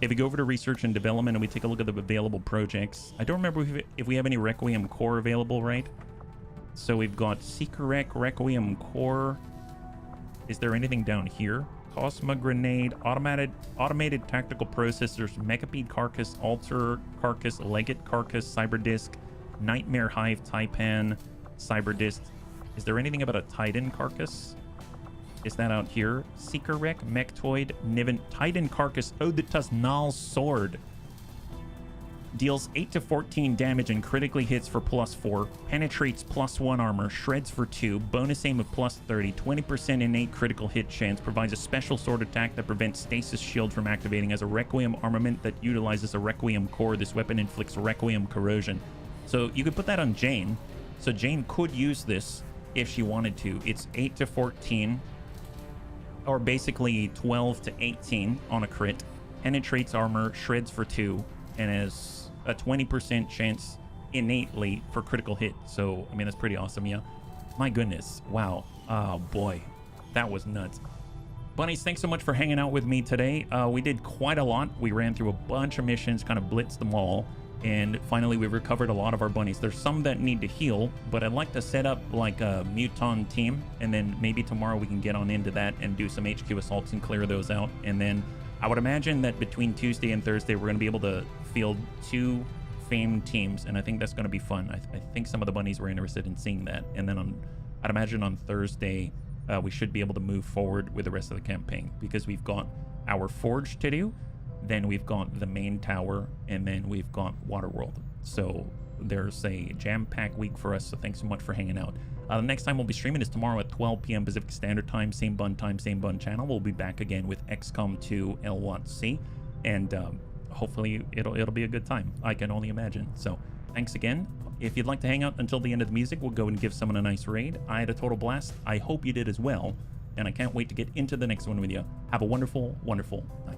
If we go over to research and development and we take a look at the available projects, I don't remember if we have any Requiem core available, right? So we've got Seeker Requiem core. Is there anything down here? Cosma grenade, automated tactical processors, Mechapede carcass, altar carcass, Legate carcass, Cyberdisc, Nightmare Hive, Taipan, Cyberdisc. Is there anything about a Titan carcass? Is that out here? Seeker Rec, Mechtoid, Niven, Titan Carcass, Ode the Tuznal Sword. Deals 8 to 14 damage and critically hits for +4. Penetrates +1 armor. Shreds for 2. Bonus aim of +30. 20% innate critical hit chance. Provides a special sword attack that prevents stasis shield from activating. As a Requiem armament that utilizes a Requiem core, this weapon inflicts Requiem corrosion. So you could put that on Jane. So Jane could use this if she wanted to. It's 8 to 14. Or basically 12 to 18 on a crit. Penetrates armor, shreds for 2, and has a 20% chance innately for critical hit. So, I mean, that's pretty awesome, yeah. My goodness. Wow. Oh, boy. That was nuts. Bunnies, thanks so much for hanging out with me today. We did quite a lot. We ran through a bunch of missions, kind of blitzed them all, and finally we recovered a lot of our bunnies. There's some that need to heal, but I'd like to set up like a Muton team, and then maybe tomorrow we can get on into that and do some HQ assaults and clear those out. And then I would imagine that between Tuesday and Thursday, we're going to be able to field 2 famed teams, and I think that's going to be fun. I think some of the bunnies were interested in seeing that. And then I'd imagine on Thursday, we should be able to move forward with the rest of the campaign, because we've got our forge to do, then we've got the main tower, and then we've got Waterworld. So there's a jam-packed week for us, so thanks so much for hanging out. The next time we'll be streaming is tomorrow at 12 p.m. Pacific Standard Time, same bun time, same bun channel. We'll be back again with XCOM 2 LWOTC, and hopefully it'll be a good time. I can only imagine. So thanks again. If you'd like to hang out until the end of the music, we'll go and give someone a nice raid. I had a total blast. I hope you did as well, and I can't wait to get into the next one with you. Have a wonderful, wonderful night.